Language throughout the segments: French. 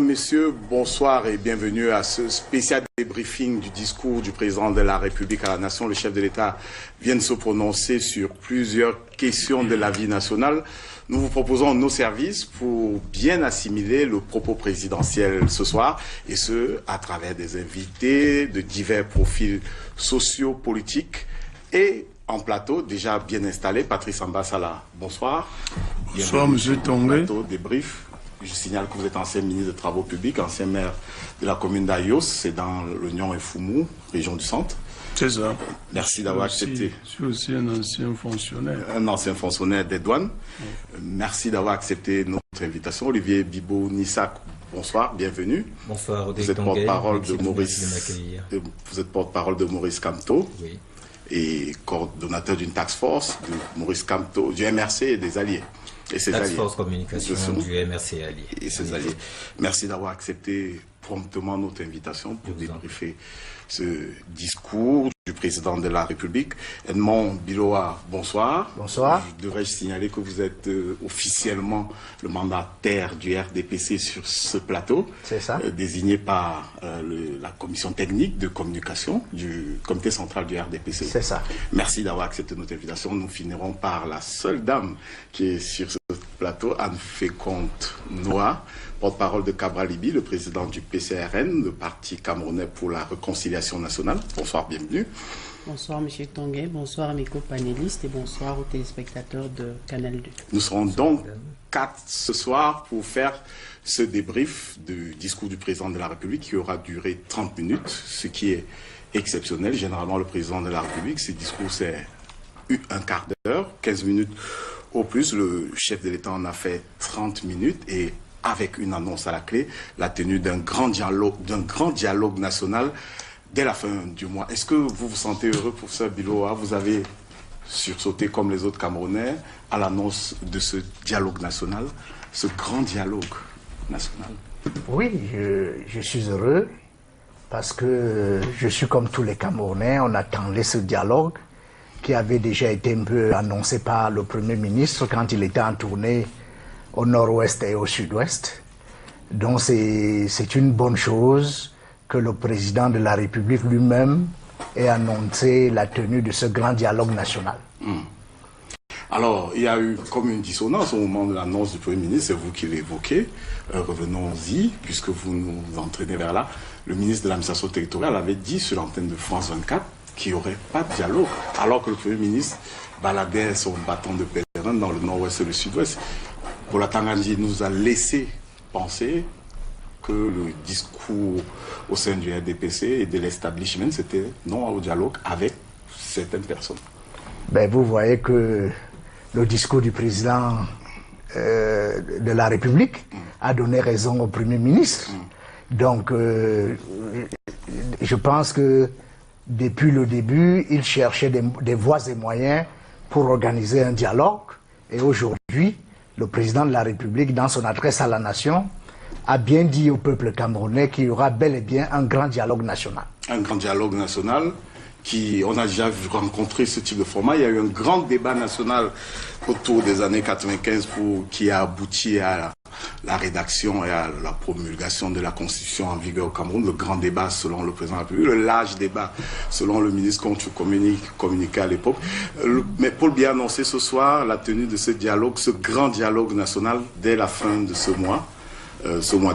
Mesdames, Messieurs, bonsoir et bienvenue à ce spécial débriefing du discours du président de la République à la nation. Le chef de l'État vient de se prononcer sur plusieurs questions de la vie nationale. Nous vous proposons nos services pour bien assimiler le propos présidentiel ce soir, et ce, à travers des invités de divers profils socio-politiques et en plateau, déjà bien installé. Patrice Ambassala, bonsoir. Bonsoir, Monsieur Tongué. Plateau débrief. Je signale que vous êtes ancien ministre des Travaux publics, ancien maire de la commune d'Ayos, c'est dans l'Oignon et Foumou, région du centre. C'est ça. Merci d'avoir accepté. Je suis aussi un ancien fonctionnaire. Un ancien fonctionnaire des douanes. Merci d'avoir accepté notre invitation. Olivier Bibo-Nissak, bonsoir, bienvenue. Bonsoir, Rodrigue. Vous êtes porte-parole de Maurice. Vous êtes porte-parole de Maurice Kamto. Oui. Et coordonnateur d'une task force de Maurice Kamto, du MRC et des alliés. Et ses Task alliés. Force Communication du MRC et alliés. Et ses alliés. Merci d'avoir accepté promptement notre invitation pour débriefer ce discours du président de la République. Edmond Biloa, bonsoir. Bonsoir. Je devrais signaler que vous êtes officiellement le mandataire du RDPC sur ce plateau. C'est ça. Désigné par la commission technique de communication du comité central du RDPC. C'est ça. Merci d'avoir accepté notre invitation. Nous finirons par la seule dame qui est sur ce plateau, Anne Féconde Noah, porte-parole de Cabral Libi, le président du PCRN, le Parti camerounais pour la réconciliation nationale. Bonsoir, bienvenue. Bonsoir M. Tongué, bonsoir à mes co-panélistes et bonsoir aux téléspectateurs de Canal 2. Nous serons donc 4 ce soir pour faire ce débrief du discours du président de la République qui aura duré 30 minutes, ce qui est exceptionnel. Généralement, le président de la République, ses discours, c'est un quart d'heure, 15 minutes au plus. Le chef de l'État en a fait 30 minutes et avec une annonce à la clé, la tenue d'un grand dialogue national dès la fin du mois. Est-ce que vous vous sentez heureux, professeur Biloa? Vous avez sursauté comme les autres Camerounais à l'annonce de ce dialogue national, ce grand dialogue national? Oui, je suis heureux parce que je suis comme tous les Camerounais. On attendait ce dialogue qui avait déjà été un peu annoncé par le Premier ministre quand il était en tournée au nord-ouest et au sud-ouest. Donc c'est une bonne chose que le président de la République lui-même ait annoncé la tenue de ce grand dialogue national. Alors, il y a eu comme une dissonance au moment de l'annonce du Premier ministre, c'est vous qui l'évoquez. Revenons-y, puisque vous nous entraînez vers là. Le ministre de l'administration territoriale avait dit sur l'antenne de France 24 qu'il n'y aurait pas de dialogue, alors que le Premier ministre baladait son bâton de pèlerin dans le nord-ouest et le sud-ouest. Bola Tangandji nous a laissé penser que le discours au sein du RDPC et de l'establishment, c'était non au dialogue avec certaines personnes. Ben, vous voyez que le discours du président de la République a donné raison au Premier ministre. Donc, je pense que depuis le début, il cherchait des voies et moyens pour organiser un dialogue. Et aujourd'hui, le président de la République, dans son adresse à la nation, a bien dit au peuple camerounais qu'il y aura bel et bien un grand dialogue national. Un grand dialogue national on a déjà rencontré ce type de format. Il y a eu un grand débat national autour des années 95 qui a abouti à la rédaction et à la promulgation de la Constitution en vigueur au Cameroun. Le grand débat selon le président de la République, le large débat selon le ministre communiqué à l'époque. Mais Paul Biya a annoncé ce soir la tenue de ce dialogue, ce grand dialogue national dès la fin de ce mois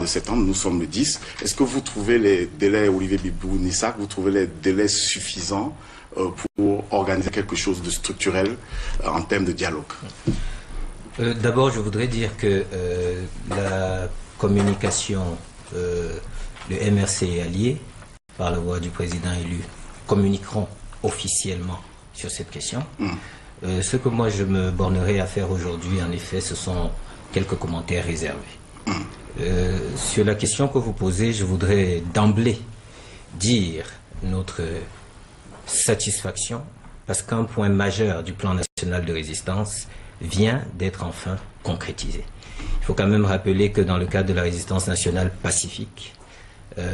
de septembre. Nous sommes le 10. Est-ce que vous trouvez les délais, Olivier Bibo-Nissak, vous trouvez les délais suffisants pour organiser quelque chose de structurel en termes de dialogue? D'abord, je voudrais dire que la communication, le MRC et alliés, par la voix du président élu, communiqueront officiellement sur cette question. Ce que moi je me bornerai à faire aujourd'hui, en effet, ce sont quelques commentaires réservés. Sur la question que vous posez, je voudrais d'emblée dire notre satisfaction parce qu'un point majeur du plan national de résistance vient d'être enfin concrétisé. Il faut quand même rappeler que dans le cadre de la résistance nationale pacifique,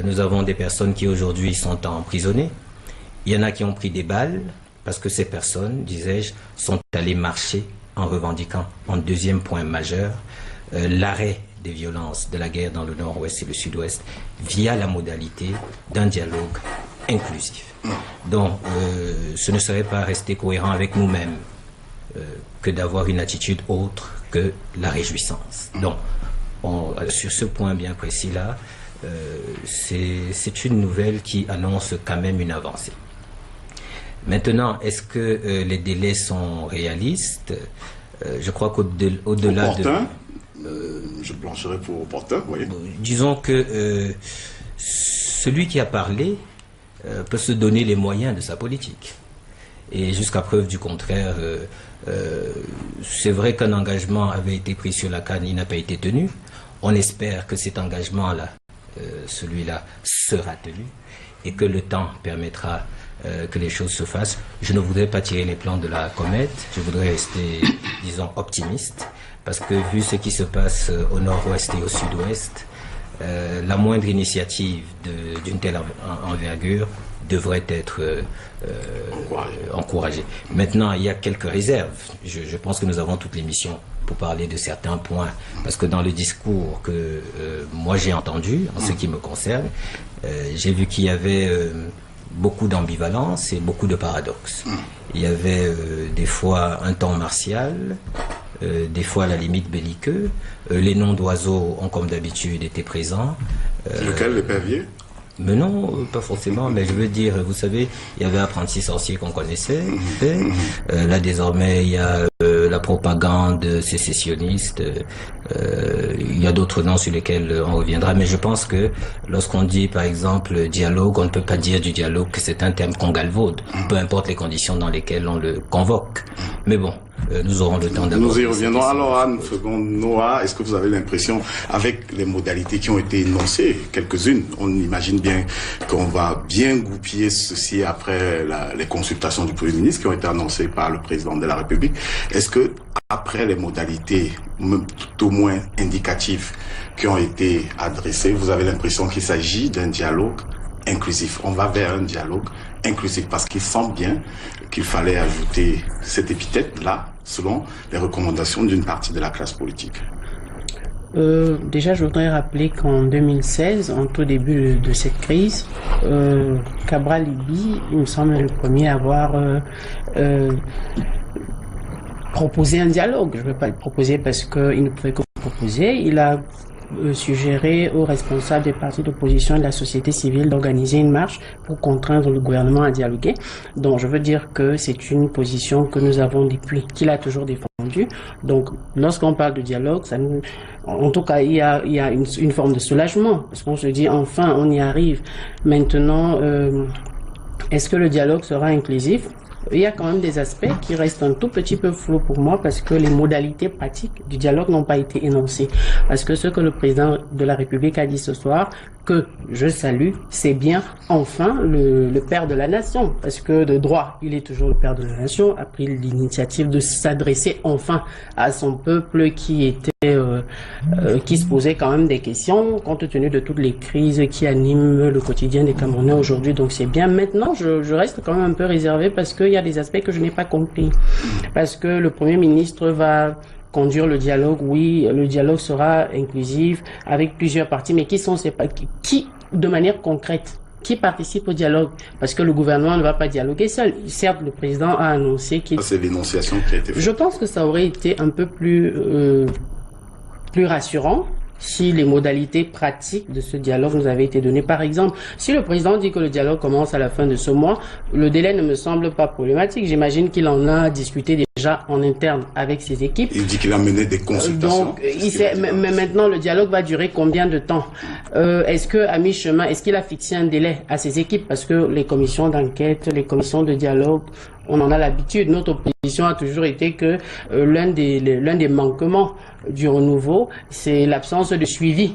nous avons des personnes qui aujourd'hui sont emprisonnées. Il y en a qui ont pris des balles parce que ces personnes, disais-je, sont allées marcher en revendiquant, en deuxième point majeur, l'arrêt des violences, de la guerre dans le nord-ouest et le sud-ouest via la modalité d'un dialogue inclusif. Donc, ce ne serait pas rester cohérent avec nous-mêmes que d'avoir une attitude autre que la réjouissance. Donc, sur ce point bien précis-là, c'est une nouvelle qui annonce quand même une avancée. Maintenant, est-ce que les délais sont réalistes? Je crois qu'au-delà de... je plancherai pour opportun, vous voyez. Disons que celui qui a parlé peut se donner les moyens de sa politique. Et jusqu'à preuve du contraire, c'est vrai qu'un engagement avait été pris sur la CAN, il n'a pas été tenu. On espère que cet engagement-là, celui-là, sera tenu et que le temps permettra que les choses se fassent. Je ne voudrais pas tirer les plans de la comète, je voudrais rester, disons, optimiste, parce que vu ce qui se passe au nord-ouest et au sud-ouest, la moindre initiative d'une telle envergure devrait être encouragée. Maintenant, il y a quelques réserves. Je pense que nous avons toutes les missions pour parler de certains points, parce que dans le discours que moi j'ai entendu, en ce qui me concerne, j'ai vu qu'il y avait beaucoup d'ambivalence et beaucoup de paradoxes. Il y avait des fois un ton martial, des fois à la limite belliqueux. Les noms d'oiseaux ont comme d'habitude été présents. Lequel, l'épervier? Mais non, pas forcément, mais je veux dire, vous savez, il y avait Apprenti sorcier qu'on connaissait, là désormais il y a la propagande sécessionniste, il y a d'autres noms sur lesquels on reviendra, mais je pense que lorsqu'on dit par exemple dialogue, on ne peut pas dire du dialogue que c'est un terme qu'on galvaude, peu importe les conditions dans lesquelles on le convoque. Mais bon, nous aurons le temps d'aborder. Nous y reviendrons. Alors Anne Fegon-Noah, est-ce que vous avez l'impression, avec les modalités qui ont été énoncées, quelques-unes, on imagine bien qu'on va bien goupiller ceci après les consultations du Premier ministre qui ont été annoncées par le Président de la République. Est-ce que, après les modalités, tout au moins indicatives, qui ont été adressées, vous avez l'impression qu'il s'agit d'un dialogue inclusif? On va vers un dialogue inclusif parce qu'il semble bien qu'il fallait ajouter cette épithète-là selon les recommandations d'une partie de la classe politique. Déjà, je voudrais rappeler qu'en 2016, en tout début de cette crise, Cabral Libye, il me semble le premier à avoir proposé un dialogue. Je ne veux pas le proposer parce qu'il ne pouvait que le proposer. Il a suggéré aux responsables des partis d'opposition et de la société civile d'organiser une marche pour contraindre le gouvernement à dialoguer. Donc, je veux dire que c'est une position que nous avons depuis, qu'il a toujours défendue. Donc, lorsqu'on parle de dialogue, ça nous, en tout cas, il y a une forme de soulagement, parce qu'on se dit, enfin, on y arrive. Maintenant, est-ce que le dialogue sera inclusif? Il y a quand même des aspects qui restent un tout petit peu flous pour moi parce que les modalités pratiques du dialogue n'ont pas été énoncées. Parce que ce que le président de la République a dit ce soir, que je salue, c'est bien enfin le père de la nation. Parce que de droit, il est toujours le père de la nation, a pris l'initiative de s'adresser enfin à son peuple qui se posait quand même des questions compte tenu de toutes les crises qui animent le quotidien des Camerounais aujourd'hui. Donc c'est bien. Maintenant, je reste quand même un peu réservé parce qu'il y a des aspects que je n'ai pas compris. Parce que le Premier ministre va conduire le dialogue, oui, le dialogue sera inclusif avec plusieurs parties, mais qui sont ces parties? Qui, de manière concrète, qui participe au dialogue? Parce que le gouvernement ne va pas dialoguer seul. Certes, le président a annoncé qu'il... C'est l'énonciation qui a été faite. Je pense que ça aurait été un peu plus rassurant si les modalités pratiques de ce dialogue nous avaient été données. Par exemple, si le président dit que le dialogue commence à la fin de ce mois, le délai ne me semble pas problématique. J'imagine qu'il en a discuté déjà en interne avec ses équipes. Il dit qu'il a mené des consultations. Donc, mais maintenant, le dialogue va durer combien de temps? Est-ce que à mi-chemin, est-ce qu'il a fixé un délai à ses équipes? Parce que les commissions d'enquête, les commissions de dialogue, on en a l'habitude. Notre position a toujours été que l'un des manquements du renouveau, c'est l'absence de suivi.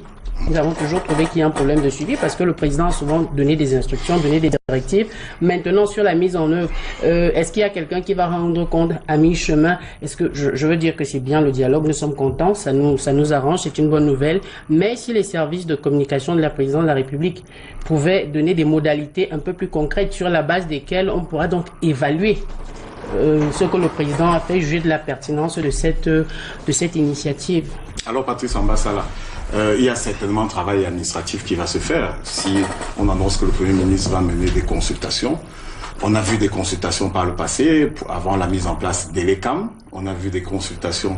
Nous avons toujours trouvé qu'il y a un problème de suivi parce que le président a souvent donné des instructions, donné des directives. Maintenant, sur la mise en œuvre, est-ce qu'il y a quelqu'un qui va rendre compte à mi-chemin? Est-ce que je veux dire que c'est bien le dialogue, nous sommes contents, ça nous arrange, c'est une bonne nouvelle. Mais si les services de communication de la présidente de la République pouvaient donner des modalités un peu plus concrètes sur la base desquelles on pourra donc évaluer ce que le président a fait, juger de la pertinence de cette initiative. Alors Patrice Ambassala, il y a certainement un travail administratif qui va se faire. Si on annonce que le Premier ministre va mener des consultations, on a vu des consultations par le passé, avant la mise en place d'Elecam, on a vu des consultations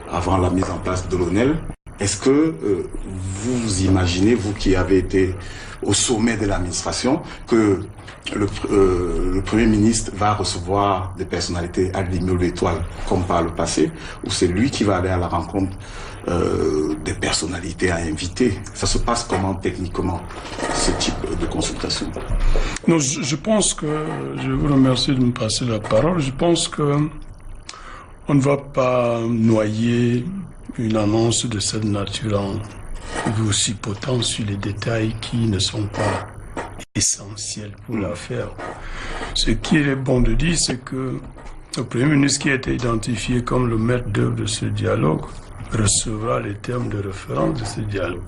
avant la mise en place de l'ONEL. Est-ce que vous imaginez, vous qui avez été au sommet de l'administration, que le Premier ministre va recevoir des personnalités à l'immeuble étoile comme par le passé, ou c'est lui qui va aller à la rencontre des personnalités à inviter? Ça se passe comment techniquement, ce type de consultation? Non, je pense que, je vous remercie de me passer la parole, je pense que on ne va pas noyer une annonce de cette nature en aussi potent sur les détails qui ne sont pas essentiels pour l'affaire. Ce qui est bon de dire, c'est que le Premier ministre qui a été identifié comme le maître d'œuvre de ce dialogue recevra les termes de référence de ce dialogue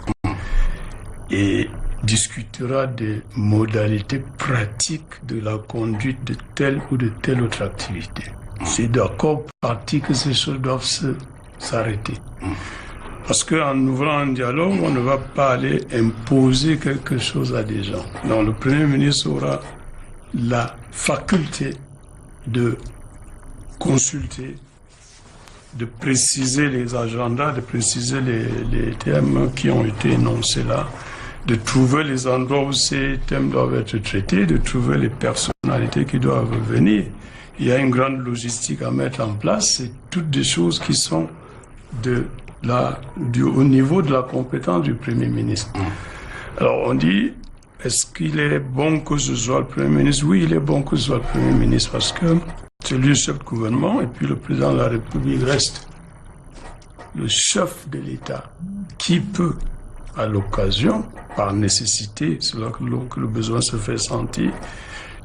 et discutera des modalités pratiques de la conduite de telle ou de telle autre activité. C'est d'accord parti que ces choses doivent s'arrêter. Parce qu'en ouvrant un dialogue, on ne va pas aller imposer quelque chose à des gens. Donc le Premier ministre aura la faculté de consulter, de préciser les agendas, de préciser les thèmes qui ont été énoncés là, de trouver les endroits où ces thèmes doivent être traités, de trouver les personnalités qui doivent venir. Il y a une grande logistique à mettre en place. C'est toutes des choses qui sont au niveau de la compétence du Premier ministre. Alors on dit, est-ce qu'il est bon que ce soit le Premier ministre? Oui, il est bon que ce soit le Premier ministre parce que c'est lui le chef de gouvernement et puis le président de la République reste le chef de l'État qui peut, à l'occasion, par nécessité, c'est là que le besoin se fait sentir,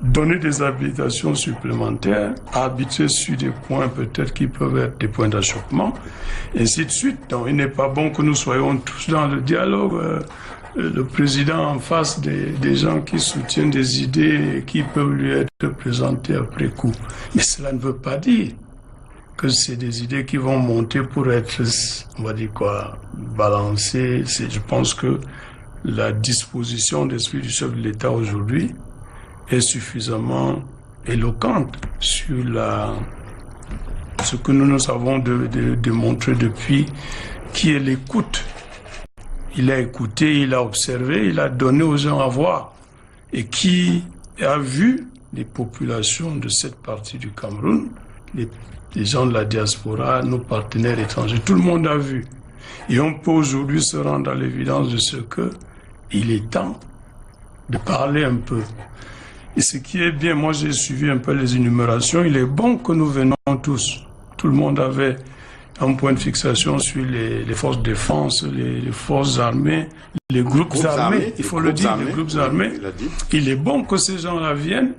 donner des habilitations supplémentaires, arbitrer sur des points peut-être qui peuvent être des points d'achoppement, et ainsi de suite. Donc il n'est pas bon que nous soyons tous dans le dialogue, le président en face des gens qui soutiennent des idées qui peuvent lui être présentées après coup. Mais cela ne veut pas dire que c'est des idées qui vont monter pour être, on va dire quoi, balancées. Je pense que la disposition d'esprit du chef de l'État aujourd'hui est suffisamment éloquente sur ce que nous avons démontré depuis, qui est l'écoute. Il a écouté, il a observé, il a donné aux gens à voir, et qui a vu les populations de cette partie du Cameroun, les gens de la diaspora, nos partenaires étrangers, tout le monde a vu. Et on peut aujourd'hui se rendre à l'évidence de ce que il est temps de parler un peu. Et ce qui est bien, moi j'ai suivi un peu les énumérations, il est bon que nous venons tous. Tout le monde avait un point de fixation sur les forces de défense, les forces armées, les groupes armés, il faut le dire, les groupes armés. Il est bon que ces gens-là viennent,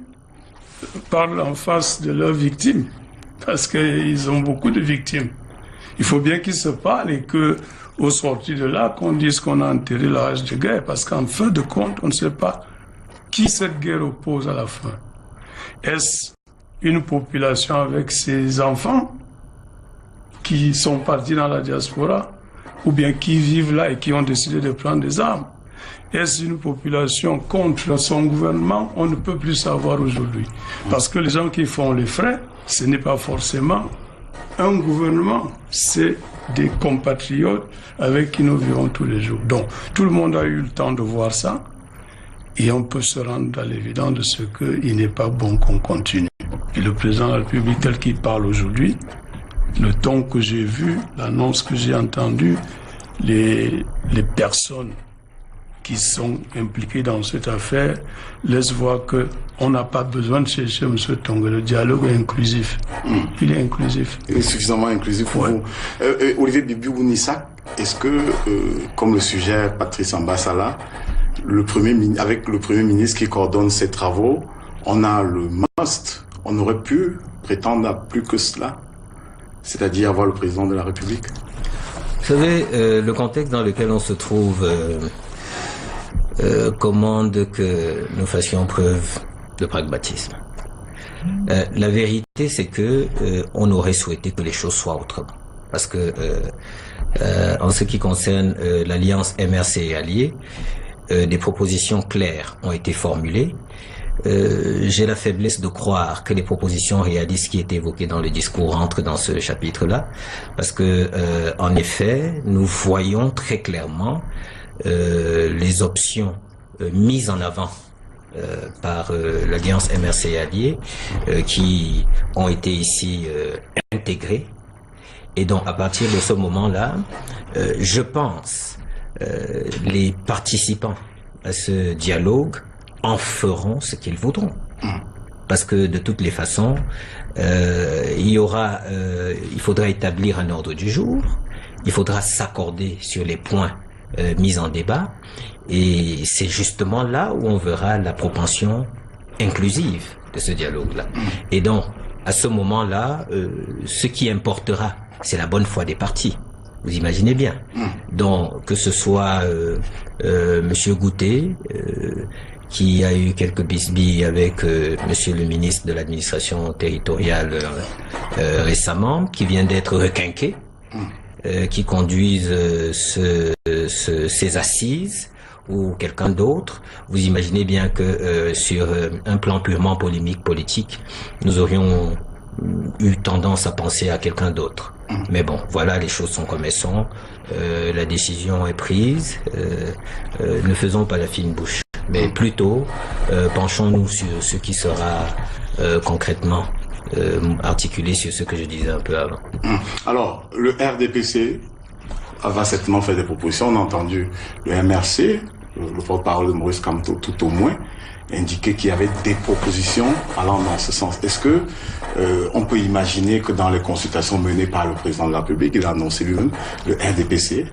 parlent en face de leurs victimes, parce qu'ils ont beaucoup de victimes. Il faut bien qu'ils se parlent et que, au sortir de là, qu'on dise qu'on a enterré la hache de guerre, parce qu'en fin de compte, on ne sait pas qui cette guerre oppose à la fin. Est-ce une population avec ses enfants qui sont partis dans la diaspora, ou bien qui vivent là et qui ont décidé de prendre des armes? Est-ce une population contre son gouvernement? On ne peut plus savoir aujourd'hui. Parce que les gens qui font les frais, ce n'est pas forcément un gouvernement, c'est des compatriotes avec qui nous vivons tous les jours. Donc, tout le monde a eu le temps de voir ça, et on peut se rendre à l'évidence de ce qu'il n'est pas bon qu'on continue. Et le président de la République, tel qu'il parle aujourd'hui, le ton que j'ai vu, l'annonce que j'ai entendue, les personnes qui sont impliquées dans cette affaire laissent voir qu'on n'a pas besoin de chercher M. Tongue. Le dialogue est inclusif. Il est inclusif. Il est suffisamment inclusif pour vous. Olivier Bibiou-Nissak, est-ce que, comme le sujet Patrice Ambassala, avec le Premier ministre qui coordonne ces travaux, on a le must, on aurait pu prétendre à plus que cela, c'est-à-dire avoir le président de la République? Vous savez, le contexte dans lequel on se trouve commande que nous fassions preuve de pragmatisme. La vérité, c'est que on aurait souhaité que les choses soient autrement. parce que en ce qui concerne l'alliance MRC et alliés, des propositions claires ont été formulées. J'ai la faiblesse de croire que les propositions réalistes qui étaient évoquées dans le discours entrent dans ce chapitre-là, parce que en effet, nous voyons très clairement les options mises en avant par l'alliance MRC et alliés qui ont été ici intégrées, et donc à partir de ce moment-là, je pense les participants à ce dialogue en feront ce qu'ils voudront. Parce que de toutes les façons, il faudra établir un ordre du jour, il faudra s'accorder sur les points mis en débat, et c'est justement là où on verra la propension inclusive de ce dialogue-là. Et donc, à ce moment-là, ce qui importera, c'est la bonne foi des partis. Vous imaginez bien. Donc, que ce soit Monsieur Goutet, qui a eu quelques bisbilles avec Monsieur le ministre de l'administration territoriale récemment, qui vient d'être requinqué, qui conduise ces assises, ou quelqu'un d'autre. Vous imaginez bien que sur un plan purement polémique politique, nous aurions eu tendance à penser à quelqu'un d'autre. Mais bon, voilà, les choses sont comme elles sont. La décision est prise. Ne faisons pas la fine bouche, mais plutôt penchons-nous sur ce qui sera concrètement articulé sur ce que je disais un peu avant. Alors, le RDPC a certainement fait des propositions. On a entendu le MRC, le porte-parole de Maurice Kamto, tout au moins, indiquer qu'il y avait des propositions allant dans ce sens. Est-ce que on peut imaginer que dans les consultations menées par le président de la République, il a annoncé lui-même, le RDPC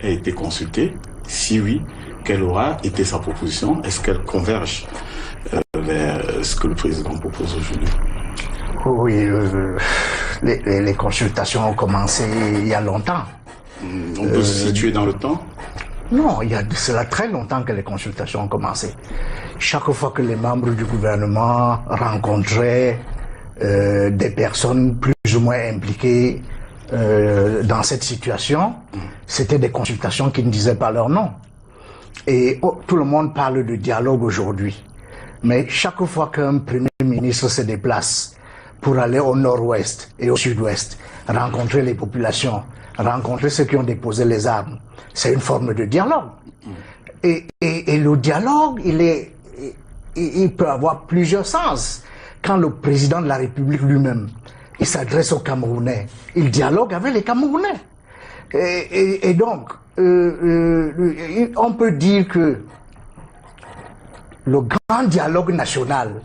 a été consulté? Si oui, quelle aura été sa proposition? Est-ce qu'elle converge vers ce que le président propose aujourd'hui? Oui, les consultations ont commencé il y a longtemps. On peut se situer dans le temps? Non, il y a de cela très longtemps que les consultations ont commencé. Chaque fois que les membres du gouvernement rencontraient des personnes plus ou moins impliquées dans cette situation, c'était des consultations qui ne disaient pas leur nom. Et tout le monde parle de dialogue aujourd'hui. Mais chaque fois qu'un premier ministre se déplace pour aller au nord-ouest et au sud-ouest, rencontrer les populations, rencontrer ceux qui ont déposé les armes, c'est une forme de dialogue. Et le dialogue, il peut avoir plusieurs sens. Quand le président de la République lui-même, il s'adresse aux Camerounais, il dialogue avec les Camerounais. Et donc, on peut dire que le grand dialogue national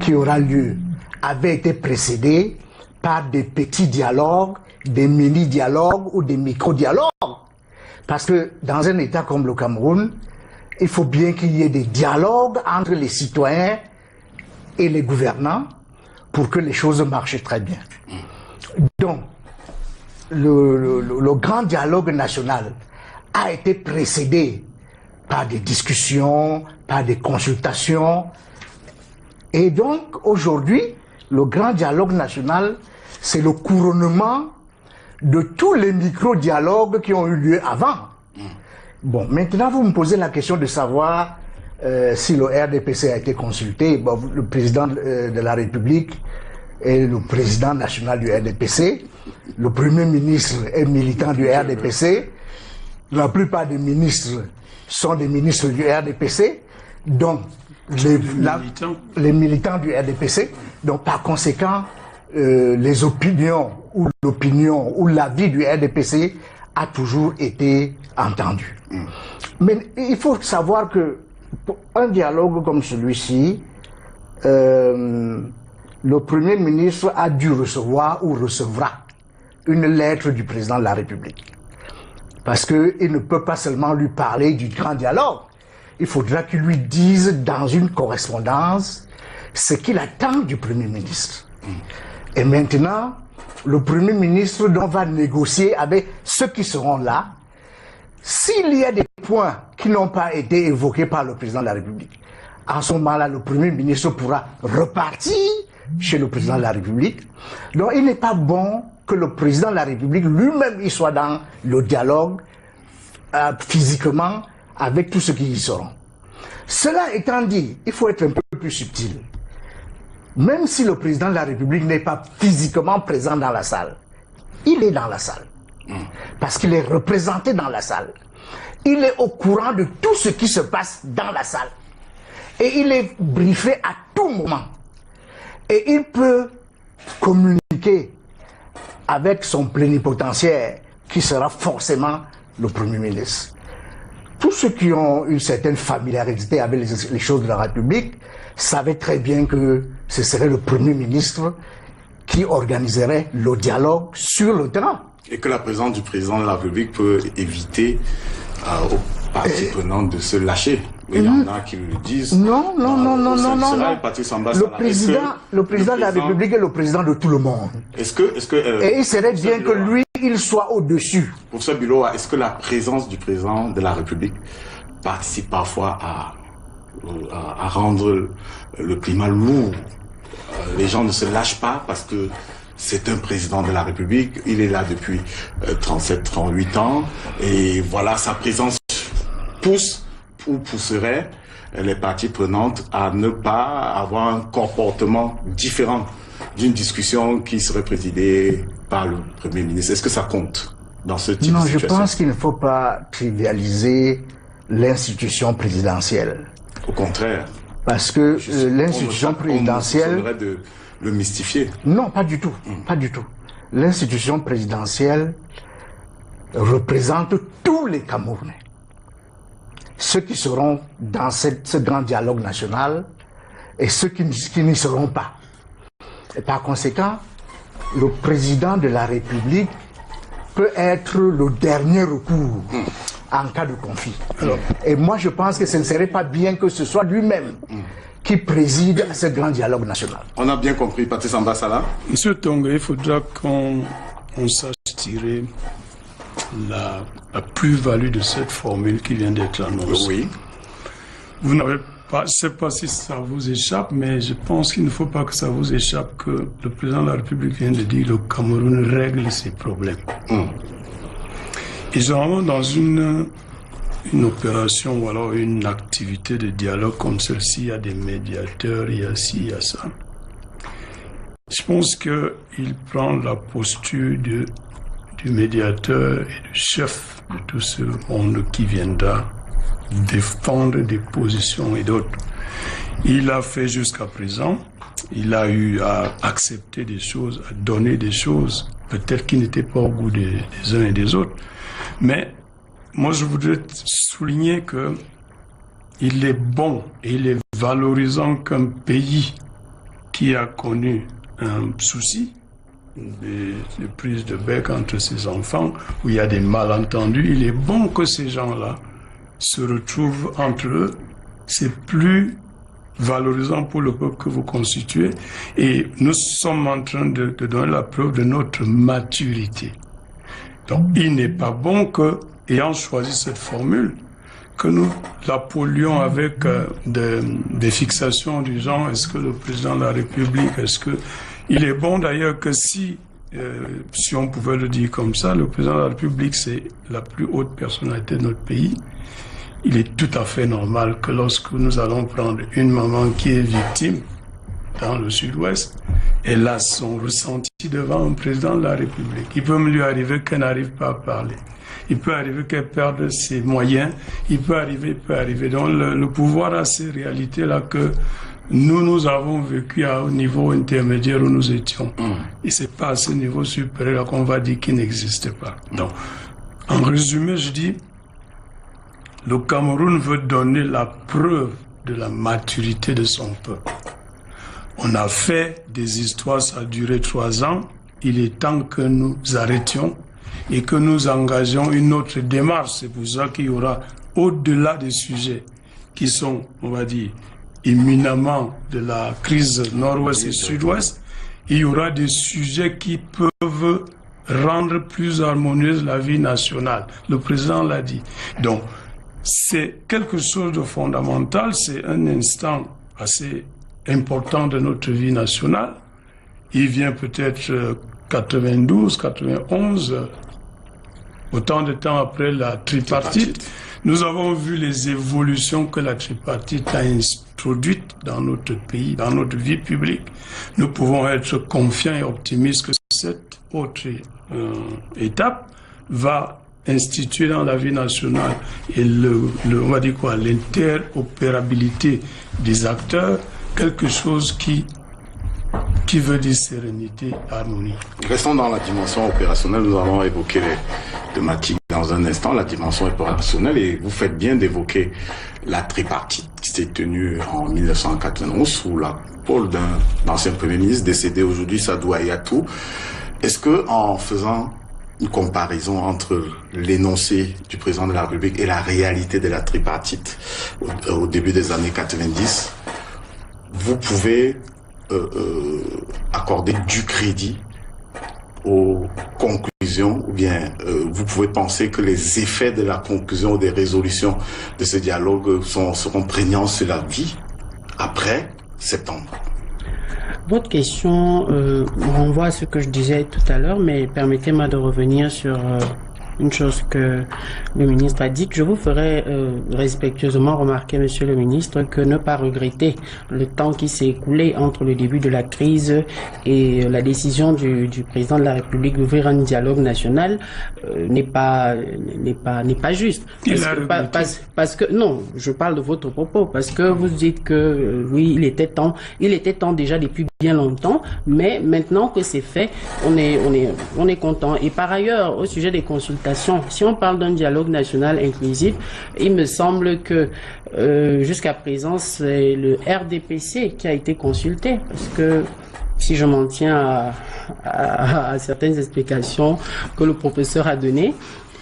qui aura lieu avait été précédé par des petits dialogues, des mini-dialogues ou des micro-dialogues. Parce que dans un État comme le Cameroun, il faut bien qu'il y ait des dialogues entre les citoyens et les gouvernants pour que les choses marchent très bien. Donc, le grand dialogue national a été précédé par des discussions, par des consultations. Et donc, aujourd'hui, le grand dialogue national, c'est le couronnement de tous les micro-dialogues qui ont eu lieu avant. Bon, maintenant, vous me posez la question de savoir si le RDPC a été consulté. Bon, le président de la République est le président national du RDPC. Le premier ministre est militant du RDPC. La plupart des ministres sont des ministres du RDPC. Donc, les militants du RDPC. Donc, par conséquent, les opinions ou l'opinion ou l'avis du RDPC a toujours été entendu. Mais il faut savoir que pour un dialogue comme celui-ci, le Premier ministre a dû recevoir ou recevra une lettre du président de la République. Parce qu'il ne peut pas seulement lui parler du grand dialogue. Il faudra qu'il lui dise dans une correspondance ce qu'il attend du Premier ministre. Et maintenant, le Premier ministre donc va négocier avec ceux qui seront là. S'il y a des points qui n'ont pas été évoqués par le président de la République, en ce moment-là, le Premier ministre pourra repartir chez le président de la République. Donc, il n'est pas bon que le président de la République lui-même il soit dans le dialogue physiquement avec tous ceux qui y seront. Cela étant dit, il faut être un peu plus subtil. Même si le président de la République n'est pas physiquement présent dans la salle, il est dans la salle. Parce qu'il est représenté dans la salle. Il est au courant de tout ce qui se passe dans la salle. Et il est briefé à tout moment. Et il peut communiquer avec son plénipotentiaire, qui sera forcément le Premier ministre. Tous ceux qui ont une certaine familiarité avec les choses de la République savaient très bien que ce serait le Premier ministre qui organiserait le dialogue sur le terrain. Et que la présence du président de la République peut éviter aux parties prenantes de se lâcher. Il y en a qui le disent. Non. Le président de la République est le président de tout le monde. Et il serait bien que lui, il soit au-dessus. Professeur Biloa, est-ce que la présence du président de la République participe parfois à rendre le climat lourd? Les gens ne se lâchent pas parce que c'est un président de la République, il est là depuis 37-38 ans, et voilà, sa présence pousserait les parties prenantes à ne pas avoir un comportement différent d'une discussion qui serait présidée par le Premier ministre. Est-ce que ça compte dans ce type de situation? Non, je pense qu'il ne faut pas trivialiser l'institution présidentielle. Au contraire. Parce que l'institution présidentielle... On de le mystifier. Non, pas du tout. Pas du tout. L'institution présidentielle représente tous les Camerounais. Ceux qui seront dans ce grand dialogue national et ceux qui n'y seront pas. Et par conséquent, le président de la République peut être le dernier recours en cas de conflit. Et moi, je pense que ce ne serait pas bien que ce soit lui-même qui préside à ce grand dialogue national. On a bien compris, Patrice Ambasala. Monsieur Tonga, il faudra qu'on sache tirer la plus-value de cette formule qui vient d'être annoncée. Oui. Vous n'avez pas, je ne sais pas si ça vous échappe, mais je pense qu'il ne faut pas que ça vous échappe que le président de la République vient de dire que le Cameroun règle ses problèmes. Et généralement, dans une opération ou alors une activité de dialogue comme celle-ci, il y a des médiateurs, il y a ci, il y a ça. Je pense qu'il prend la posture du médiateur et du chef de tout ce monde qui viendra défendre des positions et d'autres. Il a fait jusqu'à présent, il a eu à accepter des choses, à donner des choses, peut-être qui n'étaient pas au goût des uns et des autres. Mais moi, je voudrais souligner que il est bon et il est valorisant qu'un pays qui a connu un souci de prise de bec entre ses enfants, où il y a des malentendus, il est bon que ces gens-là se retrouvent entre eux. C'est plus valorisant pour le peuple que vous constituez. Et nous sommes en train de donner la preuve de notre maturité. Donc, il n'est pas bon que, ayant choisi cette formule, que nous la polluions avec des fixations du genre, est-ce que le président de la République, est-ce que... Il est bon d'ailleurs que si on pouvait le dire comme ça, le président de la République, c'est la plus haute personnalité de notre pays. Il est tout à fait normal que lorsque nous allons prendre une maman qui est victime dans le sud-ouest, elle a son ressenti devant un président de la République. Il peut me lui arriver qu'elle n'arrive pas à parler. Il peut arriver qu'elle perde ses moyens. Il peut arriver. Donc le pouvoir a ces réalités-là que nous avons vécu au niveau intermédiaire où nous étions. Et c'est pas à ce niveau supérieur qu'on va dire qu'il n'existe pas. Donc, en résumé, je dis, le Cameroun veut donner la preuve de la maturité de son peuple. On a fait des histoires, ça a duré 3 ans. Il est temps que nous arrêtions et que nous engagions une autre démarche. C'est pour ça qu'il y aura, au-delà des sujets qui sont, on va dire, éminemment de la crise nord-ouest et sud-ouest, il y aura des sujets qui peuvent rendre plus harmonieuse la vie nationale. Le président l'a dit. Donc, c'est quelque chose de fondamental, c'est un instant assez important de notre vie nationale. Il vient peut-être 92, 91, autant de temps après la tripartite, nous avons vu les évolutions que la tripartite a introduites dans notre pays, dans notre vie publique. Nous pouvons être confiants et optimistes que cette autre étape va instituer dans la vie nationale et on va dire quoi, l'interopérabilité des acteurs, quelque chose qui veut dire sérénité, harmonie. Restons dans la dimension opérationnelle. Nous allons évoquer les thématiques dans un instant, la dimension opérationnelle, et vous faites bien d'évoquer la tripartite qui s'est tenue en 1991 sous la pôle d'un ancien Premier ministre décédé aujourd'hui, Sadou Ayatou. Est-ce que, en faisant une comparaison entre l'énoncé du président de la République et la réalité de la tripartite au début des années 90, vous pouvez accorder du crédit aux conclusions, ou bien vous pouvez penser que les effets de la conclusion ou des résolutions de ce dialogue seront prégnants sur la vie après septembre? Votre question renvoie à ce que je disais tout à l'heure, mais permettez-moi de revenir sur une chose que le ministre a dite. Je vous ferai respectueusement remarquer, monsieur le ministre, que ne pas regretter le temps qui s'est écoulé entre le début de la crise et la décision du président de la République d'ouvrir un dialogue national n'est pas juste. Parce que non, je parle de votre propos, parce que vous dites que oui, il était temps déjà depuis bien longtemps, mais maintenant que c'est fait, on est content. Et par ailleurs, au sujet des consultations, si on parle d'un dialogue national inclusif, il me semble que jusqu'à présent, c'est le RDPC qui a été consulté, parce que si je m'en tiens à certaines explications que le professeur a données,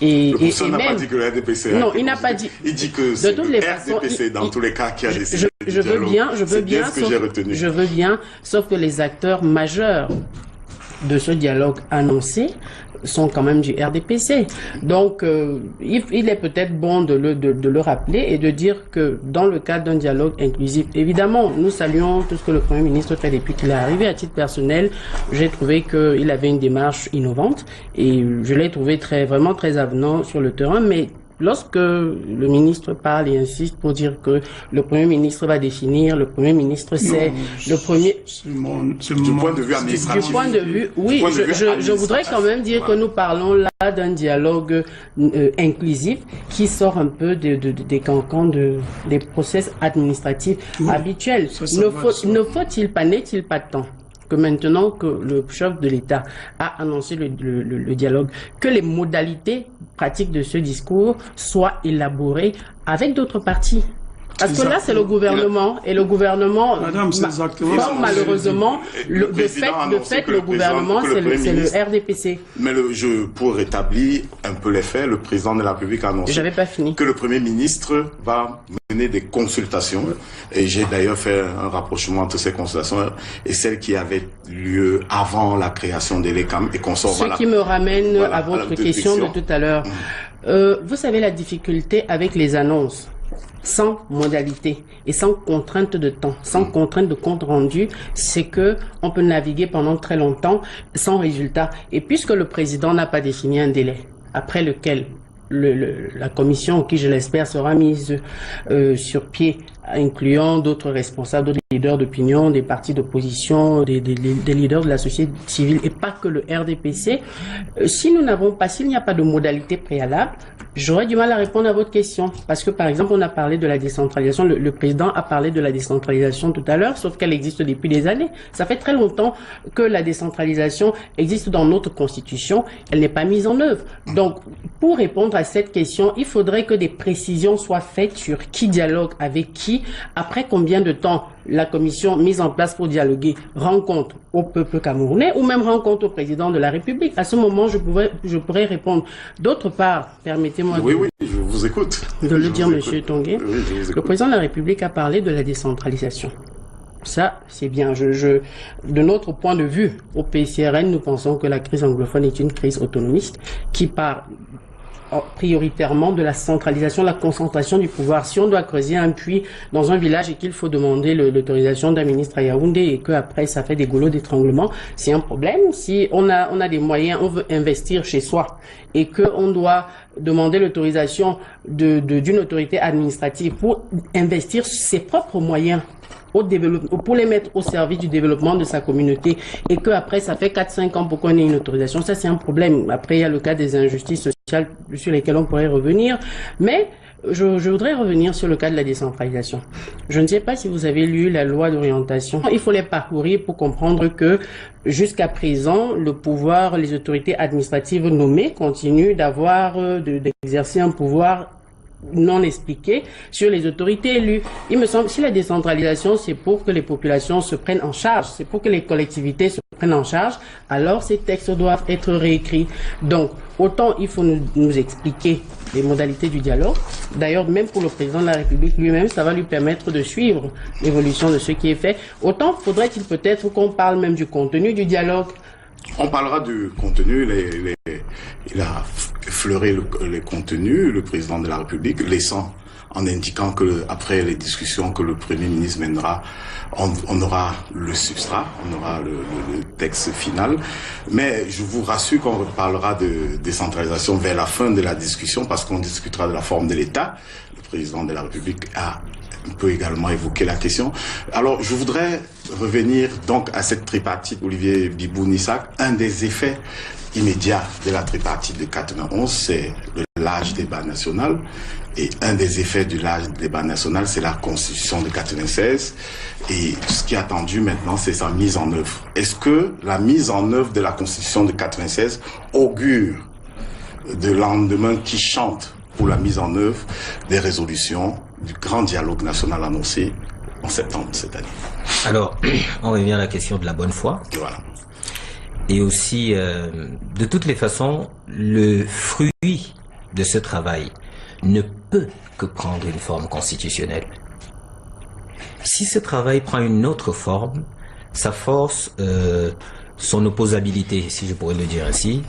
le professeur n'a pas dit que le RDPC non, il n'a pas dit. Il dit que c'est le RDPC dans tous les cas qui a décidé. Je veux bien, sauf que les acteurs majeurs de ce dialogue annoncé sont quand même du RDPC. Donc, il est peut-être bon de le rappeler et de dire que dans le cadre d'un dialogue inclusif, évidemment, nous saluons tout ce que le Premier ministre fait depuis qu'il est arrivé. À titre personnel, j'ai trouvé qu'il avait une démarche innovante et je l'ai trouvé vraiment très avenant sur le terrain, mais lorsque le ministre parle et insiste pour dire que le Premier ministre va définir, le Premier ministre c'est le premier... Du point de vue administratif. Du point de vue, oui, je voudrais quand même dire que nous parlons là d'un dialogue inclusif qui sort un peu des cancans des process administratifs habituels. N'est-il pas temps que maintenant que le chef de l'État a annoncé le dialogue, que les modalités pratiques de ce discours soient élaborées avec d'autres partis? Parce que là, c'est le gouvernement, et le gouvernement, Madame, c'est exactement ça. Malheureusement, le fait, le gouvernement, c'est le RDPC. Mais pour rétablir un peu les faits, le président de la République a annoncé que le Premier ministre va mener des consultations. Et j'ai d'ailleurs fait un rapprochement entre ces consultations et celles qui avaient lieu avant la création de l'ECAM et qu'on sort. Ce qui me ramène à votre question de tout à l'heure. Vous savez la difficulté avec les annonces. Sans modalité et sans contrainte de temps, sans contrainte de compte rendu, c'est que on peut naviguer pendant très longtemps sans résultat. Et puisque le président n'a pas défini un délai après lequel la commission, qui je l'espère sera mise sur pied, incluant d'autres responsables, d'autres leaders d'opinion, des partis d'opposition, des leaders de la société civile et pas que le RDPC, s'il n'y a pas de modalité préalable, j'aurais du mal à répondre à votre question. Parce que, par exemple, on a parlé de la décentralisation. Le président a parlé de la décentralisation tout à l'heure, sauf qu'elle existe depuis des années. Ça fait très longtemps que la décentralisation existe dans notre constitution. Elle n'est pas mise en œuvre. Donc, pour répondre à cette question, il faudrait que des précisions soient faites sur qui dialogue avec qui, après combien de temps la commission mise en place pour dialoguer rencontre au peuple camerounais ou même rencontre au président de la République. À ce moment, je pourrais répondre. D'autre part, permettez-moi oui, je vous écoute. De le dire, monsieur Tongué. Oui, le président de la République a parlé de la décentralisation. Ça, c'est bien. De notre point de vue, au PCRN, nous pensons que la crise anglophone est une crise autonomiste qui part prioritairement de la centralisation, la concentration du pouvoir. Si on doit creuser un puits dans un village et qu'il faut demander l'autorisation d'un ministre à Yaoundé et qu'après ça fait des goulots d'étranglement, c'est un problème. Si on a des moyens, on veut investir chez soi et qu'on doit demander l'autorisation d'une autorité administrative pour investir ses propres moyens pour les mettre au service du développement de sa communauté et que après ça fait 4-5 ans pour qu'on ait une autorisation, ça c'est un problème. Après il y a le cas des injustices sociales sur lesquelles on pourrait revenir, mais je voudrais revenir sur le cas de la décentralisation. Je ne sais pas si vous avez lu la loi d'orientation. Il faut les parcourir pour comprendre que jusqu'à présent, le pouvoir, les autorités administratives nommées continuent d'exercer un pouvoir non expliqué sur les autorités élues. Il me semble, si la décentralisation, c'est pour que les populations se prennent en charge, c'est pour que les collectivités se prennent en charge, alors ces textes doivent être réécrits. Donc, autant il faut nous expliquer les modalités du dialogue. D'ailleurs, même pour le président de la République lui-même, ça va lui permettre de suivre l'évolution de ce qui est fait. Autant faudrait-il peut-être qu'on parle même du contenu du dialogue. On parlera du contenu, il a effleuré les contenus, le président de la République, en indiquant que après les discussions que le Premier ministre mènera, on aura le substrat, on aura le texte final. Mais je vous rassure qu'on reparlera de décentralisation vers la fin de la discussion parce qu'on discutera de la forme de l'État. Le président de la République a un peu également évoqué la question. Alors, je voudrais revenir donc à cette tripartite, Olivier Bibou-Nissak. Un des effets immédiats de la tripartite de 91, c'est le large débat national. Et un des effets du large débat national, c'est la Constitution de 96. Et ce qui est attendu maintenant, c'est sa mise en œuvre. Est-ce que la mise en œuvre de la Constitution de 96 augure de lendemain qui chante pour la mise en œuvre des résolutions du grand dialogue national annoncé en septembre de cette année? Alors, on revient à la question de la bonne foi. Et voilà. Et aussi, de toutes les façons, le fruit de ce travail ne peut que prendre une forme constitutionnelle. Si ce travail prend une autre forme, ça force son opposabilité, si je pourrais le dire ainsi,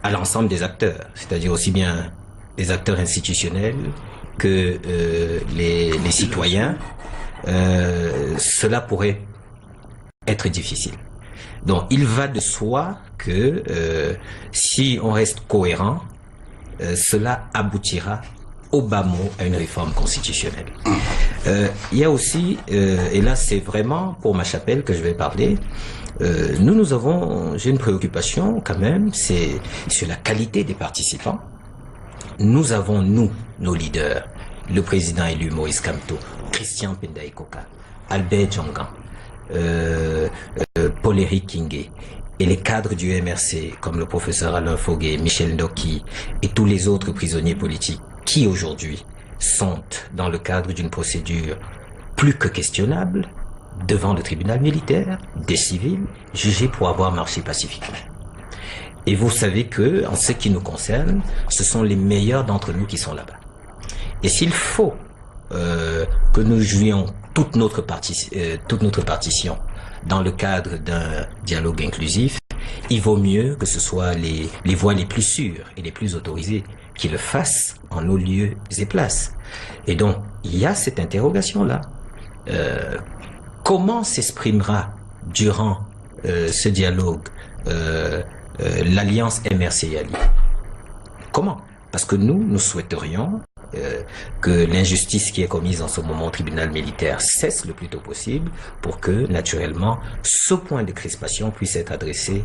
à l'ensemble des acteurs, c'est-à-dire aussi bien les acteurs institutionnels que les citoyens. Cela pourrait être difficile. Donc, il va de soi que si on reste cohérent, cela aboutira au bas mot à une réforme constitutionnelle. Il y a aussi, et là c'est vraiment pour ma chapelle que je vais parler, j'ai une préoccupation quand même, c'est sur la qualité des participants. Nous avons, nos leaders, le président élu Maurice Kamto, Christian Pendaïkoka, Albert Djongan, Paul-Éric Kingé, et les cadres du MRC, comme le professeur Alain Foguet, Michel Ndoki, et tous les autres prisonniers politiques, qui aujourd'hui sont dans le cadre d'une procédure plus que questionnable, devant le tribunal militaire, des civils, jugés pour avoir marché pacifiquement. Et vous savez que, en ce qui nous concerne, ce sont les meilleurs d'entre nous qui sont là-bas. Et s'il faut que nous jouions toute notre partition dans le cadre d'un dialogue inclusif, il vaut mieux que ce soit les voix les plus sûres et les plus autorisées qui le fassent en nos lieux et places. Et donc, il y a cette interrogation-là. Comment s'exprimera durant ce dialogue l'alliance MRC-Ali? Comment? Parce que nous souhaiterions que l'injustice qui est commise en ce moment au tribunal militaire cesse le plus tôt possible pour que, naturellement, ce point de crispation puisse être adressé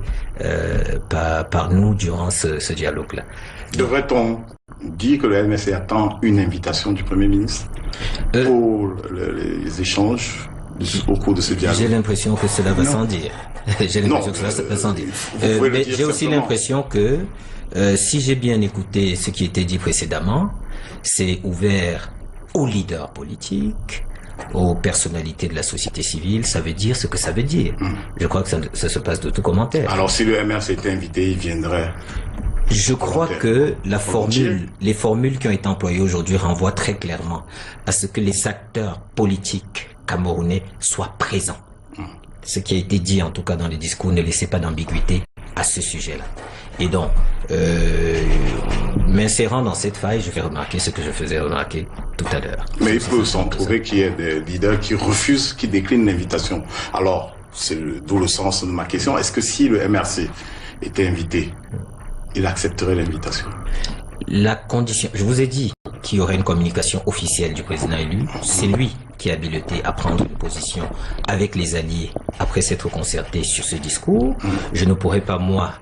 par nous durant ce dialogue-là. Devrait-on dire que le MRC attend une invitation du Premier ministre pour les échanges au cours de ce dialogue? J'ai l'impression que cela va sans dire. J'ai l'impression que cela va sans dire. Mais j'ai aussi l'impression que si j'ai bien écouté ce qui était dit précédemment, c'est ouvert aux leaders politiques, aux personnalités de la société civile, ça veut dire ce que ça veut dire. Je crois que ça se passe de tout commentaire. Alors si le MRC était invité, il viendrait? Je crois que les formules qui ont été employées aujourd'hui renvoient très clairement à ce que les acteurs politiques camerounais soient présents. Ce qui a été dit, en tout cas dans les discours, ne laissez pas d'ambiguïté, à ce sujet-là. Et donc, m'insérant dans cette faille, je fais remarquer ce que je faisais remarquer tout à l'heure. Mais il peut s'en trouver qu'il y ait des leaders qui refusent, qui déclinent l'invitation. Alors, c'est d'où le sens de ma question. Est-ce que si le MRC était invité, il accepterait l'invitation? La condition, je vous ai dit qu'il y aurait une communication officielle du président élu. C'est lui qui est habilité à prendre une position avec les alliés après s'être concerté sur ce discours. Je ne pourrais pas, moi,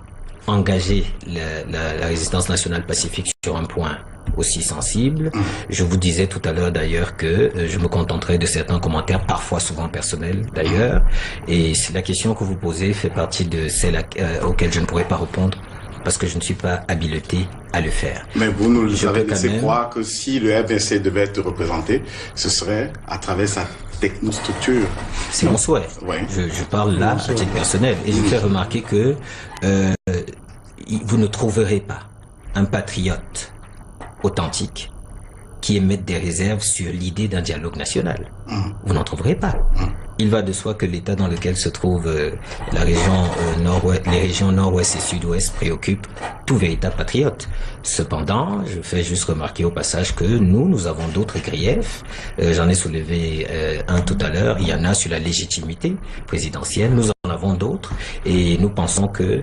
engager la résistance nationale pacifique sur un point aussi sensible. Je vous disais tout à l'heure d'ailleurs que je me contenterai de certains commentaires, parfois souvent personnels d'ailleurs. Et la question que vous posez fait partie de celles auxquelles je ne pourrais pas répondre parce que je ne suis pas habilité à le faire. Mais vous nous avez laissé croire que si le MRC devait être représenté, ce serait à travers sa technostructure. C'est mon souhait. Oui. Je parle là à titre personnel. Et je fais remarquer que vous ne trouverez pas un patriote authentique qui émette des réserves sur l'idée d'un dialogue national. Vous n'en trouverez pas. Il va de soi que l'état dans lequel se trouve la région nord-ouest, les régions nord-ouest et sud-ouest préoccupent tout véritable patriote. Cependant, je fais juste remarquer au passage que nous avons d'autres griefs. J'en ai soulevé un tout à l'heure. Il y en a sur la légitimité présidentielle. Nous en avons d'autres. Et nous pensons que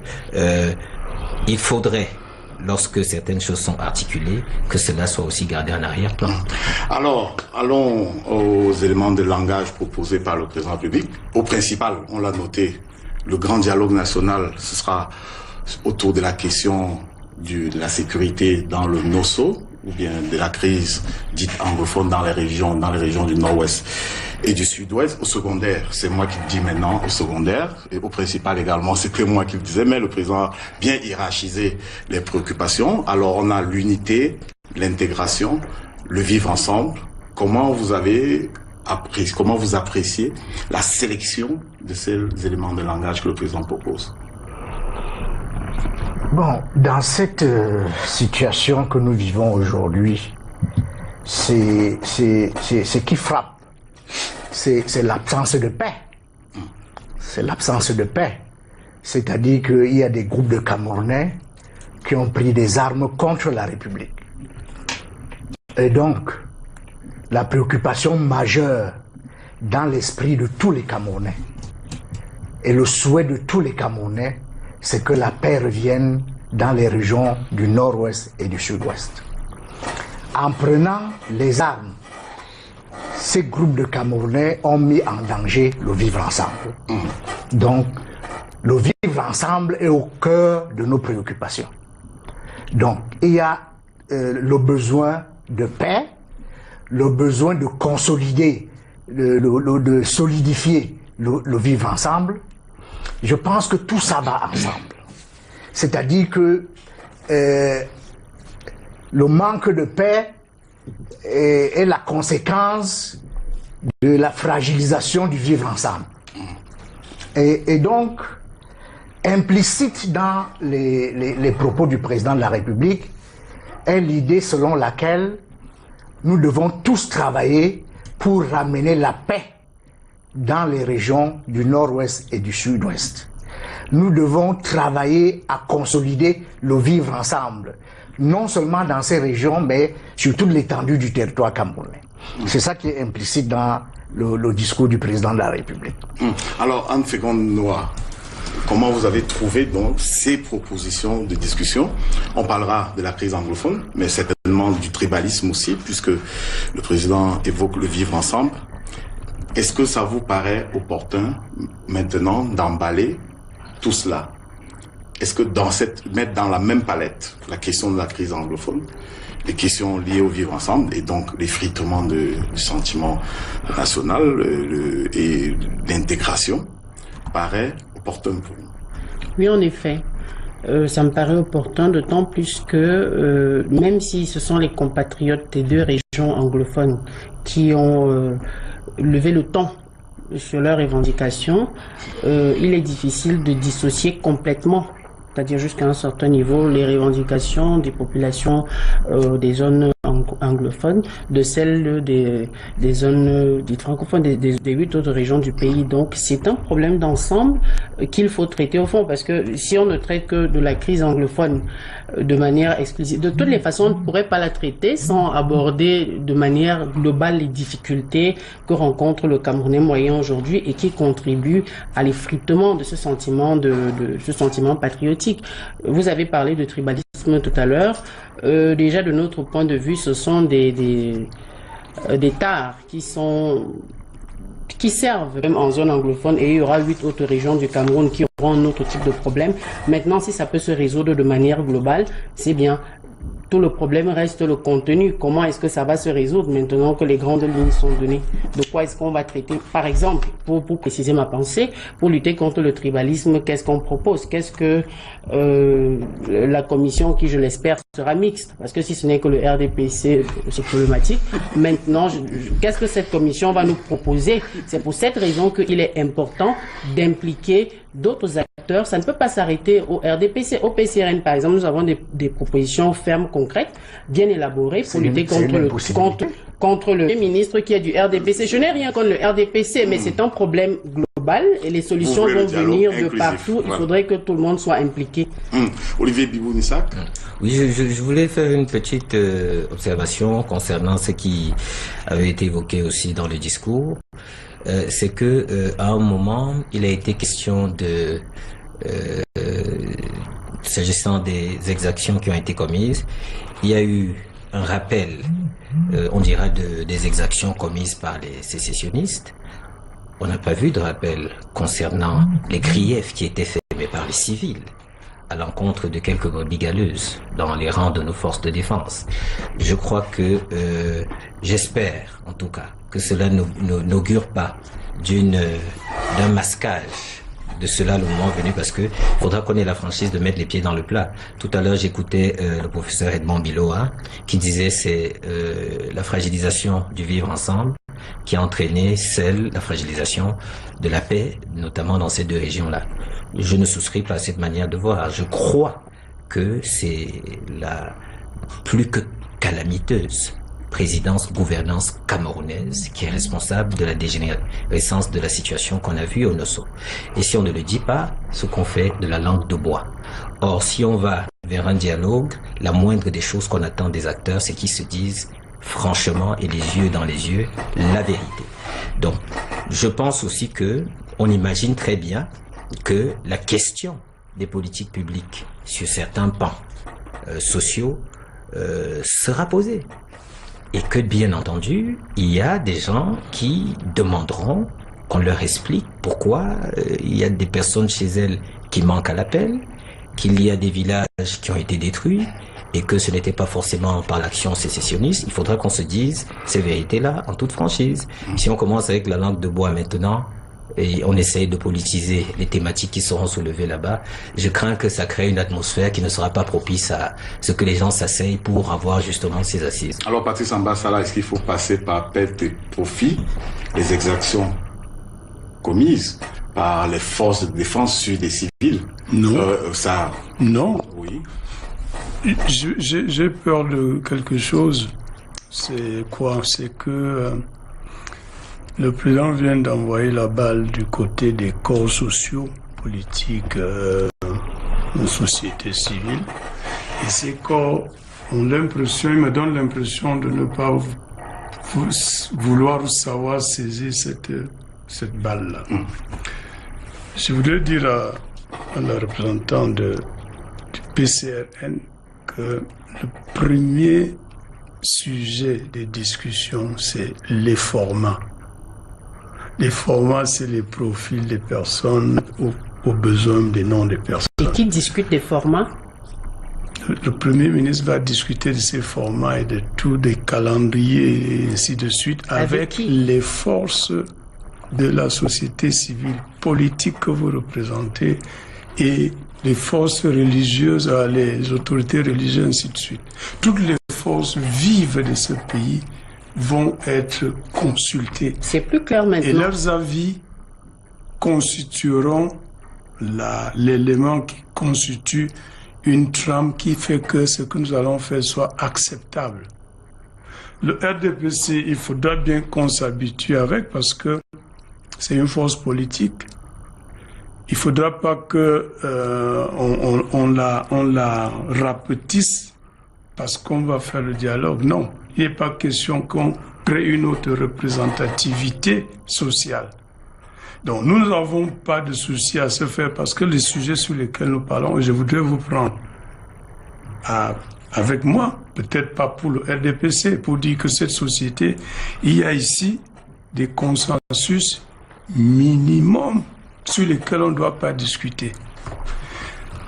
il faudrait, lorsque certaines choses sont articulées, que cela soit aussi gardé en arrière-plan. Alors, allons aux éléments de langage proposés par le président de la République. Au principal, on l'a noté, le grand dialogue national, ce sera autour de la question de la sécurité dans le NOSO, ou bien de la crise dite anglophone dans les régions du nord-ouest et du sud-ouest. Au secondaire, c'est moi qui le dis maintenant, au secondaire, et au principal également, c'était moi qui le disais, mais le président a bien hiérarchisé les préoccupations. Alors on a l'unité, l'intégration, le vivre ensemble. Comment vous appréciez la sélection de ces éléments de langage que le président propose? Bon, dans cette situation que nous vivons aujourd'hui, ce qui frappe, c'est l'absence de paix. C'est l'absence de paix. C'est-à-dire qu'il y a des groupes de Camerounais qui ont pris des armes contre la République. Et donc, la préoccupation majeure dans l'esprit de tous les Camerounais et le souhait de tous les Camerounais, c'est que la paix revienne dans les régions du nord-ouest et du sud-ouest. En prenant les armes, ces groupes de Camerounais ont mis en danger le vivre ensemble. Donc, le vivre ensemble est au cœur de nos préoccupations. Donc, il y a le besoin de paix, le besoin de consolider, de solidifier le vivre ensemble. Je pense que tout ça va ensemble. C'est-à-dire que le manque de paix est la conséquence de la fragilisation du vivre ensemble. Et donc, implicite dans les propos du président de la République est l'idée selon laquelle nous devons tous travailler pour ramener la paix dans les régions du nord-ouest et du sud-ouest. Nous devons travailler à consolider le vivre ensemble, non seulement dans ces régions, mais sur toute l'étendue du territoire camerounais. C'est ça qui est implicite dans le discours du président de la République. Alors, Anne Fégon-Noah, comment vous avez trouvé donc ces propositions de discussion? On parlera de la crise anglophone, mais certainement du tribalisme aussi, puisque le président évoque le vivre ensemble. Est-ce que ça vous paraît opportun maintenant d'emballer tout cela? Est-ce que mettre dans la même palette la question de la crise anglophone, les questions liées au vivre ensemble et donc l'effritement du sentiment national et l'intégration paraît opportun pour vous? Oui, en effet. Ça me paraît opportun, d'autant plus que même si ce sont les compatriotes des deux régions anglophones qui ont levé le ton sur leurs revendications, il est difficile de dissocier complètement, c'est-à-dire jusqu'à un certain niveau, les revendications des populations des zones anglophones de celles des zones dites francophones, des 8 autres régions du pays. Donc c'est un problème d'ensemble qu'il faut traiter au fond, parce que si on ne traite que de la crise anglophone de manière explicite, de toutes les façons, on ne pourrait pas la traiter sans aborder de manière globale les difficultés que rencontre le Camerounais moyen aujourd'hui et qui contribuent à l'effritement de ce sentiment ce sentiment patriotique. Vous avez parlé de tribalisme tout à l'heure. Déjà de notre point de vue, ce sont des tares qui servent même en zone anglophone, et il y aura 8 autres régions du Cameroun qui auront un autre type de problème. Maintenant, si ça peut se résoudre de manière globale, c'est bien. Tout le problème reste le contenu. Comment est-ce que ça va se résoudre maintenant que les grandes lignes sont données? De quoi est-ce qu'on va traiter? Par exemple, pour préciser ma pensée, pour lutter contre le tribalisme, qu'est-ce qu'on propose? Qu'est-ce que la commission, qui je l'espère sera mixte, parce que si ce n'est que le RDPC, c'est problématique. Maintenant, qu'est-ce que cette commission va nous proposer? C'est pour cette raison qu'il est important d'impliquer d'autres acteurs. Ça ne peut pas s'arrêter au RDPC. Au PCRN, par exemple, nous avons des propositions fermes, concrètes, bien élaborées pour lutter contre le ministre qui est du RDPC. Je n'ai rien contre le RDPC, mais c'est un problème global et les solutions vont venir de partout. Il faudrait que tout le monde soit impliqué. Olivier Bibou-Nissak. Oui, je voulais faire une petite observation concernant ce qui avait été évoqué aussi dans le discours. C'est que à un moment, il a été question de s'agissant des exactions qui ont été commises, il y a eu un rappel, on dira, des exactions commises par les sécessionnistes. On n'a pas vu de rappel concernant les griefs qui étaient faits, mais par les civils, à l'encontre de quelques brebis galeuses dans les rangs de nos forces de défense. Je crois que, j'espère en tout cas, que cela n'augure pas d'un masquage de cela le moment venu, parce que faudra qu'on ait la franchise de mettre les pieds dans le plat. Tout à l'heure, j'écoutais le professeur Edmond Biloa qui disait c'est la fragilisation du vivre ensemble qui a entraîné la fragilisation de la paix, notamment dans ces 2 régions-là. Je ne souscris pas à cette manière de voir. Je crois que c'est la plus que calamiteuse gouvernance camerounaise qui est responsable de la dégénérescence de la situation qu'on a vue au Nosso. Et si on ne le dit pas, ce qu'on fait de la langue de bois. Or, si on va vers un dialogue, la moindre des choses qu'on attend des acteurs, c'est qu'ils se disent franchement et les yeux dans les yeux la vérité. Donc, je pense aussi que on imagine très bien que la question des politiques publiques sur certains pans sociaux sera posée. Et que, bien entendu, il y a des gens qui demanderont qu'on leur explique pourquoi il y a des personnes chez elles qui manquent à l'appel, qu'il y a des villages qui ont été détruits, et que ce n'était pas forcément par l'action sécessionniste. Il faudra qu'on se dise ces vérités-là en toute franchise. Si on commence avec la langue de bois maintenant, et on essaye de politiser les thématiques qui seront soulevées là-bas, je crains que ça crée une atmosphère qui ne sera pas propice à ce que les gens s'asseyent pour avoir justement ces assises. Alors Patrice Ambassala, est-ce qu'il faut passer par perte et profit les exactions commises par les forces de défense sur des civils? Non. Non. Oui. J'ai peur de quelque chose. C'est quoi? C'est que le président vient d'envoyer la balle du côté des corps sociaux, politiques, de société civile. Et ces corps ont l'impression, ils me donnent l'impression de ne pas vouloir savoir saisir cette balle-là. Je voudrais dire à la représentante du PCRN que le premier sujet de discussion, c'est les formats. Les formats, c'est les profils des personnes aux besoins des noms des personnes. Et qui discute des formats? Le Premier ministre va discuter de ces formats et de tous des calendriers et ainsi de suite avec les forces de la société civile politique que vous représentez et les forces religieuses, les autorités religieuses, ainsi de suite. Toutes les forces vives de ce pays vont être consultés. C'est plus clair maintenant. Et leurs avis constitueront l'élément qui constitue une trame qui fait que ce que nous allons faire soit acceptable le RDPC, il faudra bien qu'on s'habitue avec parce que c'est une force politique. Il ne faudra pas que on la rapetisse parce qu'on va faire le dialogue. Non, il n'est pas question qu'on crée une autre représentativité sociale. Donc nous n'avons pas de souci à se faire parce que les sujets sur lesquels nous parlons, et je voudrais vous prendre avec moi, peut-être pas pour le RDPC, pour dire que cette société, il y a ici des consensus minimum sur lesquels on ne doit pas discuter.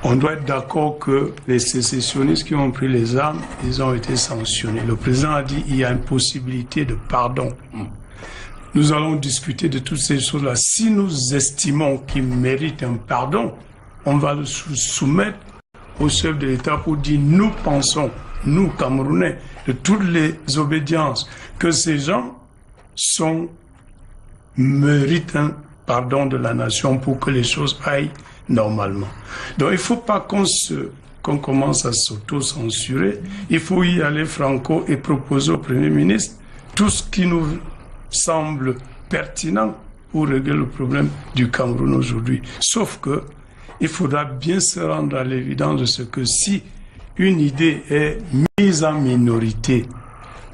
On doit être d'accord que les sécessionnistes qui ont pris les armes, ils ont été sanctionnés. Le président a dit qu'il y a une possibilité de pardon. Nous allons discuter de toutes ces choses-là. Si nous estimons qu'ils méritent un pardon, on va le soumettre au chef de l'État pour dire nous pensons, nous Camerounais, de toutes les obédiences, que ces gens méritent un pardon de la nation pour que les choses aillent normalement. Donc il ne faut pas qu'on commence à s'auto-censurer. Il faut y aller franco et proposer au Premier ministre tout ce qui nous semble pertinent pour régler le problème du Cameroun aujourd'hui. Sauf que il faudra bien se rendre à l'évidence de ce que si une idée est mise en minorité,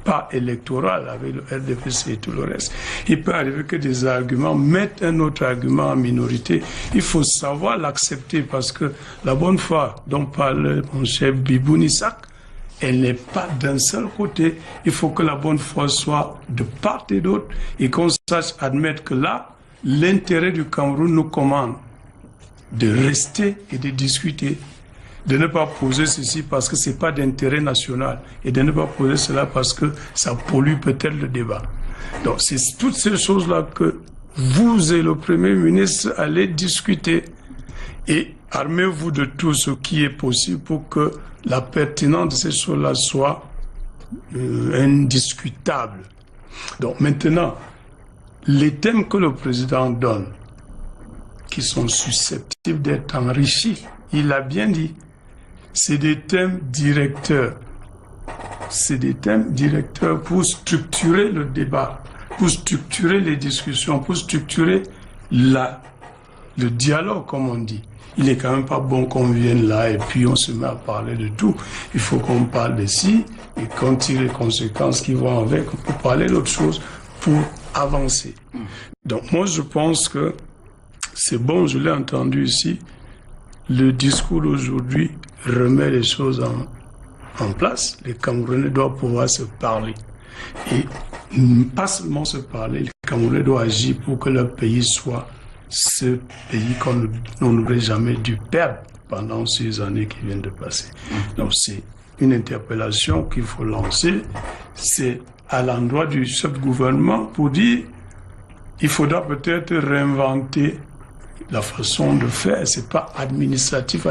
pas électorale avec le RDPC et tout le reste, il peut arriver que des arguments mettent un autre argument en minorité. Il faut savoir l'accepter parce que la bonne foi dont parle mon chef Biboun Issak, elle n'est pas d'un seul côté. Il faut que la bonne foi soit de part et d'autre et qu'on sache admettre que là, l'intérêt du Cameroun nous commande de rester et de discuter, de ne pas poser ceci parce que ce n'est pas d'intérêt national et de ne pas poser cela parce que ça pollue peut-être le débat. Donc c'est toutes ces choses-là que vous et le Premier ministre allez discuter et armez-vous de tout ce qui est possible pour que la pertinence de ces choses-là soit indiscutable. Donc maintenant, les thèmes que le président donne, qui sont susceptibles d'être enrichis, il l'a bien dit, c'est des thèmes directeurs. C'est des thèmes directeurs pour structurer le débat, pour structurer les discussions, pour structurer le dialogue, comme on dit. Il n'est quand même pas bon qu'on vienne là et puis on se met à parler de tout. Il faut qu'on parle de ci et qu'on tire les conséquences qui vont avec pour parler d'autre chose, pour avancer. Donc moi je pense que c'est bon, je l'ai entendu ici, le discours d'aujourd'hui remet les choses en place. Les Camerounais doivent pouvoir se parler. Et pas seulement se parler, les Camerounais doivent agir pour que leur pays soit ce pays qu'on n'aurait jamais dû perdre pendant ces années qui viennent de passer. Donc c'est une interpellation qu'il faut lancer. C'est à l'endroit du chef de gouvernement pour dire il faudra peut-être réinventer la façon de faire. C'est pas administratif.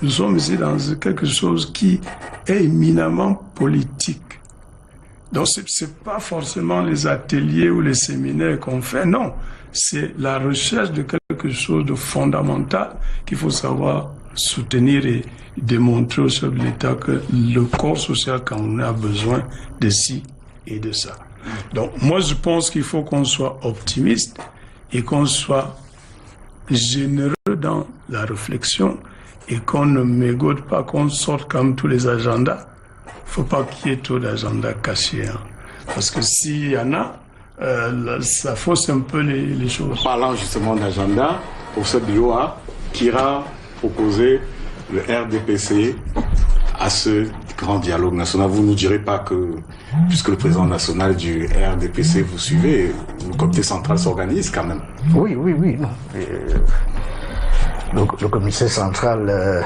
Nous sommes ici dans quelque chose qui est éminemment politique. Donc c'est pas forcément les ateliers ou les séminaires qu'on fait, non. C'est la recherche de quelque chose de fondamental qu'il faut savoir soutenir et démontrer au chef de l'État que le corps social camerounais a besoin de ci et de ça. Donc moi je pense qu'il faut qu'on soit optimiste et qu'on soit généreux dans la réflexion et qu'on ne mégote pas, qu'on sorte comme tous les agendas. Il ne faut pas qu'il y ait trop d'agendas cachés. Hein. Parce que s'il y en a, ça fausse un peu les choses. Parlant justement d'agenda, professeur Bioa, qui ira proposer le RDPC à ce grand dialogue national. Vous ne nous direz pas que, puisque le président national du RDPC vous suivez, le comité central s'organise quand même. Oui. Non. Le comité central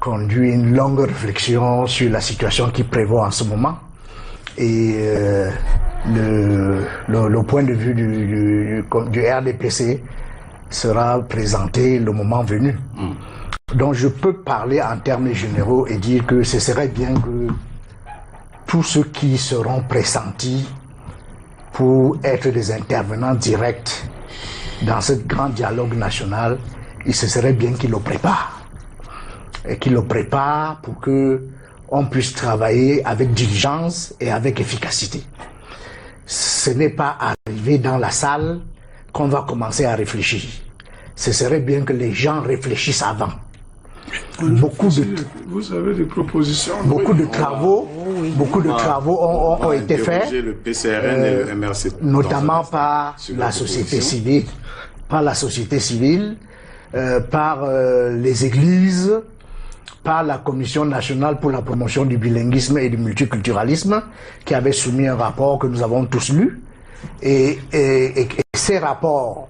conduit une longue réflexion sur la situation qui prévaut en ce moment. Et le point de vue du RDPC sera présenté le moment venu. Donc je peux parler en termes généraux et dire que ce serait bien que tous ceux qui seront pressentis pour être des intervenants directs dans ce grand dialogue national, il se serait bien qu'ils le préparent. Et qu'ils le préparent pour que on puisse travailler avec diligence et avec efficacité. Ce n'est pas arrivé dans la salle qu'on va commencer à réfléchir. Ce serait bien que les gens réfléchissent avant. Vous avez des propositions. Beaucoup de travaux ont été faits, le PCRN et le MRC, notamment par la société civile, par les églises, par la Commission nationale pour la promotion du bilinguisme et du multiculturalisme, qui avait soumis un rapport que nous avons tous lu. Et ces rapports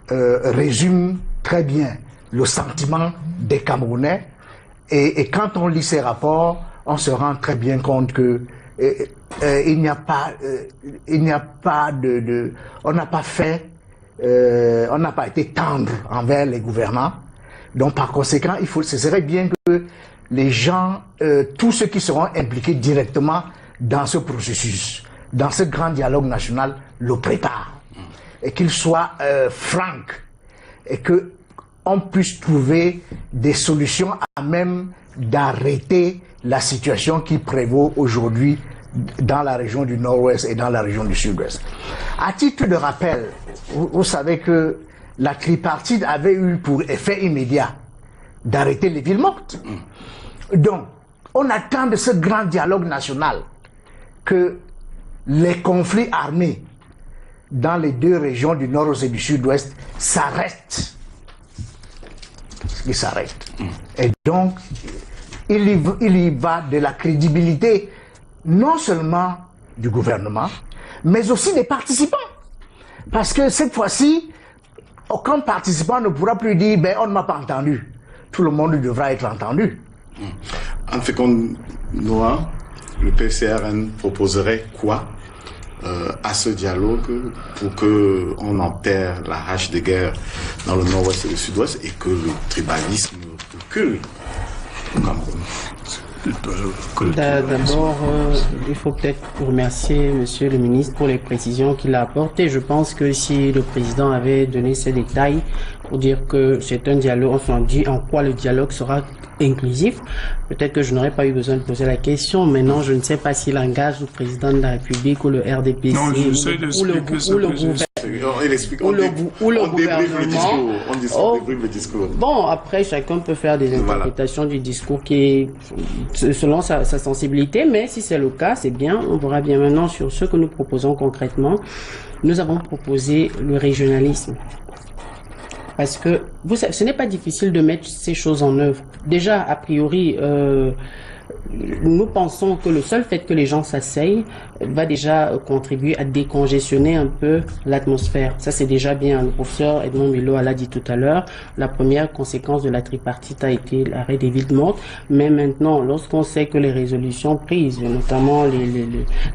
résument très bien le sentiment des Camerounais. Et quand on lit ces rapports, on se rend très bien compte que on n'a pas été tendre envers les gouvernants. Donc par conséquent, ce serait bien que les gens, tous ceux qui seront impliqués directement dans ce processus, dans ce grand dialogue national, le préparent. Et qu'ils soient francs. Et que on puisse trouver des solutions à même d'arrêter la situation qui prévaut aujourd'hui dans la région du Nord-Ouest et dans la région du Sud-Ouest. À titre de rappel, vous savez que la tripartite avait eu pour effet immédiat d'arrêter les villes mortes. Donc, on attend de ce grand dialogue national que les conflits armés dans les deux régions du Nord-Ouest et du Sud-Ouest s'arrêtent. Ils s'arrêtent. Et donc, il y va de la crédibilité non seulement du gouvernement, mais aussi des participants. Parce que cette fois-ci, aucun participant ne pourra plus dire « on ne m'a pas entendu ». Tout le monde devra être entendu. En fait, Noah, le PCRN proposerait quoi à ce dialogue pour qu'on enterre la hache de guerre dans le Nord-Ouest et le Sud-Ouest et que le tribalisme recule au Cameroun? D'abord, il faut peut-être remercier Monsieur le ministre pour les précisions qu'il a apportées. Je pense que si le président avait donné ces détails pour dire que c'est un dialogue, enfin dit en quoi le dialogue sera inclusif, peut-être que je n'aurais pas eu besoin de poser la question. Maintenant, je ne sais pas s'il engage le président de la République ou le RDPC ou le gouvernement. On débriefe le discours. Bon, après, chacun peut faire des interprétations du discours qui est selon sa sensibilité, mais si c'est le cas, c'est bien. On verra bien maintenant sur ce que nous proposons concrètement. Nous avons proposé le régionalisme. Parce que vous savez, ce n'est pas difficile de mettre ces choses en œuvre. Déjà, a priori, nous pensons que le seul fait que les gens s'asseyent va déjà contribuer à décongestionner un peu l'atmosphère. Ça, c'est déjà bien. Le professeur Edmond Milo l'a dit tout à l'heure. La première conséquence de la tripartite a été l'arrêt des villes mortes. Mais maintenant, lorsqu'on sait que les résolutions prises, notamment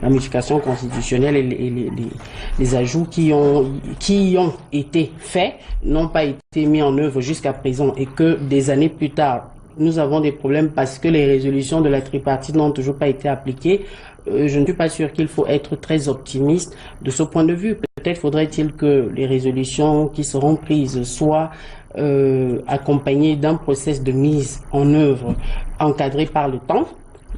la modification constitutionnelle et les ajouts qui ont été faits, n'ont pas été mis en œuvre jusqu'à présent et que des années plus tard, nous avons des problèmes parce que les résolutions de la tripartite n'ont toujours pas été appliquées. Je ne suis pas sûr qu'il faut être très optimiste de ce point de vue. Peut-être faudrait-il que les résolutions qui seront prises soient accompagnées d'un process de mise en œuvre encadré par le temps,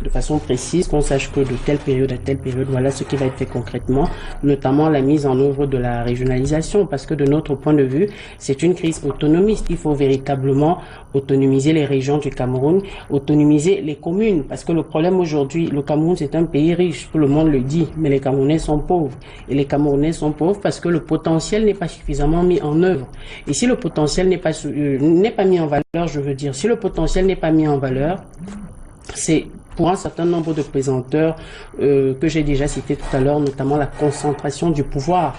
de façon précise, qu'on sache que de telle période à telle période, voilà ce qui va être fait concrètement, notamment la mise en œuvre de la régionalisation, parce que de notre point de vue, c'est une crise autonomiste. Il faut véritablement autonomiser les régions du Cameroun, autonomiser les communes, parce que le problème aujourd'hui, le Cameroun c'est un pays riche, tout le monde le dit, mais les Camerounais sont pauvres. Et les Camerounais sont pauvres parce que le potentiel n'est pas suffisamment mis en œuvre. Et si le potentiel n'est pas mis en valeur, je veux dire, si le potentiel n'est pas mis en valeur, c'est pour un certain nombre de présenteurs que j'ai déjà cités tout à l'heure, notamment la concentration du pouvoir.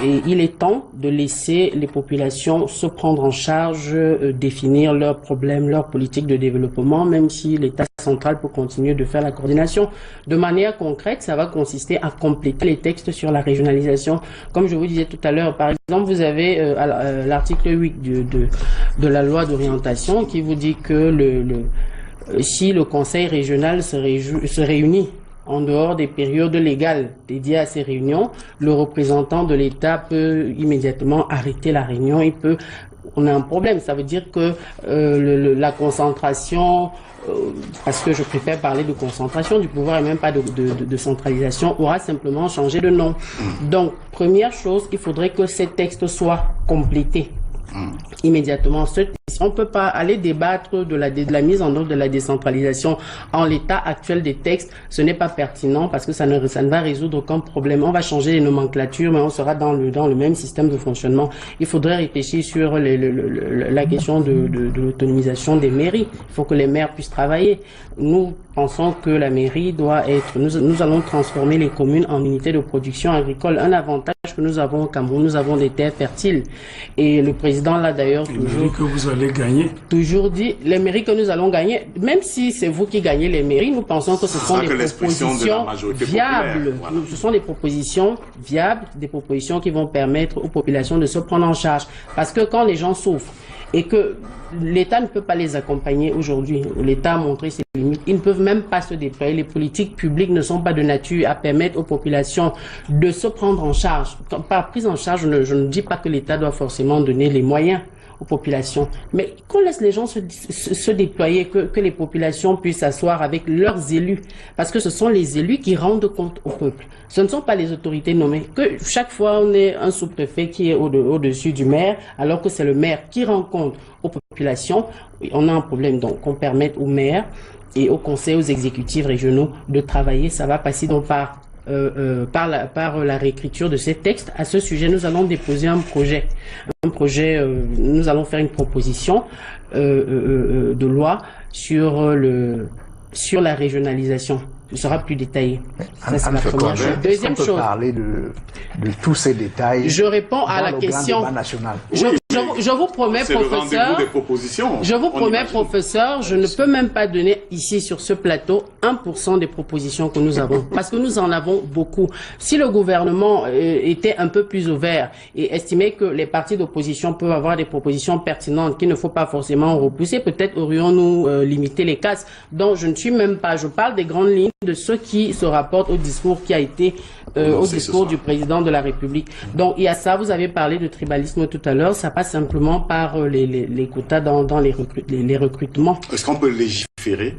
Et il est temps de laisser les populations se prendre en charge, définir leurs problèmes, leurs politiques de développement, même si l'État central peut continuer de faire la coordination. De manière concrète, ça va consister à compléter les textes sur la régionalisation. Comme je vous disais tout à l'heure, par exemple, vous avez l'article 8 de la loi d'orientation qui vous dit que si le conseil régional se réunit en dehors des périodes légales dédiées à ces réunions, le représentant de l'État peut immédiatement arrêter la réunion, il peut on a un problème. Ça veut dire que la concentration, parce que je préfère parler de concentration du pouvoir et même pas de centralisation, aura simplement changé de nom. Donc, première chose, il faudrait que ces textes soient complétés immédiatement. On ne peut pas aller débattre de la mise en œuvre de la décentralisation en l'état actuel des textes. Ce n'est pas pertinent parce que ça ne va résoudre aucun problème. On va changer les nomenclatures, mais on sera dans le même système de fonctionnement. Il faudrait réfléchir sur la question de l'autonomisation des mairies. Il faut que les maires puissent travailler. Nous pensons que la mairie doit être... Nous allons transformer les communes en unités de production agricole. Un avantage que nous avons au Cameroun, nous avons des terres fertiles. Et le président l'a d'ailleurs toujours... que vous allez gagner. Toujours dit, les mairies que nous allons gagner, même si c'est vous qui gagnez les mairies, nous pensons que ce sont des propositions viables. Voilà. Ce sont des propositions viables, des propositions qui vont permettre aux populations de se prendre en charge. Parce que quand les gens souffrent, et que l'État ne peut pas les accompagner aujourd'hui. L'État a montré ses limites. Ils ne peuvent même pas se déployer. Les politiques publiques ne sont pas de nature à permettre aux populations de se prendre en charge. Par prise en charge, je ne dis pas que l'État doit forcément donner les moyens aux populations, mais qu'on laisse les gens se déployer, que les populations puissent s'asseoir avec leurs élus, parce que ce sont les élus qui rendent compte au peuple. Ce ne sont pas les autorités nommées. Que chaque fois on ait un sous-préfet qui est au-dessus du maire, alors que c'est le maire qui rend compte aux populations, on a un problème. Donc qu'on permette aux maires et aux conseils, aux exécutifs régionaux de travailler. Ça va passer donc par la réécriture de ces textes. À ce sujet, nous allons déposer un projet. Nous allons faire une proposition de loi sur la régionalisation. Ce sera plus détaillé. Ça, c'est la première chose. Deuxième chose. Parler de tous ces détails. Je réponds à la question. Je vous promets, professeur. Je vous promets, professeur, je ne peux même pas donner ici sur ce plateau 1% des propositions que nous avons, parce que nous en avons beaucoup. Si le gouvernement était un peu plus ouvert et estimait que les partis d'opposition peuvent avoir des propositions pertinentes qu'il ne faut pas forcément repousser, peut-être aurions-nous limité les cases. Donc je ne suis même pas. Je parle des grandes lignes de ce qui se rapporte au discours qui a été au discours du président de la République. Donc il y a ça. Vous avez parlé de tribalisme tout à l'heure. Ça passe simplement par les quotas dans les recrutements. Est-ce qu'on peut légiférer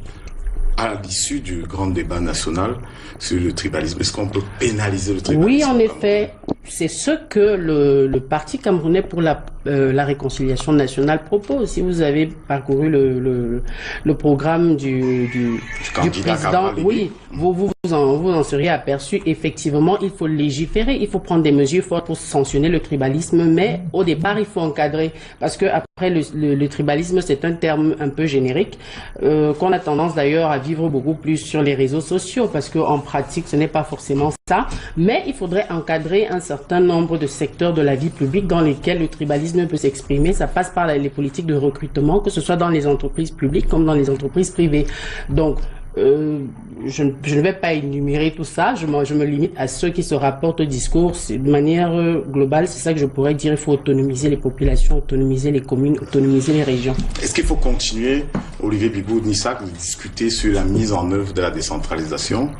à l'issue du grand débat national sur le tribalisme? Est-ce qu'on peut pénaliser le tribalisme? Oui, en effet. C'est ce que le Parti camerounais pour la réconciliation nationale propose. Si vous avez parcouru le programme du président, oui, vous en seriez aperçu. Effectivement, il faut légiférer, il faut prendre des mesures fortes pour sanctionner le tribalisme, mais au départ, il faut encadrer. Parce que après, le tribalisme, c'est un terme un peu générique, qu'on a tendance d'ailleurs à vivre beaucoup plus sur les réseaux sociaux, parce qu'en pratique, ce n'est pas forcément ça. Mais il faudrait encadrer un certain nombre de secteurs de la vie publique dans lesquels le tribalisme peut s'exprimer. Ça passe par les politiques de recrutement, que ce soit dans les entreprises publiques comme dans les entreprises privées. Donc, je ne vais pas énumérer tout ça, je me limite à ceux qui se rapportent au discours. De manière globale, c'est ça que je pourrais dire. Il faut autonomiser les populations, autonomiser les communes, autonomiser les régions. Est-ce qu'il faut continuer, Olivier Bigou-Nissak, de discuter sur la mise en œuvre de la décentralisation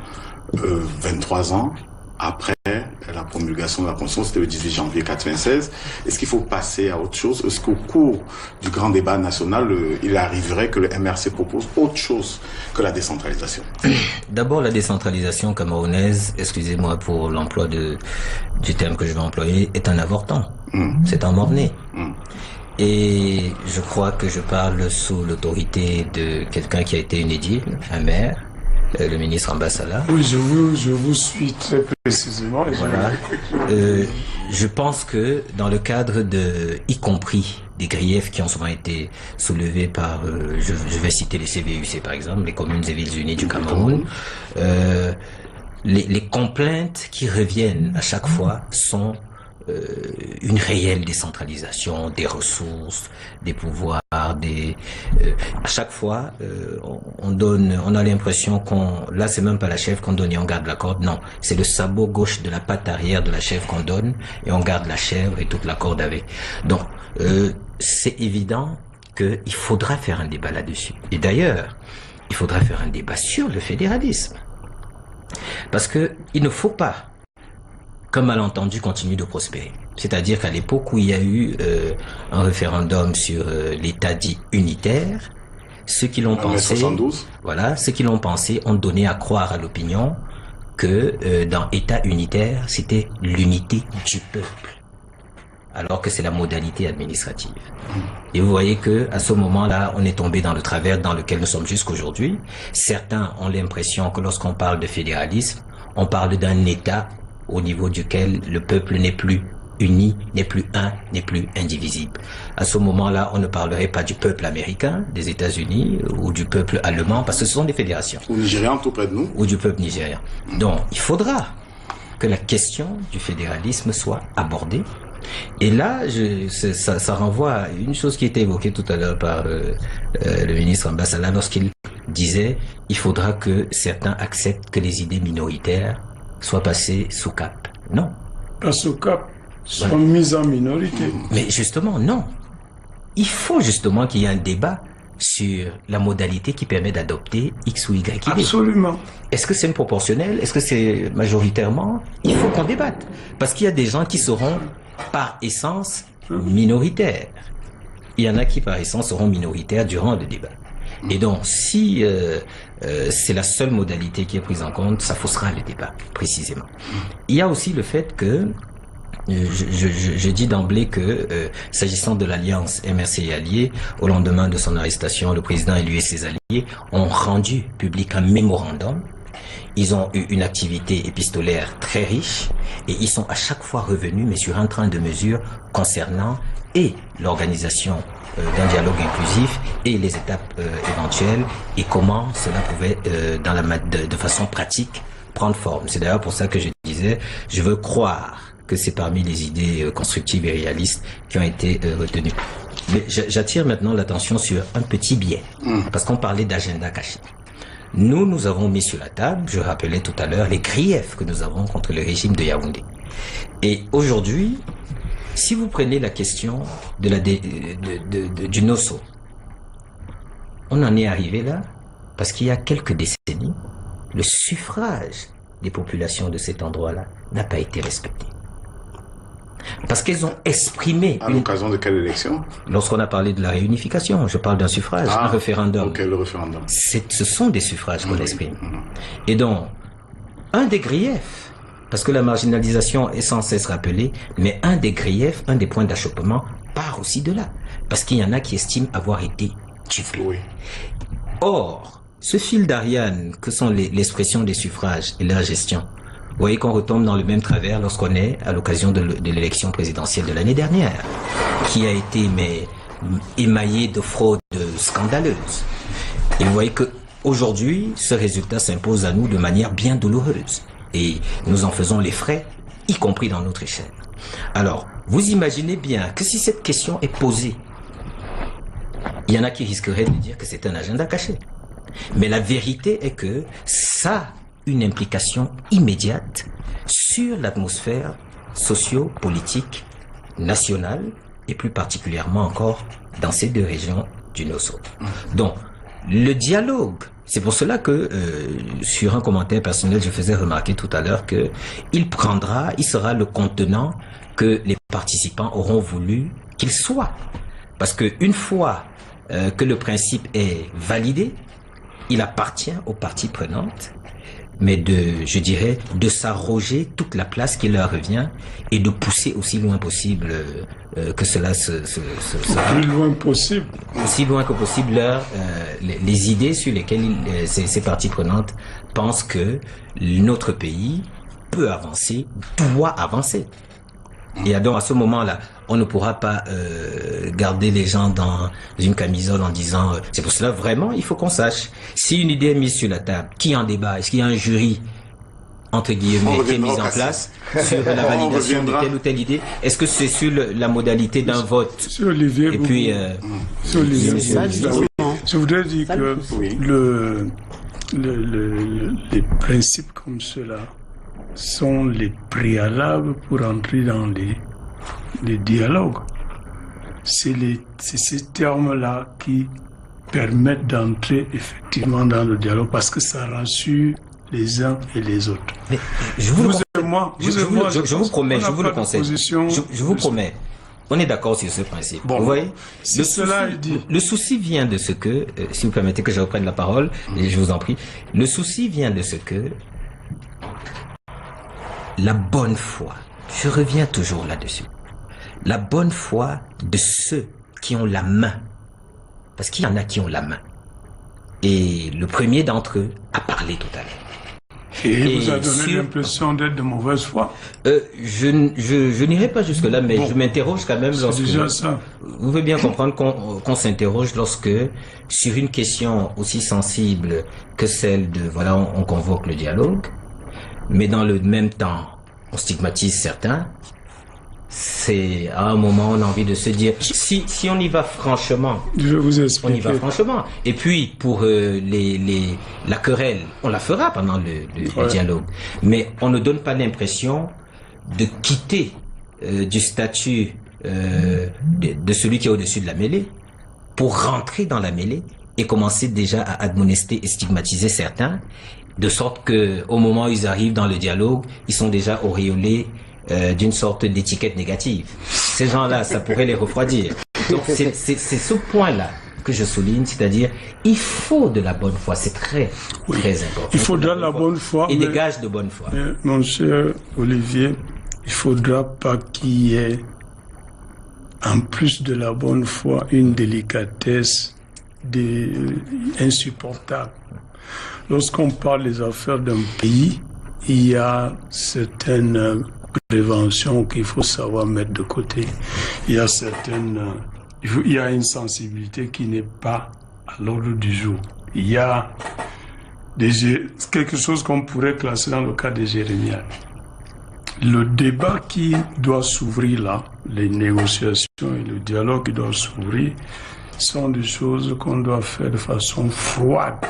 23 ans après la promulgation de la Constitution, c'était le 18 janvier 1996. Est-ce qu'il faut passer à autre chose? Est-ce qu'au cours du grand débat national, il arriverait que le MRC propose autre chose que la décentralisation? D'abord, la décentralisation camerounaise, excusez-moi pour l'emploi du terme que je vais employer, est un avorton. C'est un mort-né. Et je crois que je parle sous l'autorité de quelqu'un qui a été une édile, un maire, le ministre Ambassala. Oui, je vous suis très précisément. Voilà. Je pense que dans le cadre y compris des griefs qui ont souvent été soulevés par, je vais citer les CVUC par exemple, les communes et villes unies du Cameroun, les complaintes qui reviennent à chaque fois sont une réelle décentralisation des ressources, des pouvoirs, à chaque fois on a l'impression là c'est même pas la chèvre qu'on donne et on garde la corde, non, c'est le sabot gauche de la patte arrière de la chèvre qu'on donne et on garde la chèvre et toute la corde avec. Donc c'est évident qu'il faudra faire un débat là-dessus. Et d'ailleurs, il faudra faire un débat sur le fédéralisme. Parce que il ne faut pas qu'un malentendu continue de prospérer. C'est-à-dire qu'à l'époque où il y a eu un référendum sur l'État dit unitaire, ceux qui l'ont pensé, 72. voilà, ceux qui l'ont pensé ont donné à croire à l'opinion que dans État unitaire, c'était l'unité du peuple, alors que c'est la modalité administrative. Et vous voyez que à ce moment-là, on est tombé dans le travers dans lequel nous sommes jusqu'aujourd'hui. Certains ont l'impression que lorsqu'on parle de fédéralisme, on parle d'un État au niveau duquel le peuple n'est plus uni, n'est plus un, n'est plus indivisible. À ce moment-là, on ne parlerait pas du peuple américain, des États-Unis, ou du peuple allemand, parce que ce sont des fédérations. Ou nigérian, tout près de nous. Ou du peuple nigérien. Donc, il faudra que la question du fédéralisme soit abordée. Et là, ça renvoie à une chose qui était évoquée tout à l'heure par le ministre Ambassadeur lorsqu'il disait il faudra que certains acceptent que les idées minoritaires soient passées sous cap. Non. Pas sous cap, sont mises en minorité. Mais justement, non. Il faut justement qu'il y ait un débat sur la modalité qui permet d'adopter X ou Y idée. Absolument. Est-ce que c'est proportionnel? Est-ce que c'est majoritairement? Il faut qu'on débatte. Parce qu'il y a des gens qui seront par essence minoritaires. Il y en a qui par essence seront minoritaires durant le débat. Et donc, si c'est la seule modalité qui est prise en compte, ça faussera le débat, précisément. Il y a aussi le fait que, je dis d'emblée que, s'agissant de l'alliance MRC et Alliés, au lendemain de son arrestation, le président et lui et ses alliés ont rendu public un mémorandum. Ils ont eu une activité épistolaire très riche et ils sont à chaque fois revenus, mais sur un train de mesures concernant et l'organisation d'un dialogue inclusif et les étapes éventuelles et comment cela pouvait de façon pratique prendre forme. C'est d'ailleurs pour ça que je disais, je veux croire que c'est parmi les idées constructives et réalistes qui ont été retenues. Mais j'attire maintenant l'attention sur un petit biais, parce qu'on parlait d'agenda caché. Nous avons mis sur la table, je rappelais tout à l'heure, les griefs que nous avons contre le régime de Yaoundé. Et aujourd'hui, si vous prenez la question du Nosso, on en est arrivé là parce qu'il y a quelques décennies, le suffrage des populations de cet endroit-là n'a pas été respecté. Parce qu'elles ont exprimé... À l'occasion de quelle élection? Lorsqu'on a parlé de la réunification, je parle d'un suffrage, un référendum. Ok, le référendum. Ce sont des suffrages qu'on exprime. Et donc, un des griefs, parce que la marginalisation est sans cesse rappelée, mais un des griefs, un des points d'achoppement part aussi de là. Parce qu'il y en a qui estiment avoir été tués. Oui. Or, ce fil d'Ariane que sont l'expression des suffrages et leur gestion, vous voyez qu'on retombe dans le même travers lorsqu'on est à l'occasion de l'élection présidentielle de l'année dernière, qui a été émaillée de fraudes scandaleuses. Et vous voyez que aujourd'hui, ce résultat s'impose à nous de manière bien douloureuse. Et nous en faisons les frais, y compris dans notre échelle. Alors, vous imaginez bien que si cette question est posée, il y en a qui risqueraient de dire que c'est un agenda caché. Mais la vérité est que ça a une implication immédiate sur l'atmosphère socio-politique nationale et plus particulièrement encore dans ces deux régions du Nosso. Donc, le dialogue, c'est pour cela que sur un commentaire personnel, je faisais remarquer tout à l'heure que il sera le contenant que les participants auront voulu qu'il soit. Parce que une fois que le principe est validé, il appartient aux parties prenantes, mais de s'arroger toute la place qui leur revient et de pousser aussi loin possible que cela plus loin possible. Aussi loin que possible les idées sur lesquelles ces parties prenantes pensent que notre pays peut avancer, doit avancer. Et donc à ce moment-là, on ne pourra pas garder les gens dans une camisole en disant c'est pour cela vraiment il faut qu'on sache si une idée est mise sur la table, qui en débat, est-ce qu'il y a un jury entre guillemets qui est mis en place sur la validation de telle ou telle idée, est-ce que c'est sur la modalité d'un vote sur Olivier et puis sur Olivier je voudrais dire que les principes comme cela sont les préalables pour entrer dans les dialogues. C'est ces termes-là qui permettent d'entrer effectivement dans le dialogue parce que ça rassure les uns et les autres. Mais je vous vous promets, je vous le conseille. Je vous promets. On est d'accord sur ce principe. Bon, vous voyez, le souci vient de ce que, si vous permettez que je reprenne la parole, et je vous en prie, le souci vient de ce que la bonne foi, je reviens toujours là-dessus, la bonne foi de ceux qui ont la main, parce qu'il y en a qui ont la main, et le premier d'entre eux a parlé tout à l'heure. Et vous a donné l'impression d'être de mauvaise foi. Je n'irai pas jusque-là, mais je m'interroge quand même lorsque... Déjà ça. Vous pouvez bien comprendre qu'on s'interroge lorsque, sur une question aussi sensible que celle de, voilà, on convoque le dialogue, mais dans le même temps, on stigmatise certains. C'est, à un moment, on a envie de se dire, si on y va franchement, je vais vous expliquer. On y va franchement. Et puis, pour la querelle, on la fera pendant le dialogue. Mais on ne donne pas l'impression de quitter du statut de celui qui est au-dessus de la mêlée pour rentrer dans la mêlée et commencer déjà à admonester et stigmatiser certains, de sorte que au moment où ils arrivent dans le dialogue, ils sont déjà auréolés d'une sorte d'étiquette négative. Ces gens-là, ça pourrait les refroidir. Donc c'est ce point-là que je souligne, c'est-à-dire il faut de la bonne foi, c'est très important. Il faudra de la bonne foi et des gages de bonne foi. Mon cher Olivier, il faudra pas qu'il y ait, en plus de la bonne foi, une délicatesse insupportable. Lorsqu'on parle des affaires d'un pays, il y a certaines préventions qu'il faut savoir mettre de côté. Il y a une sensibilité qui n'est pas à l'ordre du jour. Il y a quelque chose qu'on pourrait classer dans le cas de Jérémie. Le débat qui doit s'ouvrir là, les négociations et le dialogue qui doit s'ouvrir, sont des choses qu'on doit faire de façon froide,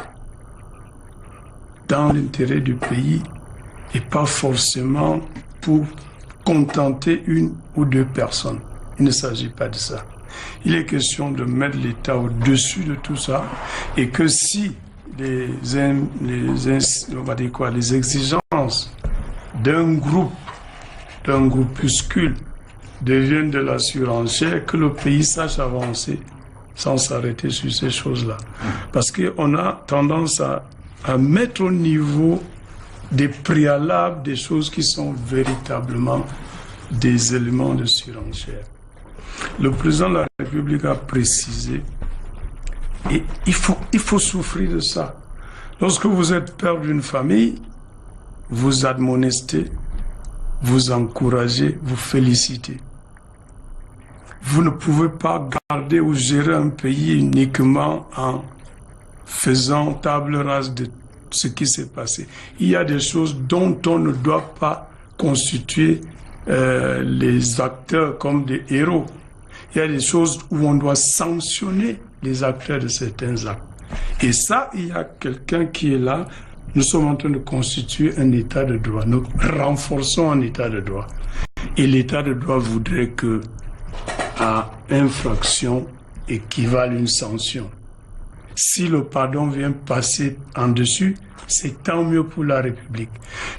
dans l'intérêt du pays et pas forcément pour contenter une ou deux personnes. Il ne s'agit pas de ça. Il est question de mettre l'État au-dessus de tout ça et que si les exigences d'un groupuscule deviennent de la surenchère, que le pays sache avancer sans s'arrêter sur ces choses-là. Parce qu'on a tendance à mettre au niveau des préalables des choses qui sont véritablement des éléments de surenchère. Le président de la République a précisé, et il faut souffrir de ça. Lorsque vous êtes père d'une famille, vous admonestez, vous encouragez, vous félicitez. Vous ne pouvez pas garder ou gérer un pays uniquement en faisant table rase de ce qui s'est passé. Il y a des choses dont on ne doit pas constituer les acteurs comme des héros. Il y a des choses où on doit sanctionner les acteurs de certains actes. Et ça, il y a quelqu'un qui est là. Nous sommes en train de constituer un état de droit. Nous renforçons un état de droit. Et l'état de droit voudrait que à infraction équivale une sanction. Si le pardon vient passer en dessus, c'est tant mieux pour la République.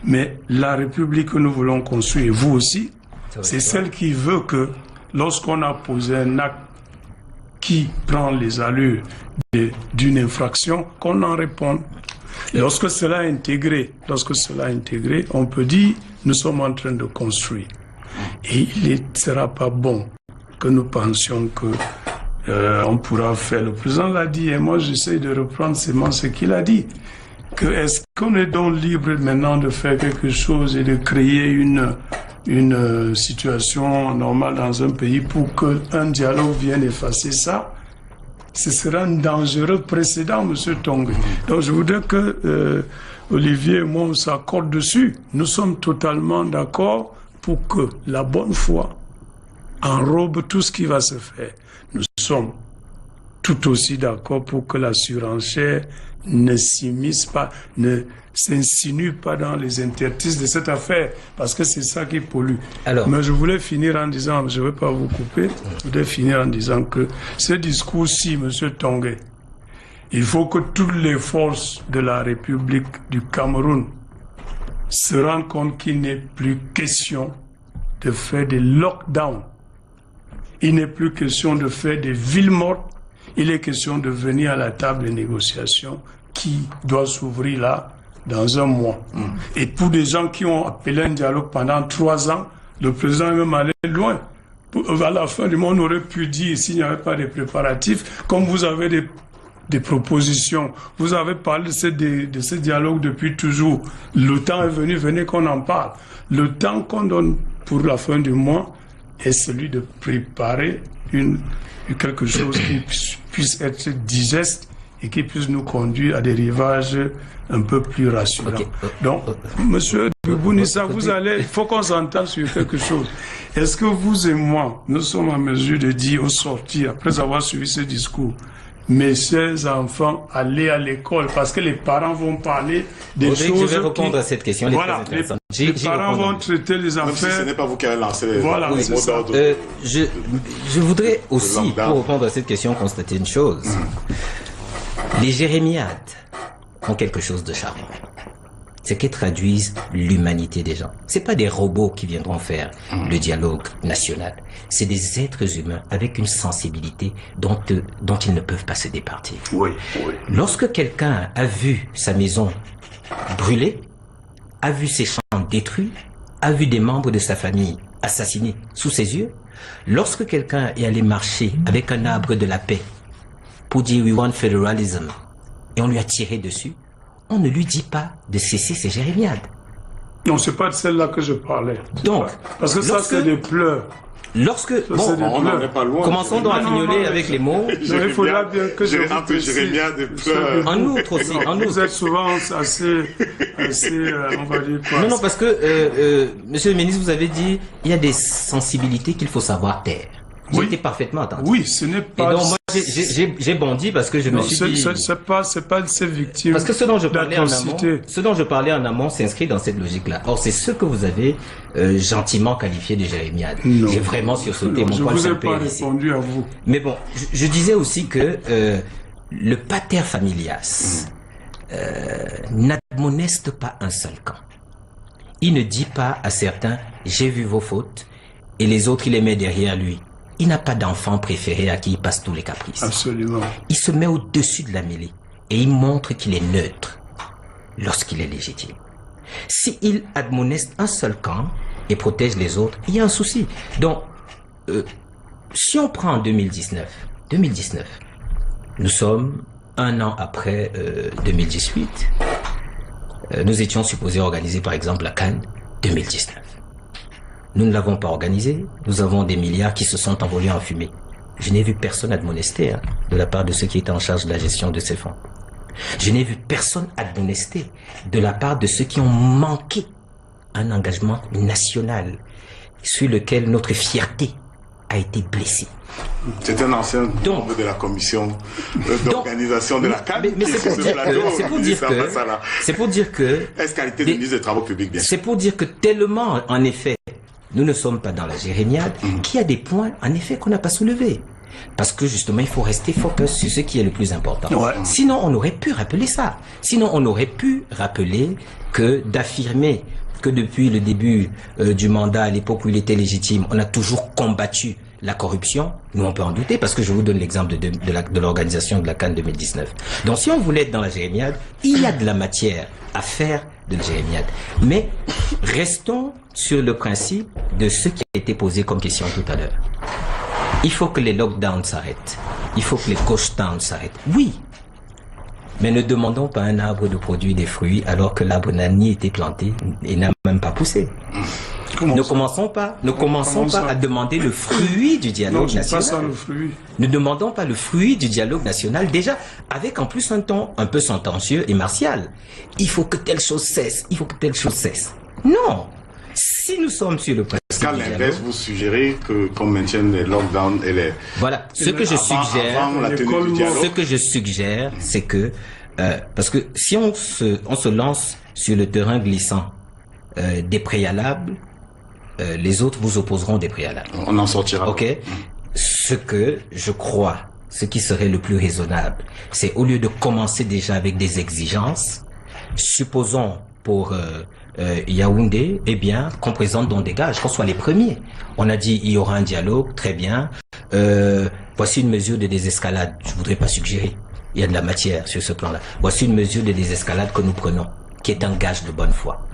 Mais la République que nous voulons construire, et vous aussi, c'est celle qui veut que lorsqu'on a posé un acte qui prend les allures d'une infraction, qu'on en réponde. Et lorsque cela est intégré, on peut dire nous sommes en train de construire. Et il ne sera pas bon que nous pensions que on pourra faire. Le président l'a dit, et moi j'essaie de reprendre seulement ce qu'il a dit. Que est-ce qu'on est donc libre maintenant de faire quelque chose et de créer une situation normale dans un pays pour qu'un dialogue vienne effacer ça? Ce sera un dangereux précédent, M. Tongue. Donc je voudrais que Olivier et moi on s'accorde dessus. Nous sommes totalement d'accord pour que la bonne foi enrobe tout ce qui va se faire. Nous sommes tout aussi d'accord pour que la surenchère ne s'immisce pas, ne s'insinue pas dans les interstices de cette affaire, parce que c'est ça qui pollue. Mais je voulais finir en disant, je ne vais pas vous couper, je voulais finir en disant que ce discours-ci, M. Tongue, Il faut que toutes les forces de la République du Cameroun se rendent compte qu'il n'est plus question de faire des lockdowns. Il n'est plus question de faire des villes mortes. Il est question de venir à la table de négociation qui doit s'ouvrir là dans un mois. Et pour des gens qui ont appelé un dialogue pendant 3 ans, le président est même allé loin. À la fin du mois, on aurait pu dire, s'il n'y avait pas de préparatifs, comme vous avez des propositions, vous avez parlé de ce dialogue depuis toujours. Le temps est venu, venez qu'on en parle. Le temps qu'on donne pour la fin du mois est celui de préparer quelque chose qui puisse être digeste et qui puisse nous conduire à des rivages un peu plus rassurants. Okay. Donc, monsieur Bounissa, il faut qu'on s'entende sur quelque chose. Est-ce que vous et moi, nous sommes en mesure de dire au sortir, après avoir suivi ce discours, mes chers enfants, allez à l'école, parce que les parents vont parler des choses. Je vais répondre à cette question. Voilà, les parents vont traiter les affaires. Même si ce n'est pas vous qui avez lancé les voilà, mots d'ordre. Je voudrais aussi, pour répondre à cette question, constater une chose. Les jérémiades ont quelque chose de charmant. C'est qu'elles traduisent l'humanité des gens. C'est pas des robots qui viendront faire le dialogue national. C'est des êtres humains avec une sensibilité dont ils ne peuvent pas se départir. Oui. Lorsque quelqu'un a vu sa maison brûler, a vu ses champs détruits, a vu des membres de sa famille assassinés sous ses yeux, lorsque quelqu'un est allé marcher avec un arbre de la paix pour dire we want federalism et on lui a tiré dessus, on ne lui dit pas de cesser ses jérémiades. Non, c'est pas de celle-là que je parlais. Donc, parce que ça, c'est des pleurs. On n'en est pas loin. Commençons donc à fignoler avec les mots. Il faudra bien que je un peu jérémiade des pleurs. En outre aussi. Vous êtes souvent assez, on va dire quoi. Non, parce que, monsieur le ministre, vous avez dit, il y a des sensibilités qu'il faut savoir taire. J'ai été parfaitement attentif. Oui, ce n'est pas. Et donc moi j'ai bondi parce que je me suis dit. C'est pas ces victimes. Parce que ce dont je parlais en amont s'inscrit dans cette logique-là. Or c'est ce que vous avez gentiment qualifié de jérémiade. J'ai vraiment sursauté mon poil sur le Je vous ai pas répondu à vous. Mais bon, je disais aussi que le pater familias n'admoneste pas un seul camp. Il ne dit pas à certains j'ai vu vos fautes et les autres il les met derrière lui. Il n'a pas d'enfant préféré à qui il passe tous les caprices. Absolument. Il se met au-dessus de la mêlée et il montre qu'il est neutre lorsqu'il est légitime. S'il admoneste un seul camp et protège les autres, il y a un souci. Donc, si on prend 2019, nous sommes 1 an après 2018. Nous étions supposés organiser par exemple la CAN 2019. Nous ne l'avons pas organisé. Nous avons des milliards qui se sont envolés en fumée. Je n'ai vu personne admonester de la part de ceux qui étaient en charge de la gestion de ces fonds. Je n'ai vu personne admonester de la part de ceux qui ont manqué un engagement national sur lequel notre fierté a été blessée. C'est un ancien membre de la commission d'organisation de la CAN. Mais c'est pour dire que qualité de ministre des Travaux publics, bien sûr. C'est pour dire que tellement, en effet, nous ne sommes pas dans la jérémiade, qu'il y a des points, en effet, qu'on n'a pas soulevés. Parce que justement, il faut rester focus sur ce qui est le plus important. Ouais. Sinon, on aurait pu rappeler ça. Sinon, on aurait pu rappeler que d'affirmer que depuis le début du mandat, à l'époque où il était légitime, on a toujours combattu la corruption, nous on peut en douter, parce que je vous donne l'exemple de l'organisation de la CAN 2019. Donc si on voulait être dans la jérémiade, il y a de la matière à faire de la jérémiade. Mais restons sur le principe de ce qui a été posé comme question tout à l'heure. Il faut que les lockdowns s'arrêtent. Il faut que les ghost towns s'arrêtent. Oui. Mais ne demandons pas à un arbre de produire des fruits alors que l'arbre n'a ni été planté et n'a même pas poussé. Ne commençons pas à demander le fruit du dialogue national. Pas ça, le fruit. Ne demandons pas le fruit du dialogue national, déjà avec en plus un ton un peu sentencieux et martial. Il faut que telle chose cesse. Il faut que telle chose cesse. Non. Si nous sommes sur le principe du dialogue, l'inverse, vous suggérez qu'on maintienne les lockdowns et les... Voilà. Ce que je suggère, c'est que parce que si on se lance sur le terrain glissant des préalables, les autres vous opposeront des préalables. On en sortira. Ok. Ce que je crois ce qui serait le plus raisonnable, c'est au lieu de commencer déjà avec des exigences, supposons pour Yaoundé, eh bien, qu'on présente donc des gages, qu'on soit les premiers. On a dit il y aura un dialogue, très bien. Voici une mesure de désescalade. Je voudrais pas suggérer. Il y a de la matière sur ce plan-là. Voici une mesure de désescalade que nous prenons, qui est un gage de bonne foi.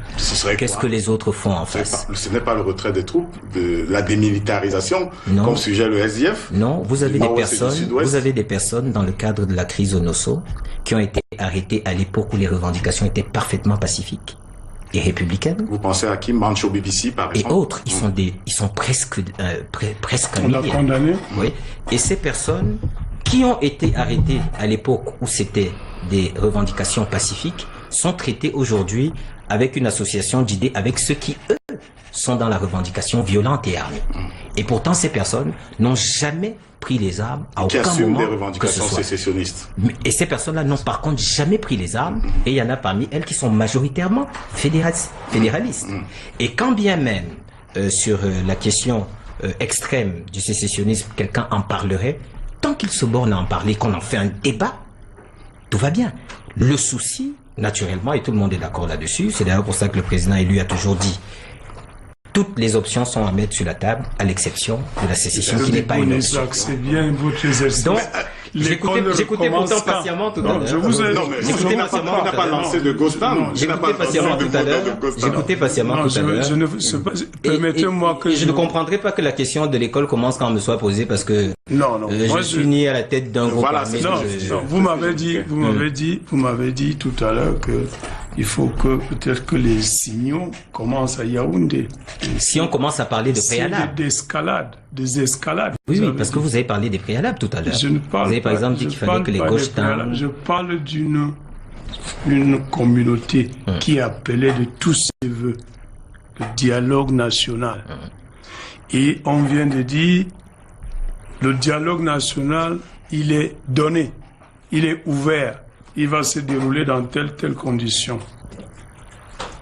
Qu'est-ce que les autres font en face? Ce n'est pas le retrait des troupes, de la démilitarisation, comme sujet le SDF. Non, vous avez des personnes dans le cadre de la crise au Nosso qui ont été arrêtées à l'époque où les revendications étaient parfaitement pacifiques et républicaines. Vous pensez à Kim Mancho BBC par exemple? Et autres, ils sont presque un millier. On l'a condamné. Oui. Et ces personnes qui ont été arrêtées à l'époque où c'était des revendications pacifiques sont traitées aujourd'hui avec une association d'idées avec ceux qui, eux, sont dans la revendication violente et armée. Et pourtant, ces personnes n'ont jamais pris les armes à aucun moment. Qui assument des revendications sécessionnistes. Et ces personnes-là n'ont par contre jamais pris les armes. Et il y en a parmi elles qui sont majoritairement fédéralistes. Et quand bien même, sur la question extrême du sécessionnisme, quelqu'un en parlerait, tant qu'il se borne à en parler, qu'on en fait un débat, tout va bien. Le souci, naturellement, et tout le monde est d'accord là-dessus, c'est d'ailleurs pour ça que le président élu a toujours dit toutes les options sont à mettre sur la table, à l'exception de la sécession qui n'est pas une option. C'est bien votre exercice. Donc, j'écoutais pourtant patiemment tout à l'heure. J'écoutais patiemment. Tu n'as pas lancé de Ghost Town. J'écoutais patiemment tout à l'heure. J'écoutais patiemment tout à l'heure. Permettez-moi que je ne comprendrai pas que la question de l'école commence quand on me soit posée parce que je suis né à la tête d'un groupe armé. Vous m'avez dit tout à l'heure que il faut que peut-être que les signaux commencent à Yaoundé. Si on commence à parler de préalable. Des escalades. Oui, parce que vous avez parlé des préalables tout à l'heure. Vous avez par exemple dit qu'il fallait que les gauches tendent. Je parle d'une communauté qui appelait de tous ses voeux le dialogue national. Et on vient de dire le dialogue national, il est donné, il est ouvert. Il va se dérouler dans telle condition.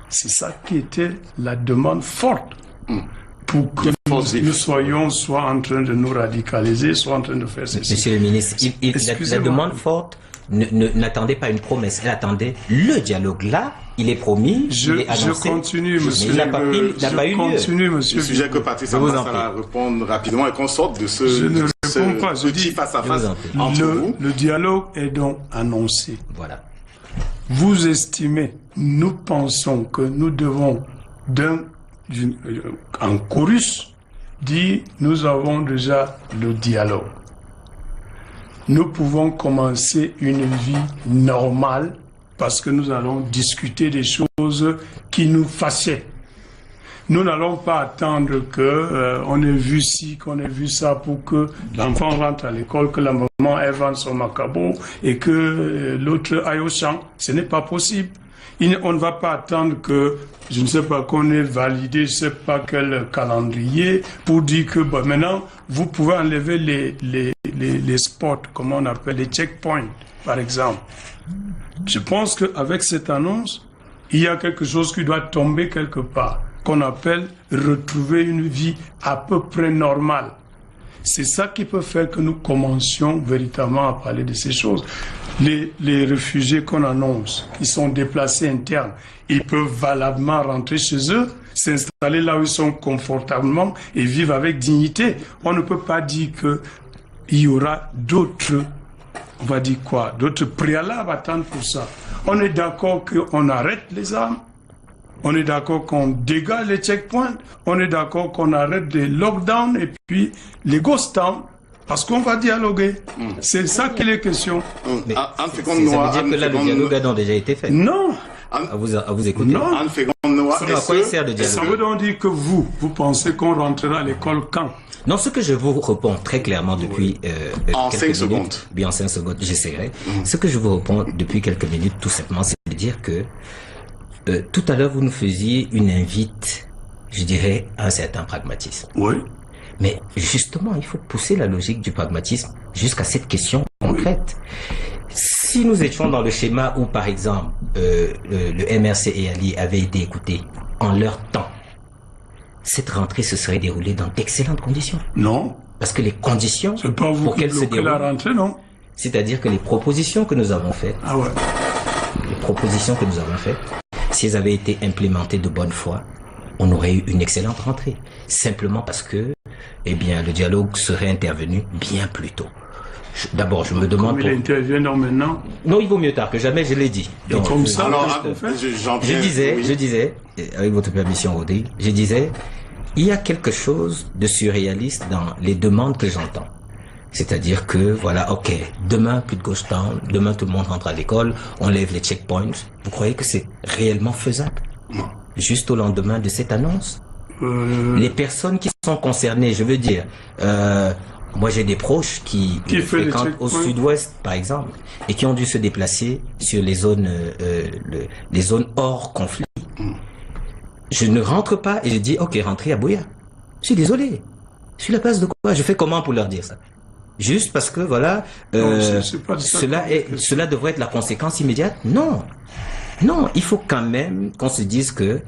C'est ça qui était la demande forte pour que nous soyons soit en train de nous radicaliser, soit en train de faire ceci. Monsieur le ministre, la demande forte n'attendait pas une promesse, elle attendait le dialogue. Là, il est promis, il est annoncé. Je continue, monsieur. Il n'a pas eu lieu. Monsieur. Le sujet que Patrice Abbas va répondre rapidement et qu'on sorte de ce... Je ne réponds pas, je dis face à face entre vous. Le dialogue est donc annoncé. Voilà. Vous estimez, nous pensons que nous devons en chorus dire nous avons déjà le dialogue. Nous pouvons commencer une vie normale parce que nous allons discuter des choses qui nous fâchaient. Nous n'allons pas attendre que on ait vu ci, qu'on ait vu ça pour que l'enfant rentre à l'école, que la maman elle vende son macabo et que l'autre aille au champ. Ce n'est pas possible. On ne va pas attendre que, je ne sais pas, qu'on ait validé, je ne sais pas quel calendrier pour dire que maintenant vous pouvez enlever les spots, comment on appelle, les checkpoints, par exemple. Je pense qu'avec cette annonce, il y a quelque chose qui doit tomber quelque part, qu'on appelle retrouver une vie à peu près normale. C'est ça qui peut faire que nous commencions véritablement à parler de ces choses. Les réfugiés qu'on annonce, qui sont déplacés internes, ils peuvent valablement rentrer chez eux, s'installer là où ils sont confortablement et vivre avec dignité. On ne peut pas dire qu'il y aura d'autres, on va dire quoi, d'autres préalables à attendre pour ça. On est d'accord qu'on arrête les armes, on est d'accord qu'on dégage les checkpoints, on est d'accord qu'on arrête les lockdowns et puis les ghost towns. Parce qu'on va dialoguer. C'est ça qu'il est question. Mais ça veut dire que là, le dialogue a déjà été fait. Non. À vous écouter. Non. À quoi il sert de dialogue? Ça veut donc dire que vous pensez qu'on rentrera à l'école quand? Non, ce que je vous réponds très clairement depuis en quelques 5 minutes, secondes. Bien en 5 secondes, j'essaierai. Ce que je vous réponds depuis quelques minutes, tout simplement, c'est de dire que tout à l'heure, vous nous faisiez une invite, je dirais, à un certain pragmatisme. Oui. Mais justement, il faut pousser la logique du pragmatisme jusqu'à cette question concrète. Si nous étions dans le schéma où, par exemple, le MRC et Ali avaient été écoutés en leur temps, cette rentrée se serait déroulée dans d'excellentes conditions. Non. Parce que les conditions C'est pas vous pour qui qu'elle se bloquez déroule, la rentrée, non? c'est-à-dire que les propositions que nous avons faites, Ah ouais. si elles avaient été implémentées de bonne foi, on aurait eu une excellente rentrée. Simplement parce que, eh bien, le dialogue serait intervenu bien plus tôt. D'abord, je me demande... Comme il intervient non maintenant. Non, il vaut mieux tard que jamais, je l'ai dit. Et comme ça, Alors, Je disais, avec votre permission, Rodrigue, je disais, il y a quelque chose de surréaliste dans les demandes que j'entends. C'est-à-dire que, voilà, ok, demain, plus de ghost town, demain, tout le monde rentre à l'école, on lève les checkpoints. Vous croyez que c'est réellement faisable? Non. Juste au lendemain de cette annonce? Les personnes qui sont concernées, je veux dire, moi j'ai des proches qui fréquentent au sud-ouest, par exemple, et qui ont dû se déplacer sur les zones hors conflit. Je ne rentre pas et je dis, ok, rentrez à Buea. Je suis désolé. Sur la base de quoi? Je fais comment pour leur dire ça? Juste parce que, voilà, cela devrait être la conséquence immédiate? Non. Non, il faut quand même qu'on se dise que,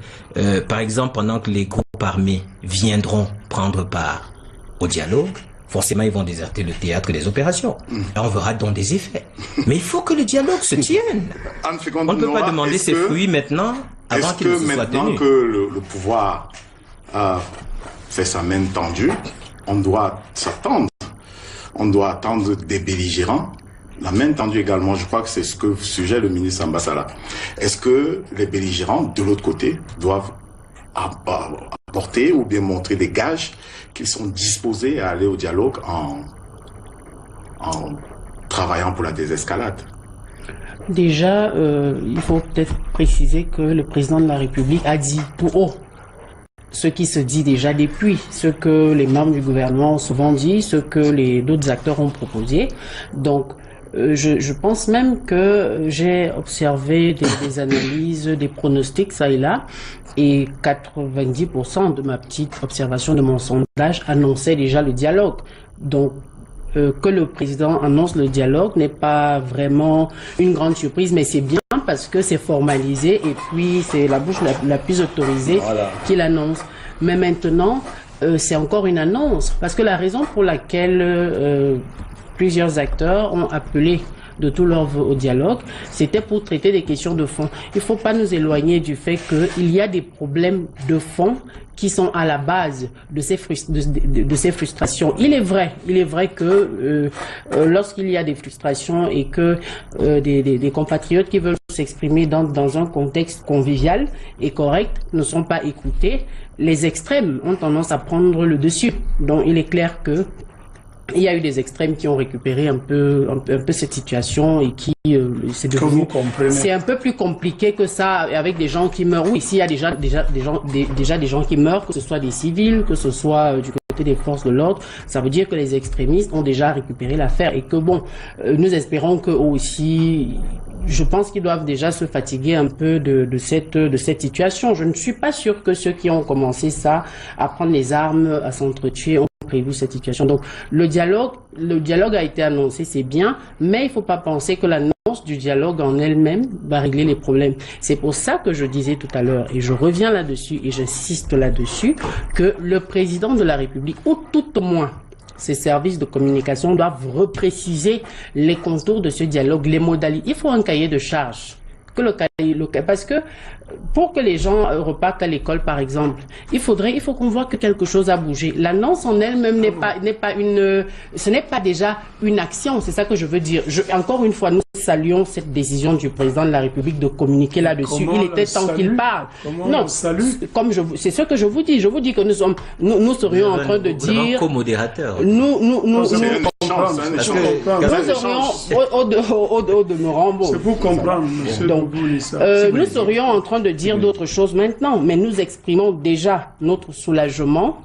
par exemple, pendant que les groupes armés viendront prendre part au dialogue, forcément, ils vont déserter le théâtre des opérations. Là, on verra donc des effets. Mais il faut que le dialogue se tienne. On ne peut pas demander ses fruits maintenant, avant qu'il ne se soit tenu. Maintenant que le pouvoir fait sa main tendue, on doit s'attendre. On doit attendre des belligérants. La main tendue également, je crois que c'est ce que suggère le ministre Ambassadeur. Est-ce que les belligérants, de l'autre côté, doivent apporter ou bien montrer des gages qu'ils sont disposés à aller au dialogue en travaillant pour la désescalade? Déjà, il faut peut-être préciser que le président de la République a dit tout haut ce qui se dit déjà depuis, ce que les membres du gouvernement ont souvent dit, ce que d'autres acteurs ont proposé. Donc, je pense même que j'ai observé des analyses, des pronostics ça et là, et 90% de ma petite observation de mon sondage annonçait déjà le dialogue. Donc, que le président annonce le dialogue n'est pas vraiment une grande surprise, mais c'est bien parce que c'est formalisé et puis c'est la bouche la plus autorisée qui l'annonce. Mais maintenant, c'est encore une annonce parce que la raison pour laquelle plusieurs acteurs ont appelé de tout leur vœu au dialogue, c'était pour traiter des questions de fond. Il ne faut pas nous éloigner du fait qu'il y a des problèmes de fond qui sont à la base de ces frustrations. Il est vrai que lorsqu'il y a des frustrations et que des compatriotes qui veulent s'exprimer dans un contexte convivial et correct ne sont pas écoutés, les extrêmes ont tendance à prendre le dessus. Donc il est clair que il y a eu des extrêmes qui ont récupéré un peu cette situation et qui c'est un peu plus compliqué que ça avec des gens qui meurent. Oui, ici il y a déjà des gens qui meurent, que ce soit des civils, que ce soit du côté des forces de l'ordre. Ça veut dire que les extrémistes ont déjà récupéré l'affaire et que bon, nous espérons que aussi, je pense qu'ils doivent déjà se fatiguer un peu de cette situation. Je ne suis pas sûr que ceux qui ont commencé ça, à prendre les armes, à s'entretuer, ont prévu cette situation. Donc, le dialogue a été annoncé, c'est bien, mais il ne faut pas penser que l'annonce du dialogue en elle-même va régler les problèmes. C'est pour ça que je disais tout à l'heure, et je reviens là-dessus, et j'insiste là-dessus, que le président de la République, ou tout au moins, ces services de communication doivent repréciser les contours de ce dialogue, les modalités. Il faut un cahier de charges. Parce que pour que les gens repartent à l'école, par exemple, il faut qu'on voit que quelque chose a bougé. L'annonce en elle-même ce n'est pas déjà une action. C'est ça que je veux dire. Encore une fois, nous saluons cette décision du président de la République de communiquer là-dessus. Il était temps qu'il parle. Non, c'est ce que je vous dis. Je vous dis que nous serions en train de dire. Co-modérateur. Nous serions au demeurant bon. C'est pour comprendre, monsieur. Donc, nous serions en train de dire d'autres choses maintenant, mais nous exprimons déjà notre soulagement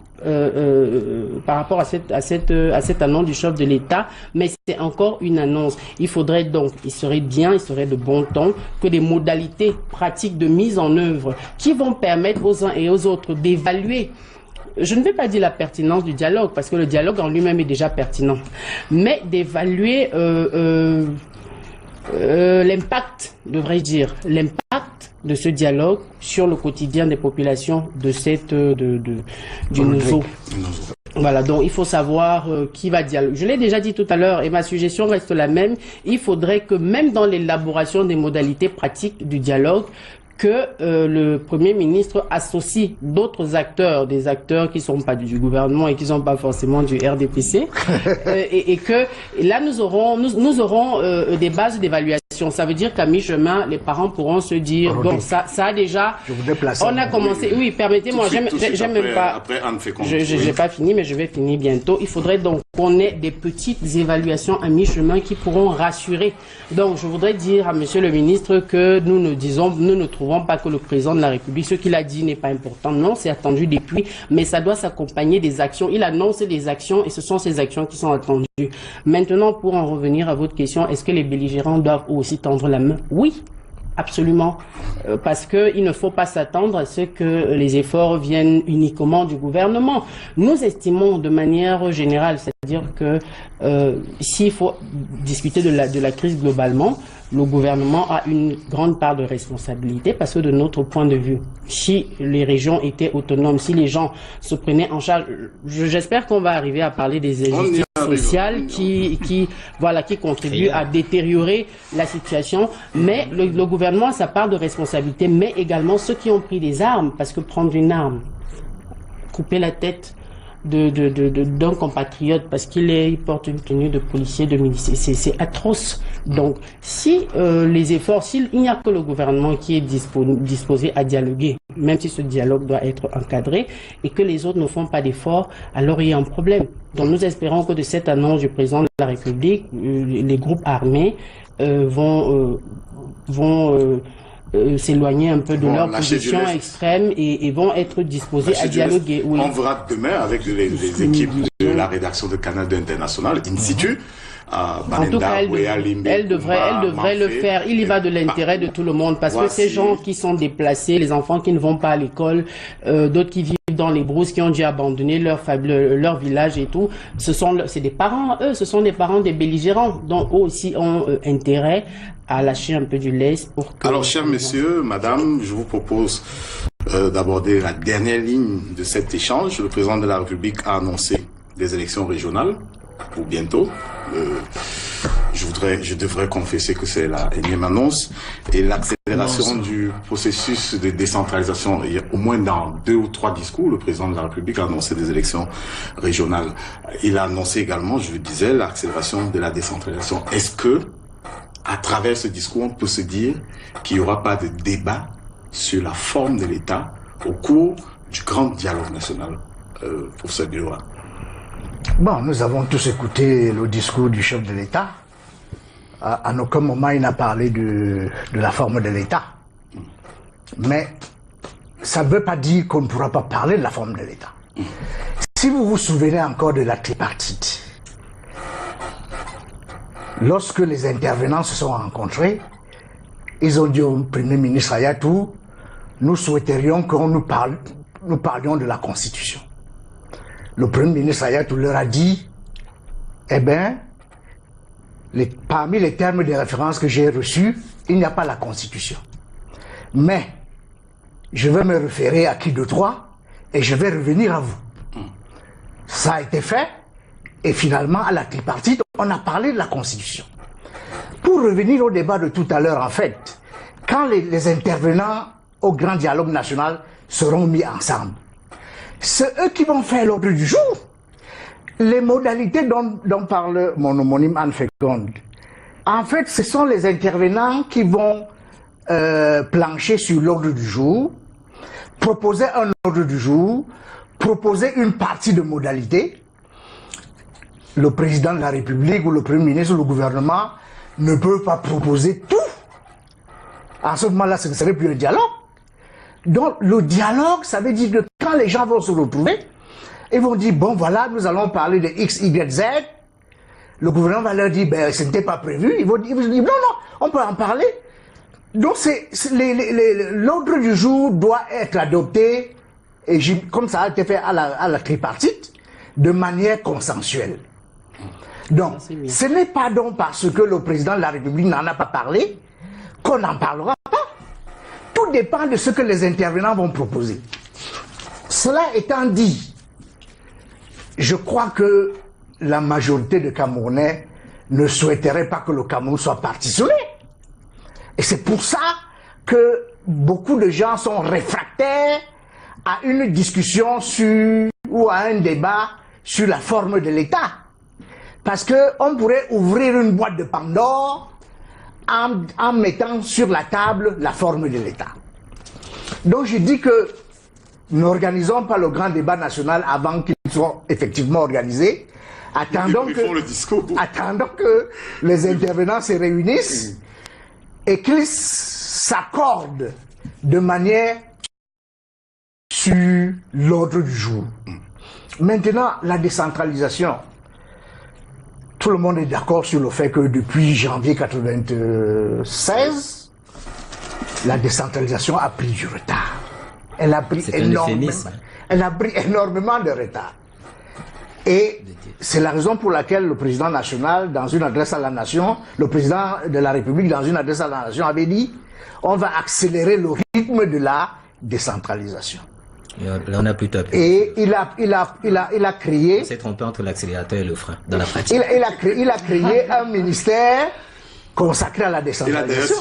par rapport à cette annonce du chef de l'État, mais c'est encore une annonce. Il serait de bon ton que des modalités pratiques de mise en œuvre qui vont permettre aux uns et aux autres d'évaluer. Je ne vais pas dire la pertinence du dialogue, parce que le dialogue en lui-même est déjà pertinent, mais d'évaluer l'impact, devrais-je dire, l'impact de ce dialogue sur le quotidien des populations de cette du Nozo. Voilà, donc il faut savoir qui va dialoguer. Je l'ai déjà dit tout à l'heure et ma suggestion reste la même. Il faudrait que même dans l'élaboration des modalités pratiques du dialogue, que le Premier ministre associe d'autres acteurs, des acteurs qui sont pas du gouvernement et qui sont pas forcément du RDPC, et que là nous aurons des bases d'évaluation. Ça veut dire qu'à mi-chemin, les parents pourront se dire bon, ça a déjà, on a commencé. Oui, permettez-moi, j'aime même pas. Après, Anne fait j'ai pas fini, mais je vais finir bientôt. Il faudrait donc qu'on ait des petites évaluations à mi-chemin qui pourront rassurer. Donc, je voudrais dire à Monsieur le ministre que nous ne trouvons pas que le président de la République, ce qu'il a dit n'est pas important. Non, c'est attendu depuis, mais ça doit s'accompagner des actions. Il annonce des actions et ce sont ces actions qui sont attendues. Maintenant, pour en revenir à votre question, est-ce que les belligérants doivent aussi tendre la main? Oui. Absolument, parce que il ne faut pas s'attendre à ce que les efforts viennent uniquement du gouvernement. Nous estimons de manière générale, c'est-à-dire que s'il faut discuter de la crise globalement, le gouvernement a une grande part de responsabilité parce que de notre point de vue, si les régions étaient autonomes, si les gens se prenaient en charge, j'espère qu'on va arriver à parler des injustices sociales qui contribuent à détériorer la situation, mais le gouvernement a sa part de responsabilité, mais également ceux qui ont pris des armes, parce que prendre une arme, couper la tête d'un compatriote parce qu'il porte une tenue de policier, de militaire, c'est atroce. Donc, si les efforts, s'il n'y a que le gouvernement qui est disposé à dialoguer, même si ce dialogue doit être encadré, et que les autres ne font pas d'efforts, alors il y a un problème. Donc, nous espérons que de cette annonce du président de la République, les groupes armés vont s'éloigner un peu de leur position extrême et vont être disposés à dialoguer. Oui. On verra demain avec les équipes de la rédaction de Canal International in situ. En tout cas, elle devrait le faire. Il y va de l'intérêt de tout le monde parce que ces gens qui sont déplacés, les enfants qui ne vont pas à l'école, d'autres qui vivent dans les brousses, qui ont dû abandonner leur village et tout, c'est des parents, eux, ce sont des parents des belligérants, donc eux aussi ont intérêt à lâcher un peu du lest pour que... Alors, chers messieurs, madame, je vous propose d'aborder la dernière ligne de cet échange. Le président de la République a annoncé des élections régionales pour bientôt. Je devrais confesser que c'est la énième annonce et l'accélération du processus de décentralisation. Au moins dans 2 ou 3 discours, le président de la République a annoncé des élections régionales. Il a annoncé également, je le disais, l'accélération de la décentralisation. Est-ce que, à travers ce discours, on peut se dire qu'il n'y aura pas de débat sur la forme de l'État au cours du grand dialogue national pour ce bureau-là? Bon, nous avons tous écouté le discours du chef de l'État. À aucun moment, il n'a parlé de la forme de l'État. Mais ça ne veut pas dire qu'on ne pourra pas parler de la forme de l'État. Si vous vous souvenez encore de la tripartite, lorsque les intervenants se sont rencontrés, ils ont dit au Premier ministre Hayatou, nous souhaiterions que nous parlions de la Constitution. Le Premier ministre Hayatou leur a dit, eh bien, parmi les termes de référence que j'ai reçus, il n'y a pas la Constitution. Mais, je vais me référer à qui de droit et je vais revenir à vous. Ça a été fait et finalement, à la tripartite, on a parlé de la Constitution. Pour revenir au débat de tout à l'heure, en fait, quand les intervenants au grand dialogue national seront mis ensemble, c'est eux qui vont faire l'ordre du jour. Les modalités dont parle mon homonyme Anne Féconde, en fait, ce sont les intervenants qui vont plancher sur l'ordre du jour, proposer un ordre du jour, proposer une partie de modalités. Le président de la République ou le Premier ministre ou le gouvernement ne peut pas proposer tout. À ce moment-là, ce ne serait plus un dialogue. Donc, le dialogue, ça veut dire que quand les gens vont se retrouver, ils vont dire, bon, voilà, nous allons parler de X, Y, Z. Le gouvernement va leur dire, ben, ce n'était pas prévu. Ils vont dire, non, on peut en parler. Donc, l'ordre du jour doit être adopté, et comme ça a été fait à la tripartite, de manière consensuelle. Donc, ce n'est pas donc parce que le président de la République n'en a pas parlé qu'on n'en parlera pas. Tout tout dépend de ce que les intervenants vont proposer. Cela étant dit, je crois que la majorité de Camerounais ne souhaiterait pas que le Cameroun soit partitionné. Et c'est pour ça que beaucoup de gens sont réfractaires à une discussion ou à un débat sur la forme de l'État. Parce qu'on pourrait ouvrir une boîte de Pandore en mettant sur la table la forme de l'État. Donc je dis que n'organisons pas le grand débat national avant qu'il soit effectivement organisé. Attendons que les intervenants se réunissent et qu'ils s'accordent de manière sur l'ordre du jour. Maintenant, la décentralisation. Tout le monde est d'accord sur le fait que depuis janvier 1996, la décentralisation a pris du retard. Elle a pris énormément de retard. Et c'est la raison pour laquelle le président national, dans une adresse à la nation, le président de la République, dans une adresse à la nation, avait dit on va accélérer le rythme de la décentralisation. Là, on a plutôt appelé. Et il a créé... On s'est trompé entre l'accélérateur et le frein, dans la pratique. Il a créé un ministère consacré à la décentralisation.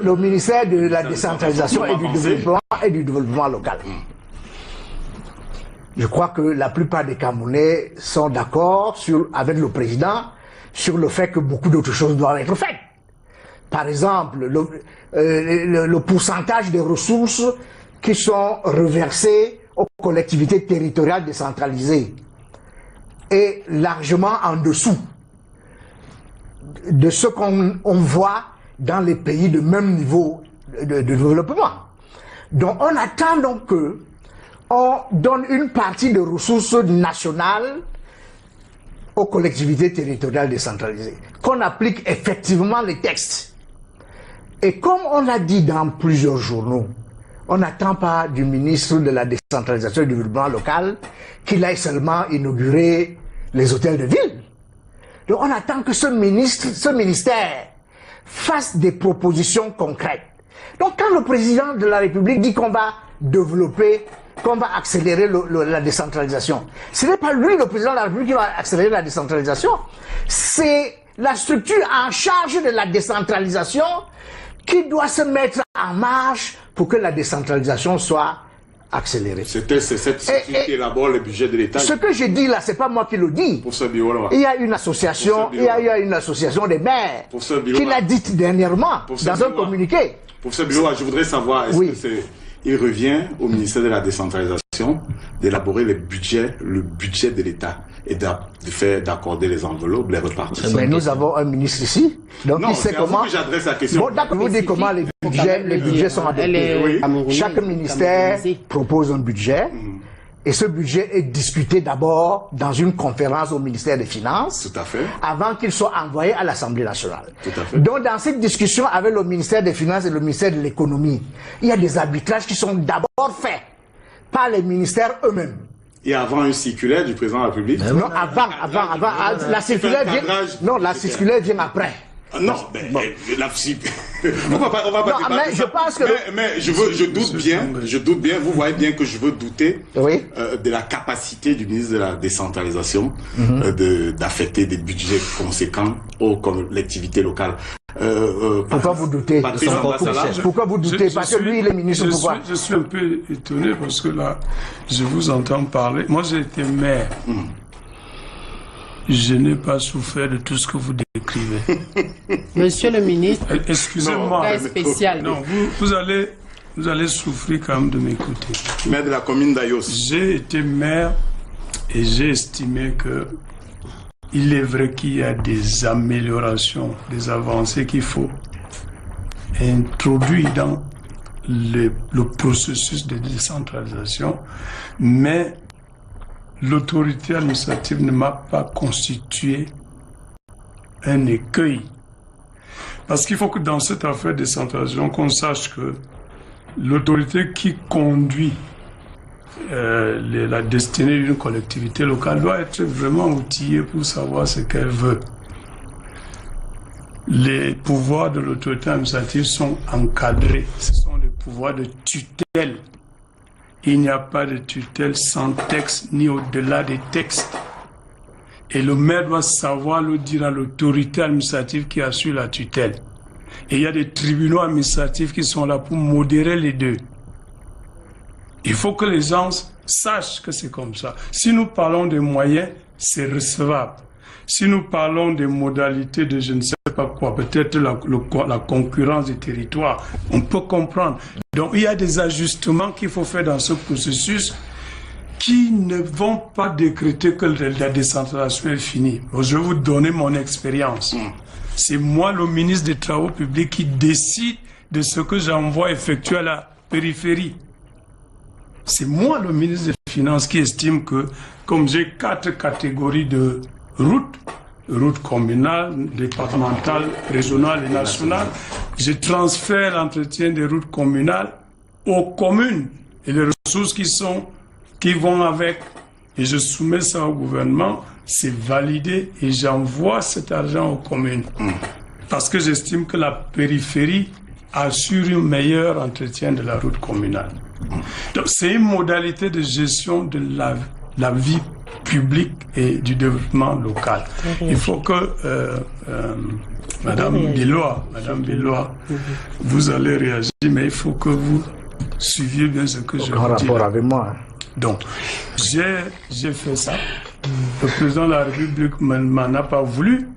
Le ministère de la décentralisation et du développement local. Je crois que la plupart des Camerounais sont d'accord avec le président sur le fait que beaucoup d'autres choses doivent être faites. Par exemple, le pourcentage des ressources qui sont reversées aux collectivités territoriales décentralisées est largement en dessous de ce qu'on voit dans les pays de même niveau de développement. Donc on attend donc que on donne une partie des ressources nationales aux collectivités territoriales décentralisées, qu'on applique effectivement les textes. Et comme on l'a dit dans plusieurs journaux, on n'attend pas du ministre de la décentralisation et du développement local qu'il aille seulement inaugurer les hôtels de ville. Donc on attend que ce ministère fasse des propositions concrètes. Donc quand le président de la République dit qu'on va développer, qu'on va accélérer la décentralisation, ce n'est pas lui, le président de la République, qui va accélérer la décentralisation, c'est la structure en charge de la décentralisation qui doit se mettre en marche pour que la décentralisation soit accélérée. C'est cette structure qui élabore le budget de l'État. Ce que je dis là, c'est pas moi qui le dis. Pour ce bureau-là. Il y a une association, une association des maires qui l'a dit dernièrement dans un communiqué. Pour ce bureau-là, je voudrais savoir, est-ce que il revient au ministère de la décentralisation d'élaborer le budget de l'État et d'accorder les enveloppes, les repartir. Mais nous avons un ministre ici, donc il sait comment. Que j'adresse la question. Bon, d'accord, vous dites comment les budgets sont adoptés. Chaque ministère propose un budget. Et ce budget est discuté d'abord dans une conférence au ministère des Finances. Tout à fait. Avant qu'il soit envoyé à l'Assemblée nationale. Tout à fait. Donc dans cette discussion avec le ministère des Finances et le ministère de l'Économie, il y a des arbitrages qui sont d'abord faits par les ministères eux-mêmes. Et avant une circulaire du président de la République? Non, avant. La circulaire vient... Non, la circulaire vient après. Non, mais on va pas débattre. Mais je pense que... Mais je doute bien, vous voyez bien que je veux douter de la capacité du ministre de la décentralisation d'affecter des budgets conséquents aux collectivités locales. Pourquoi vous doutez? Pourquoi vous doutez? Parce que lui, il est ministre, pourquoi? Je suis un peu étonné parce que là, je vous entends parler. Moi, j'ai été maire. Je n'ai pas souffert de tout ce que vous décrivez. Monsieur le ministre, excusez-moi. Cas spécial. Non, vous allez souffrir quand même de m'écouter. Maire de la commune d'Ayos. J'ai été maire et j'ai estimé que il est vrai qu'il y a des améliorations, des avancées qu'il faut introduire dans le processus de décentralisation, mais l'autorité administrative ne m'a pas constitué un écueil. Parce qu'il faut que dans cette affaire de décentralisation, qu'on sache que l'autorité qui conduit la destinée d'une collectivité locale doit être vraiment outillée pour savoir ce qu'elle veut. les pouvoirs de l'autorité administrative sont encadrés. Ce sont des pouvoirs de tutelle. Il n'y a pas de tutelle sans texte ni au-delà des textes. Et le maire doit savoir le dire à l'autorité administrative qui assure la tutelle. Et il y a des tribunaux administratifs qui sont là pour modérer les deux. Il faut que les gens sachent que c'est comme ça. Si nous parlons des moyens, c'est recevable. Si nous parlons des modalités de je ne sais pas quoi, peut-être la concurrence des territoires, on peut comprendre. Donc il y a des ajustements qu'il faut faire dans ce processus qui ne vont pas décréter que la décentralisation est finie. Je vais vous donner mon expérience. C'est moi, le ministre des Travaux publics, qui décide de ce que j'envoie effectuer à la périphérie. C'est moi, le ministre des Finances, qui estime que, comme j'ai 4 catégories de routes communales, départementales, régionales et nationales, je transfère l'entretien des routes communales aux communes et les ressources qui vont avec. Et je soumets ça au gouvernement, c'est validé et j'envoie cet argent aux communes. Parce que j'estime que la périphérie assure un meilleur entretien de la route communale. Donc c'est une modalité de gestion de la vie publique et du développement local. Il faut que Madame Bilois, vous allez réagir, mais il faut que vous suiviez bien ce que je vous dis. Rapport avec moi. Donc, j'ai fait ça. Le président de la République m'en a pas voulu.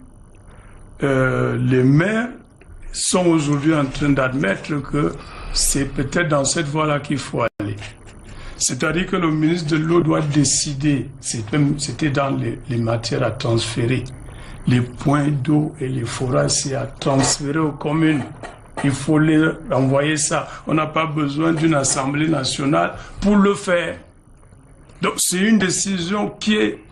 Les maires sont aujourd'hui en train d'admettre que c'est peut-être dans cette voie-là qu'il faut aller. C'est-à-dire que le ministre de l'eau doit décider, c'était dans les matières à transférer, les points d'eau et les forages, c'est à transférer aux communes. Il faut les envoyer ça. On n'a pas besoin d'une Assemblée nationale pour le faire. Donc c'est une décision qui est,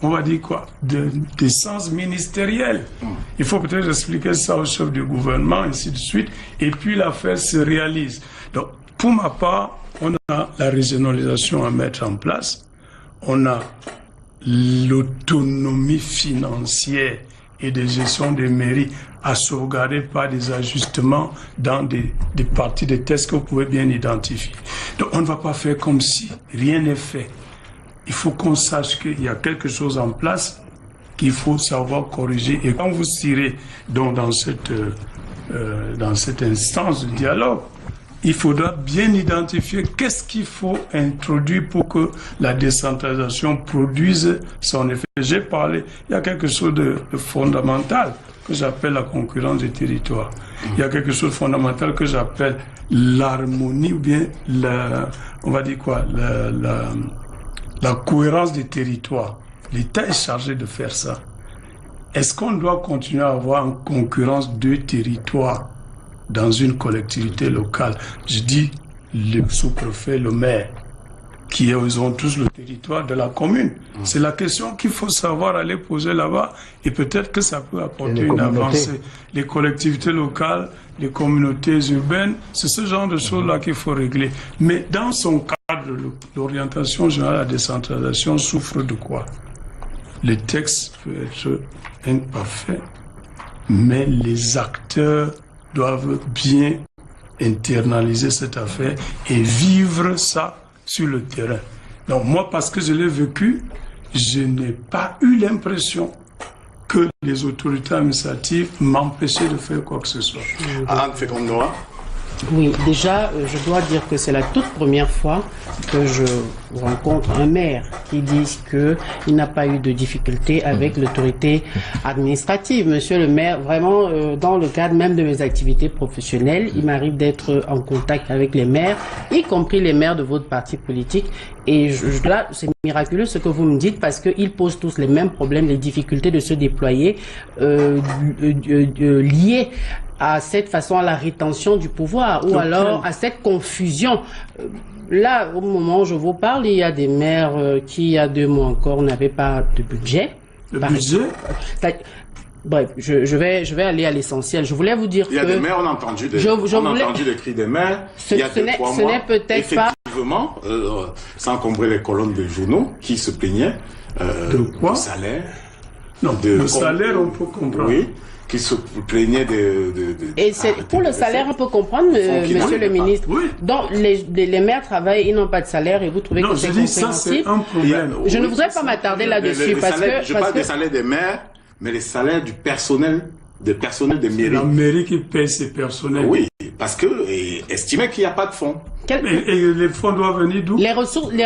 on va dire quoi, d'essence ministérielle. Il faut peut-être expliquer ça au chef du gouvernement, ainsi de suite, et puis l'affaire se réalise. Donc pour ma part, on a la régionalisation à mettre en place, on a l'autonomie financière et de gestion des mairies à sauvegarder par des ajustements dans des parties des tests que vous pouvez bien identifier. Donc on ne va pas faire comme si rien n'est fait. Il faut qu'on sache qu'il y a quelque chose en place qu'il faut savoir corriger. Et quand vous serez donc dans cette instance de dialogue, il faudra bien identifier qu'est-ce qu'il faut introduire pour que la décentralisation produise son effet. J'ai parlé, il y a quelque chose de fondamental que j'appelle la concurrence des territoires. Il y a quelque chose de fondamental que j'appelle l'harmonie ou bien on va dire quoi, la cohérence des territoires. L'État est chargé de faire ça. Est-ce qu'on doit continuer à avoir en concurrence 2 territoires dans une collectivité locale? Je dis le sous-préfet, le maire, qui ont tous le territoire de la commune. C'est la question qu'il faut savoir aller poser là-bas et peut-être que ça peut apporter une avancée. Les collectivités locales, les communautés urbaines, c'est ce genre de choses-là qu'il faut régler. Mais dans son cadre, l'orientation générale à la décentralisation souffre de quoi? Le texte peut être imparfait, mais les acteurs doivent bien internaliser cette affaire et vivre ça sur le terrain. Donc moi, parce que je l'ai vécu, je n'ai pas eu l'impression que les autorités administratives m'empêchaient de faire quoi que ce soit. Anne Fécondoa. Oui, déjà, je dois dire que c'est la toute première fois que je rencontre un maire qui dit qu'il n'a pas eu de difficulté avec l'autorité administrative. Monsieur le maire, vraiment, dans le cadre même de mes activités professionnelles, il m'arrive d'être en contact avec les maires, y compris les maires de votre parti politique. Et là, c'est miraculeux ce que vous me dites parce qu'ils posent tous les mêmes problèmes, les difficultés de se déployer liées à cette façon, à la rétention du pouvoir ou alors à cette confusion. Là, au moment où je vous parle, il y a des maires qui, il y a 2 mois encore, n'avaient pas de budget. Bref, je vais aller à l'essentiel. Je voulais vous dire que... Il y a des maires, on a entendu les cris des maires. Il y a 2-3 mois. Ce n'est peut-être pas... Effectivement, sans encombrer les colonnes des journaux, qui se plaignaient de quoi? Du salaire. Non, le salaire, on peut comprendre. Oui. qui se plaignaient Et pour le salaire, on peut comprendre, monsieur le ministre. Oui. Donc, les maires travaillent, ils n'ont pas de salaire et vous trouvez que c'est compréhensible? Non, je dis ça, c'est un problème. Je ne voudrais pas m'attarder là-dessus Je parle des salaires des maires, mais les salaires du personnel, des mairies. La mairie qui paie ses personnels. Oui, parce que estimait qu'il n'y a pas de fonds. Et les fonds doivent venir d'où? Les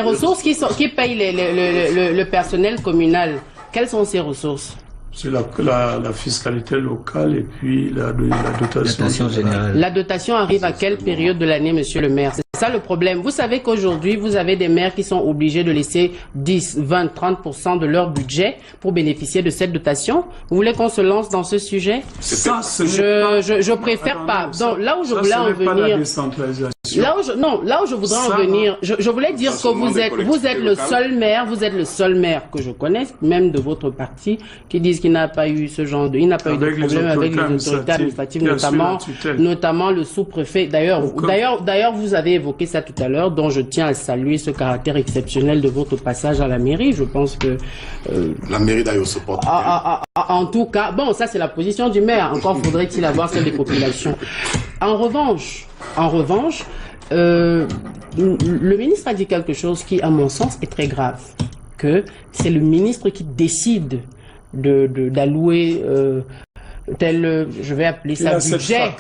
ressources qui payent le personnel communal, quelles sont ces ressources? C'est la fiscalité locale et puis la dotation générale. La dotation arrive à quelle période de l'année, monsieur le maire? C'est ça le problème. Vous savez qu'aujourd'hui, vous avez des maires qui sont obligés de laisser 10, 20, 30% de leur budget pour bénéficier de cette dotation. Vous voulez qu'on se lance dans ce sujet? Ça, je préfère pas. Donc, là où je voulais en venir. Là où je voudrais en venir, je voulais dire que vous êtes le seul maire que je connaisse, même de votre parti, qui disent qu'il n'a pas eu ce genre de, il n'a pas eu de problème avec les autorités administratives, notamment le sous-préfet. D'ailleurs, vous avez évoqué ça tout à l'heure, dont je tiens à saluer ce caractère exceptionnel de votre passage à la mairie. Je pense que la mairie d'ailleurs se porte bien. En tout cas, bon, ça c'est la position du maire. Encore faudrait-il avoir celle des populations. En revanche, le ministre a dit quelque chose qui, à mon sens, est très grave. Que c'est le ministre qui décide d'allouer je vais appeler ça budget.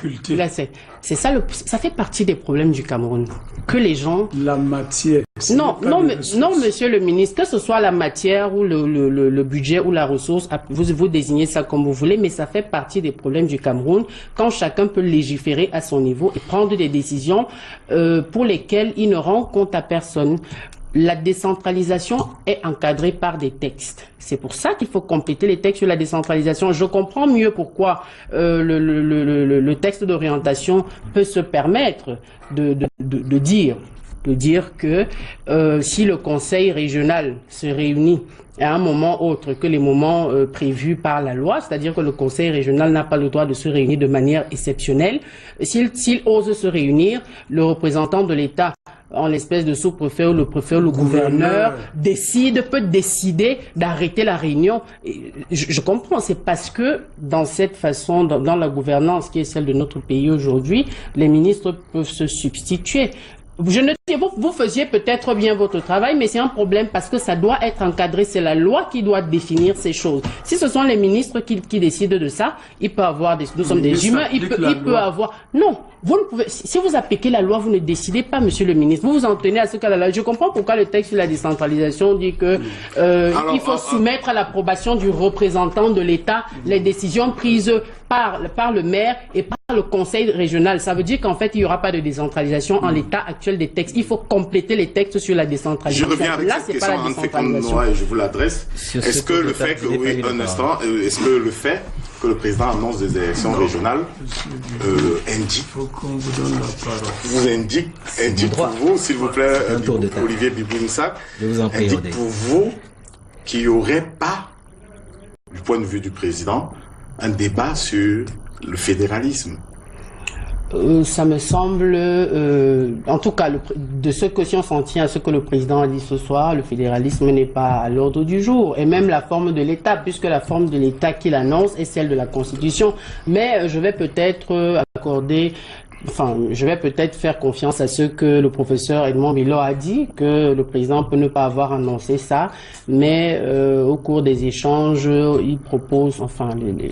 C'est ça, ça fait partie des problèmes du Cameroun. Que les gens... La matière. Non, monsieur le ministre, que ce soit la matière ou le budget ou la ressource, vous désignez ça comme vous voulez, mais ça fait partie des problèmes du Cameroun quand chacun peut légiférer à son niveau et prendre des décisions pour lesquelles il ne rend compte à personne. La décentralisation est encadrée par des textes. C'est pour ça qu'il faut compléter les textes sur la décentralisation. Je comprends mieux pourquoi le texte d'orientation peut se permettre de dire que si le conseil régional se réunit à un moment autre que les moments prévus par la loi, c'est-à-dire que le conseil régional n'a pas le droit de se réunir de manière exceptionnelle, s'il ose se réunir, le représentant de l'État en l'espèce de sous-préfet ou le préfet ou le gouverneur peut décider d'arrêter la réunion. Et je comprends, c'est parce que dans cette façon, dans la gouvernance qui est celle de notre pays aujourd'hui, les ministres peuvent se substituer. Vous faisiez peut-être bien votre travail, mais c'est un problème parce que ça doit être encadré. C'est la loi qui doit définir ces choses. Si ce sont les ministres qui décident de ça, il peut avoir nous sommes des humains, il peut avoir... Non, vous ne pouvez... Si vous appliquez la loi, vous ne décidez pas, monsieur le ministre. Vous vous en tenez à ce cas là. Je comprends pourquoi le texte sur la décentralisation dit que il faut soumettre à l'approbation du représentant de l'État les décisions prises par le maire et par le conseil régional. Ça veut dire qu'en fait, il n'y aura pas de décentralisation en l'état actuel des textes. Il faut compléter les textes sur la décentralisation. Je reviens avec cette question en fécondant et je vous l'adresse. Est-ce que le fait que, est-ce que le fait que le président annonce des élections régionales indique pour vous, s'il vous plaît, Olivier Bibounissak, indique pour vous qu'il n'y aurait pas, du point de vue du président, un débat sur le fédéralisme? Ça me semble, en tout cas, de ce que si on s'en tient à ce que le président a dit ce soir, le fédéralisme n'est pas à l'ordre du jour. Et même la forme de l'État, puisque la forme de l'État qu'il annonce est celle de la Constitution. Mais je vais peut-être je vais peut-être faire confiance à ce que le professeur Edmond Bilo a dit, que le président peut ne pas avoir annoncé ça, mais au cours des échanges, il propose,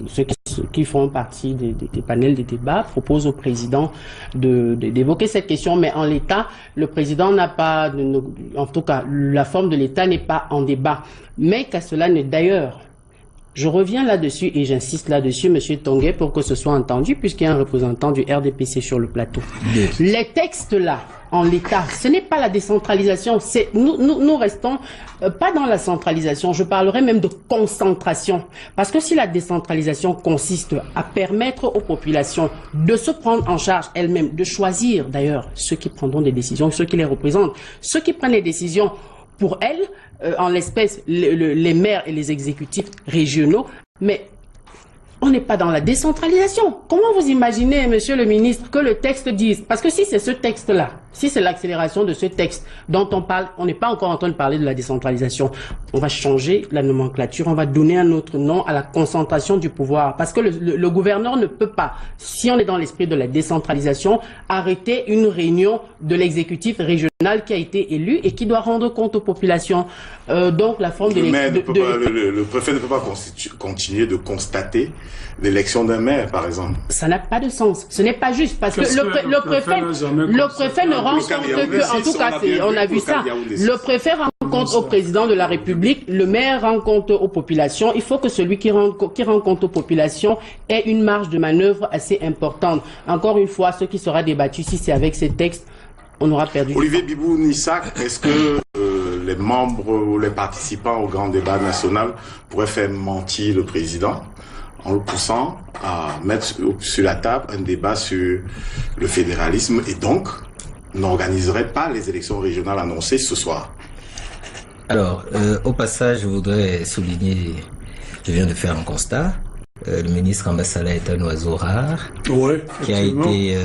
ceux qui font partie des panels des débats, proposent au président d'évoquer cette question, mais en l'état, le président n'a pas, en tout cas, la forme de l'État n'est pas en débat, mais qu'à cela n'est d'ailleurs. Je reviens là-dessus et j'insiste là-dessus, Monsieur Tonguet, pour que ce soit entendu, puisqu'il y a un représentant du RDPC sur le plateau. Yes. Les textes là, en l'état, ce n'est pas la décentralisation. Nous restons pas dans la centralisation. Je parlerai même de concentration, parce que si la décentralisation consiste à permettre aux populations de se prendre en charge elles-mêmes, de choisir d'ailleurs ceux qui prendront des décisions, ceux qui les représentent, ceux qui prennent les décisions pour elles, en l'espèce les maires et les exécutifs régionaux, mais On n'est pas dans la décentralisation. Comment vous imaginez, monsieur le ministre, que le texte dise, parce que si c'est ce texte-là, si c'est l'accélération de ce texte dont on parle, on n'est pas encore en train de parler de la décentralisation. On va changer la nomenclature, on va donner un autre nom à la concentration du pouvoir. Parce que le gouverneur ne peut pas, si on est dans l'esprit de la décentralisation, arrêter une réunion de l'exécutif régional qui a été élu et qui doit rendre compte aux populations. Donc la forme le préfet ne peut pas continuer de constater l'élection d'un maire, par exemple. Ça n'a pas de sens. Ce n'est pas juste parce que le préfet ne rend compte que, en tout cas, on a vu ça. Le préfet rend compte au président de la République, le maire rend compte aux populations. Il faut que celui qui rend compte aux populations ait une marge de manœuvre assez importante. Encore une fois, ce qui sera débattu, si c'est avec ces textes, on aura perdu. Olivier Bibou-Nissak, est-ce que les membres ou les participants au grand débat national pourraient faire mentir le président en le poussant à mettre sur la table un débat sur le fédéralisme et donc n'organiserait pas les élections régionales annoncées ce soir? Alors, au passage, je voudrais souligner, je viens de faire un constat. Le ministre Ambassadeur est un oiseau rare, qui a été,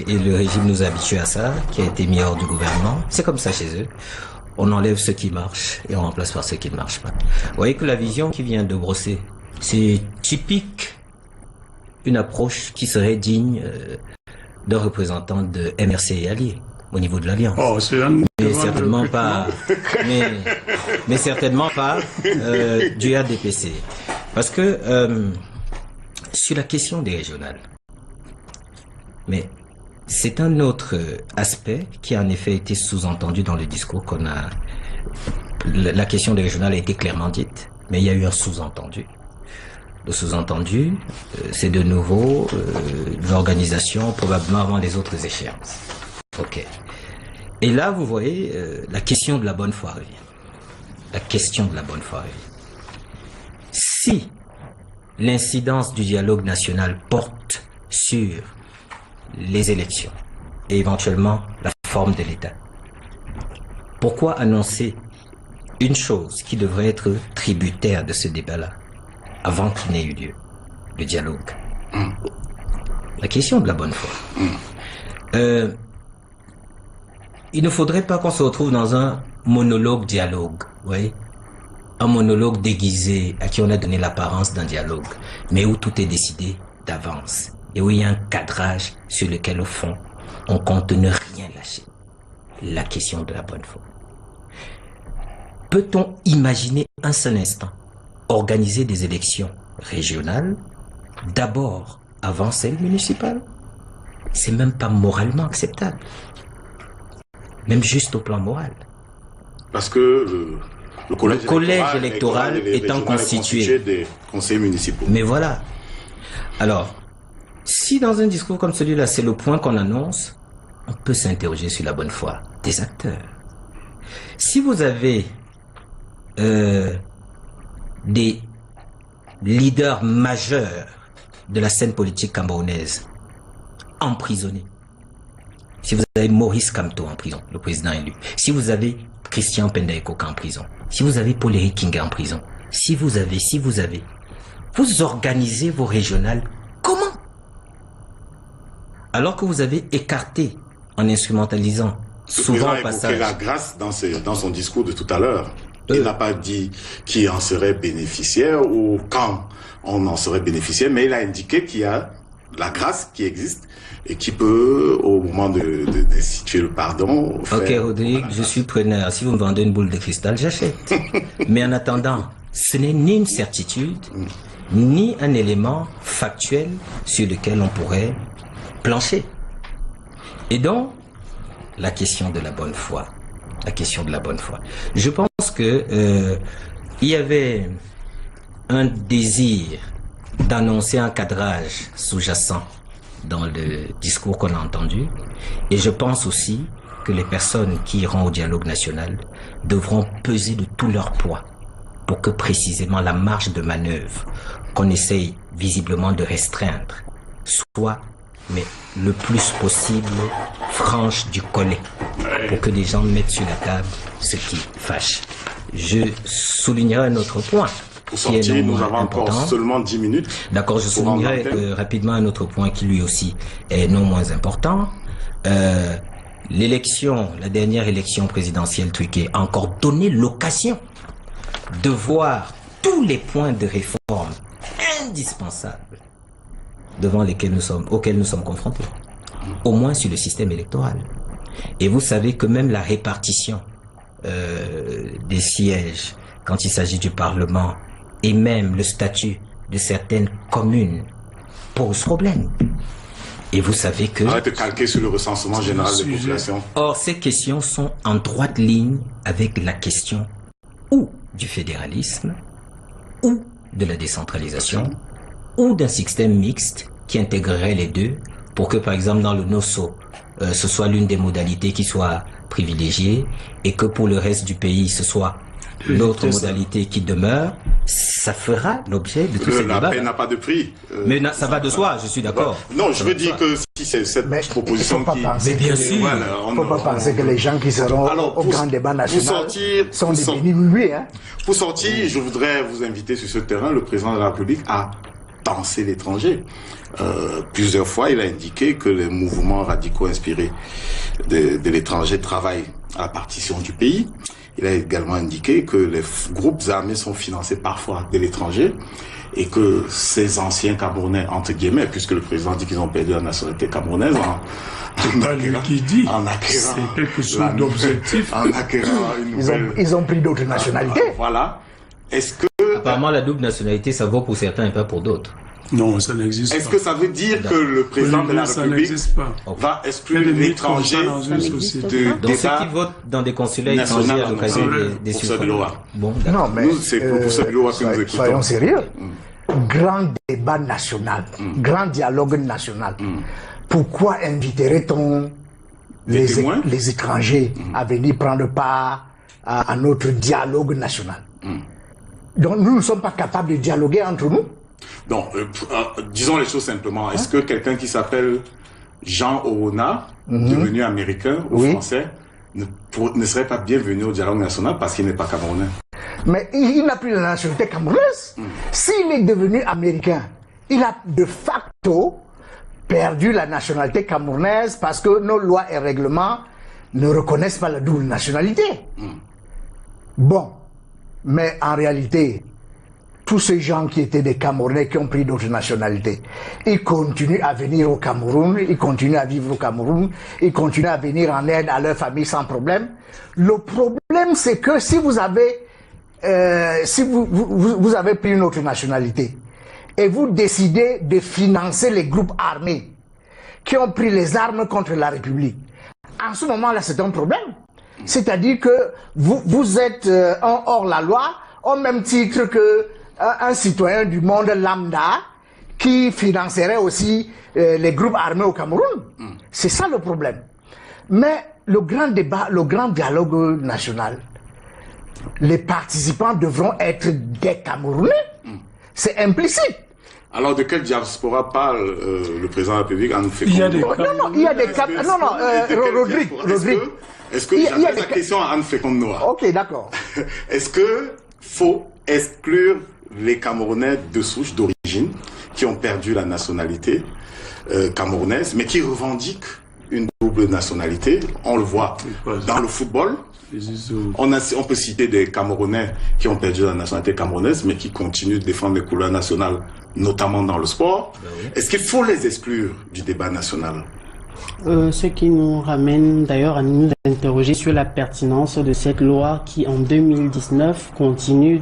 et le régime nous habitue à ça, qui a été mis hors du gouvernement. C'est comme ça chez eux. On enlève ce qui marche et on remplace par ce qui ne marche pas. Vous voyez que la vision qui vient de brosser, c'est typique une approche qui serait digne d'un représentant de MRC et alliés au niveau de l'Alliance. Oh, mais certainement pas, mais certainement pas du RDPC. Parce que sur la question des régionales, mais c'est un autre aspect qui a en effet été sous-entendu dans le discours qu'on a. La question des régionales a été clairement dite, mais il y a eu un sous-entendu. Le sous-entendu, c'est de nouveau l'organisation probablement avant les autres échéances. Ok. Et là, vous voyez, la question de la bonne foi revient. La question de la bonne foi revient. Si l'incidence du dialogue national porte sur les élections et éventuellement la forme de l'État, pourquoi annoncer une chose qui devrait être tributaire de ce débat-là avant qu'il n'ait eu lieu, le dialogue? La question de la bonne foi. Il ne faudrait pas qu'on se retrouve dans un monologue-dialogue, vous voyez, un monologue déguisé à qui on a donné l'apparence d'un dialogue, mais où tout est décidé d'avance et où il y a un cadrage sur lequel, au fond, on compte ne rien lâcher. La question de la bonne foi. Peut-on imaginer un seul instant organiser des élections régionales d'abord avant celles municipales? C'est même pas moralement acceptable. Même juste au plan moral. Parce que le collège électoral étant constitué des conseils municipaux. Mais voilà. Alors, si dans un discours comme celui-là, c'est le point qu'on annonce, on peut s'interroger sur la bonne foi des acteurs. Si vous avez des leaders majeurs de la scène politique camerounaise emprisonnés, si vous avez Maurice Kamto en prison, le président élu, si vous avez Christian Penda Ekoka en prison, si vous avez Paul-Éric Kinga en prison, si vous vous organisez vos régionales comment? Alors que vous avez écarté, en instrumentalisant souvent au passage... la grâce dans son discours de tout à l'heure. Il n'a pas dit qui en serait bénéficiaire ou quand on en serait bénéficiaire, mais il a indiqué qu'il y a la grâce qui existe et qui peut, au moment de situer le pardon... Ok, Rodrigue, je suis preneur. Si vous me vendez une boule de cristal, j'achète. Mais en attendant, ce n'est ni une certitude, ni un élément factuel sur lequel on pourrait plancher. Et donc, la question de la bonne foi. La question de la bonne foi. Je pense que il y avait un désir d'annoncer un cadrage sous-jacent dans le discours qu'on a entendu. Et je pense aussi que les personnes qui iront au dialogue national devront peser de tout leur poids pour que précisément la marge de manœuvre qu'on essaye visiblement de restreindre soit, mais le plus possible, franche du collet, pour que les gens mettent sur la table ce qui fâche. Je soulignerai un autre point. Pour sortir, nous avons encore seulement 10 minutes. D'accord, je soulignerai rapidement un autre point qui lui aussi est non moins important. L'élection, la dernière élection présidentielle truquée a encore donné l'occasion de voir tous les points de réforme indispensables auxquels nous sommes confrontés, au moins sur le système électoral. Et vous savez que même la répartition des sièges, quand il s'agit du Parlement, et même le statut de certaines communes pose problème. Et vous savez que... Arrête de calquer sur le recensement général des populations. Or, ces questions sont en droite ligne avec la question ou du fédéralisme, ou de la décentralisation, ou d'un système mixte qui intégrerait les deux pour que, par exemple, dans le NOSO, ce soit l'une des modalités qui soit privilégiée et que pour le reste du pays, ce soit l'autre modalité qui demeure. Ça fera l'objet de tout ce débat. La paix n'a pas de prix. Mais ça va de soi, je suis d'accord. Non, je veux dire que si c'est cette proposition qui... Mais bien sûr. Il ne faut pas penser que les gens qui seront au grand débat national sont des bénis. Pour sortir, je voudrais vous inviter sur ce terrain, le président de la République a pensé l'étranger. Plusieurs fois, il a indiqué que les mouvements radicaux inspirés de l'étranger travaillent à la partition du pays. Il a également indiqué que les groupes armés sont financés parfois de l'étranger et que ces anciens Camerounais, entre guillemets, puisque le président dit qu'ils ont perdu la nationalité camerounaise en acquérant quelque chose d'objectif. En acquérant une nouvelle... Ils ont pris d'autres nationalités. Voilà. Est-ce que... Apparemment, la double nationalité, ça vaut pour certains et pas pour d'autres. Non, ça n'existe pas. Est-ce que ça veut dire que le président de la République va exclure l'étranger Donc ceux qui votent dans des consulats étrangers à l'occasion des suffrages. Bon, non, mais c'est pour ce loi que nous écoutons. Soyons sérieux. Grand débat national, grand dialogue national. Pourquoi inviterait-on les étrangers à venir prendre part à notre dialogue national? Donc nous ne sommes pas capables de dialoguer entre nous? Donc, disons les choses simplement. Est-ce que quelqu'un qui s'appelle Jean Orona, devenu américain ou français, ne serait pas bienvenu au dialogue national parce qu'il n'est pas camerounais? Mais il n'a plus la nationalité camerounaise. S'il est devenu américain, il a de facto perdu la nationalité camerounaise parce que nos lois et règlements ne reconnaissent pas la double nationalité. Bon, mais en réalité... tous ces gens qui étaient des Camerounais qui ont pris d'autres nationalités, ils continuent à venir au Cameroun, ils continuent à vivre au Cameroun, ils continuent à venir en aide à leur famille sans problème. Le problème, c'est que si vous avez, vous avez pris une autre nationalité et vous décidez de financer les groupes armés qui ont pris les armes contre la République, en ce moment-là, c'est un problème. C'est-à-dire que vous êtes hors la loi, au même titre que un citoyen du monde lambda qui financerait aussi les groupes armés au Cameroun. C'est ça le problème. Mais le grand débat, le grand dialogue national, les participants devront être des Camerounais. C'est implicite. Alors, de quelle diaspora parle le président de la République en fait? Il y a des Rodrigue. Est-ce que j'adresse la question à Anne Féconde-Noah? Ok, d'accord. Est-ce que faut exclure les Camerounais de souche, d'origine, qui ont perdu la nationalité camerounaise, mais qui revendiquent une double nationalité? On le voit dans le football. On peut citer des Camerounais qui ont perdu la nationalité camerounaise, mais qui continuent de défendre les couleurs nationales, notamment dans le sport. Est-ce qu'il faut les exclure du débat national? Ce qui nous ramène d'ailleurs à nous interroger sur la pertinence de cette loi qui, en 2019, continue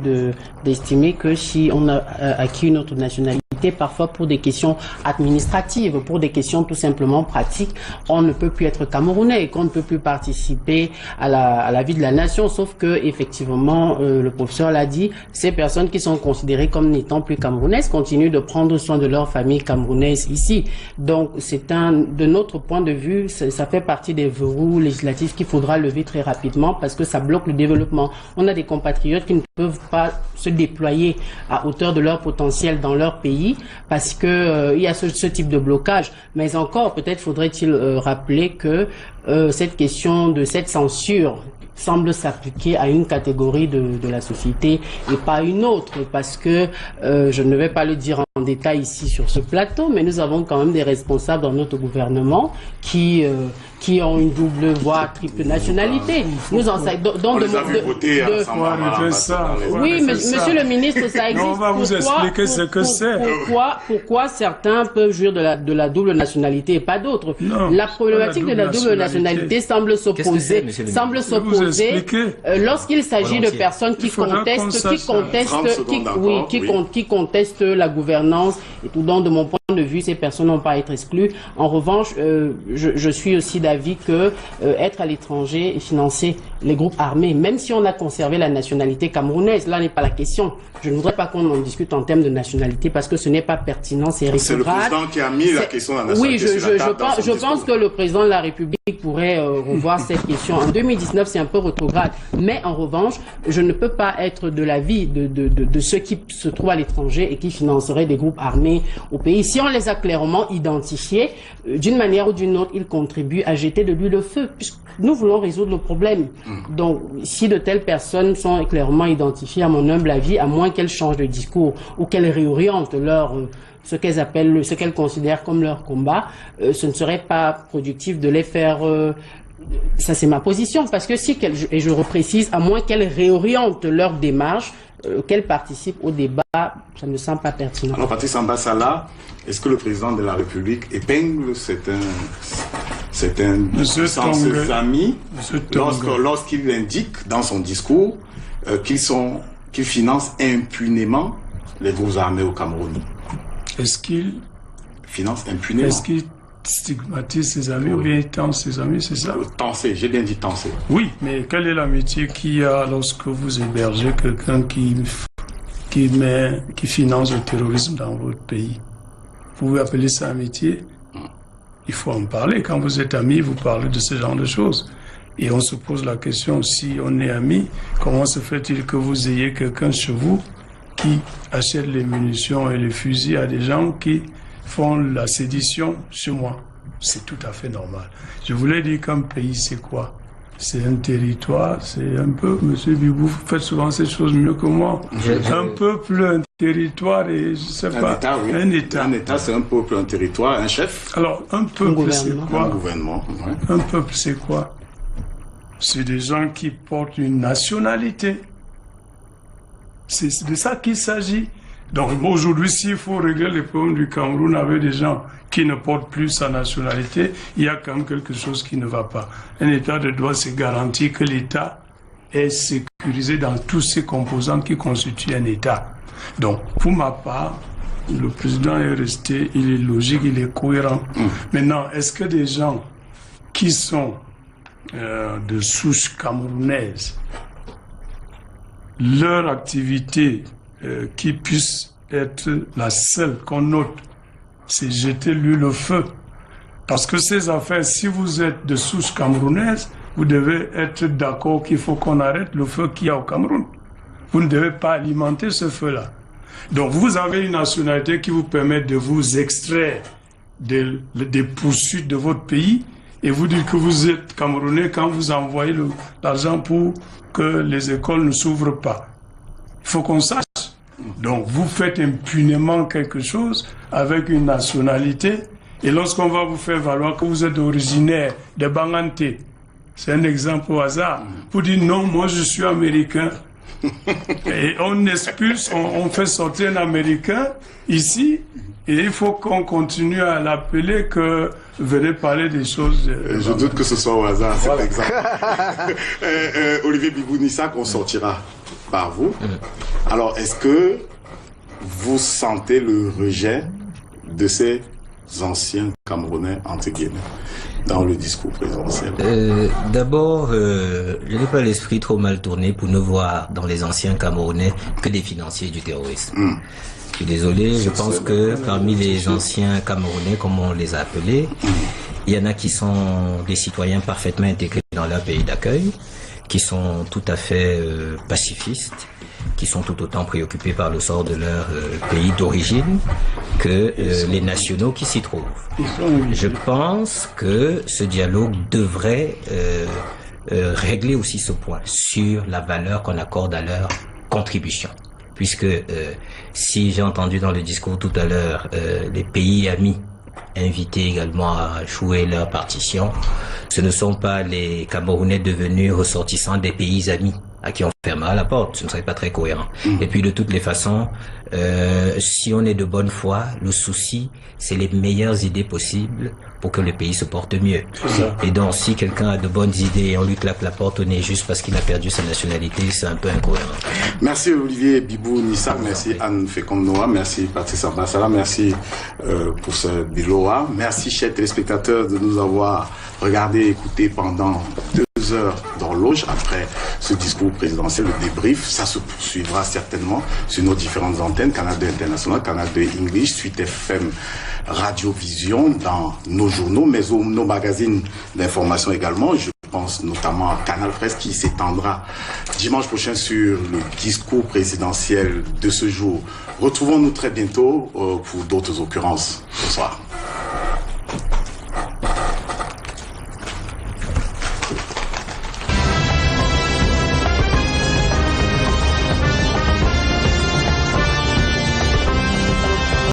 d'estimer que si on a acquis une autre nationalité, parfois pour des questions administratives, pour des questions tout simplement pratiques, on ne peut plus être camerounais et qu'on ne peut plus participer à la vie de la nation, sauf que effectivement, le professeur l'a dit, ces personnes qui sont considérées comme n'étant plus camerounaises continuent de prendre soin de leur famille camerounaise ici. Donc c'est de notre point de vue, ça fait partie des verrous législatifs qu'il faudra lever très rapidement parce que ça bloque le développement. On a des compatriotes qui ne peuvent pas se déployer à hauteur de leur potentiel dans leur pays parce que il y a ce type de blocage. Mais encore, peut-être faudrait-il rappeler que cette question de cette censure semble s'appliquer à une catégorie de la société et pas une autre, parce que je ne vais pas le dire en détail ici sur ce plateau, mais nous avons quand même des responsables dans notre gouvernement qui ont une double voire triple nationalité. Nous en on les a vu voter ensemble. Oui, monsieur le ministre, ça existe. On va vous expliquer ce que c'est. Pourquoi certains peuvent jouir de la double nationalité et pas d'autres? La problématique de la double nationalité semble s'opposer lorsqu'il s'agit de personnes qui contestent la gouvernance et tout. Donc, de mon point de vue, ces personnes n'ont pas à être exclues. En revanche, je suis aussi d'avis que être à l'étranger et financer les groupes armés, même si on a conservé la nationalité camerounaise, là n'est pas la question. Je ne voudrais pas qu'on en discute en termes de nationalité parce que ce n'est pas pertinent, c'est rétrograde. C'est le président qui a mis la question de la nationalité sur la table. Oui, je pense que le président de la République pourrait revoir cette question. En 2019, c'est un peu rétrograde. Mais en revanche, je ne peux pas être de l'avis de ceux qui se trouvent à l'étranger et qui financeraient des groupes armés au pays. Si on les a clairement identifiés, d'une manière ou d'une autre, ils contribuent à jeter de l'huile au feu, puisque nous voulons résoudre le problème. Donc, si de telles personnes sont clairement identifiées, à mon humble avis, à moins qu'elles changent de discours ou qu'elles réorientent ce qu'elles considèrent comme leur combat, ce ne serait pas productif de les faire... ça, c'est ma position, parce que et je reprécise, à moins qu'elles réorientent leur démarche, qu'elles participent au débat, ça ne me semble pas pertinent. Alors, Patrice Ambassa, est-ce que le président de la République épingle ses amis lorsqu'il indique dans son discours qu'ils financent impunément les groupes armés au Cameroun? Est-ce qu'il finance impunément? Est-ce qu'il stigmatise ses amis ou bien il tente ses amis, c'est ça? Tenser, j'ai bien dit tenser. Oui, mais quelle est l'amitié qu'il y a lorsque vous hébergez quelqu'un qui finance le terrorisme dans votre pays? Vous pouvez appeler ça amitié? Il faut en parler. Quand vous êtes amis, vous parlez de ce genre de choses. Et on se pose la question, si on est amis, comment se fait-il que vous ayez quelqu'un chez vous qui achète les munitions et les fusils à des gens qui font la sédition chez moi? C'est tout à fait normal. Je voulais dire qu'un pays, c'est quoi? C'est un territoire, c'est un peu, monsieur Bibou, vous faites souvent ces choses mieux que moi. Un peuple, un territoire et je sais pas. État, oui. Un État, c'est un peuple, un territoire, un chef. Alors, un peuple, c'est quoi? Un gouvernement. Ouais. Un peuple, c'est quoi? C'est des gens qui portent une nationalité. C'est de ça qu'il s'agit. Donc aujourd'hui, s'il faut régler les problèmes du Cameroun avec des gens qui ne portent plus sa nationalité, il y a quand même quelque chose qui ne va pas. Un État de droit, c'est garantir que l'État est sécurisé dans tous ses composants qui constituent un État. Donc, pour ma part, le président est resté, il est logique, il est cohérent. Maintenant, est-ce que des gens qui sont de souche camerounaise, leur activité qui puisse être la seule qu'on note, c'est jeter l'huile au feu. Parce que ces affaires, si vous êtes de souche camerounaise, vous devez être d'accord qu'il faut qu'on arrête le feu qu'il y a au Cameroun. Vous ne devez pas alimenter ce feu-là. Donc vous avez une nationalité qui vous permet de vous extraire des poursuites de votre pays et vous dites que vous êtes Camerounais quand vous envoyez l'argent pour que les écoles ne s'ouvrent pas. Il faut qu'on sache. Donc vous faites impunément quelque chose avec une nationalité et lorsqu'on va vous faire valoir que vous êtes originaire de Banganté, c'est un exemple au hasard, vous dites non, moi je suis américain. Et on expulse, on fait sortir un Américain ici et il faut qu'on continue à l'appeler que venez parler des choses. Je doute que ce soit au hasard cet exemple. Olivier Bibou-Nissak, on sortira par vous. Alors, est-ce que vous sentez le rejet de ces anciens Camerounais, entre guillemets, dans le discours présidentiel? D'abord, je n'ai pas l'esprit trop mal tourné pour ne voir dans les anciens Camerounais que des financiers du terrorisme. Je suis désolé, je pense que parmi les anciens Camerounais, comme on les a appelés, il y en a qui sont des citoyens parfaitement intégrés dans leur pays d'accueil, qui sont tout à fait pacifistes, qui sont tout autant préoccupés par le sort de leur pays d'origine que les nationaux qui s'y trouvent. Je pense que ce dialogue devrait régler aussi ce point sur la valeur qu'on accorde à leur contribution. Puisque si j'ai entendu dans le discours tout à l'heure les pays amis invités également à jouer leur partition, ce ne sont pas les Camerounais devenus ressortissants des pays amis à qui on fermera la porte. Ce ne serait pas très cohérent. Et puis de toutes les façons, si on est de bonne foi, le souci, c'est les meilleures idées possibles pour que le pays se porte mieux. Et donc, si quelqu'un a de bonnes idées et on lui claque la porte au nez juste parce qu'il a perdu sa nationalité, c'est un peu incohérent. Merci Olivier Bibou-Nissa, merci Anne Fécond-Noah, merci Patrice Abassala, merci pour ce Biloa. Merci chers téléspectateurs de nous avoir regardé et écouté pendant 2 heures d'horloge après ce discours présidentiel, le débrief. Ça se poursuivra certainement sur nos différentes antennes, Canal 2 International, Canal 2 English, Suite FM, Radio Vision, dans nos journaux, mais nos magazines d'information également. Je pense notamment à Canal Presse qui s'étendra dimanche prochain sur le discours présidentiel de ce jour. Retrouvons-nous très bientôt pour d'autres occurrences. Bonsoir.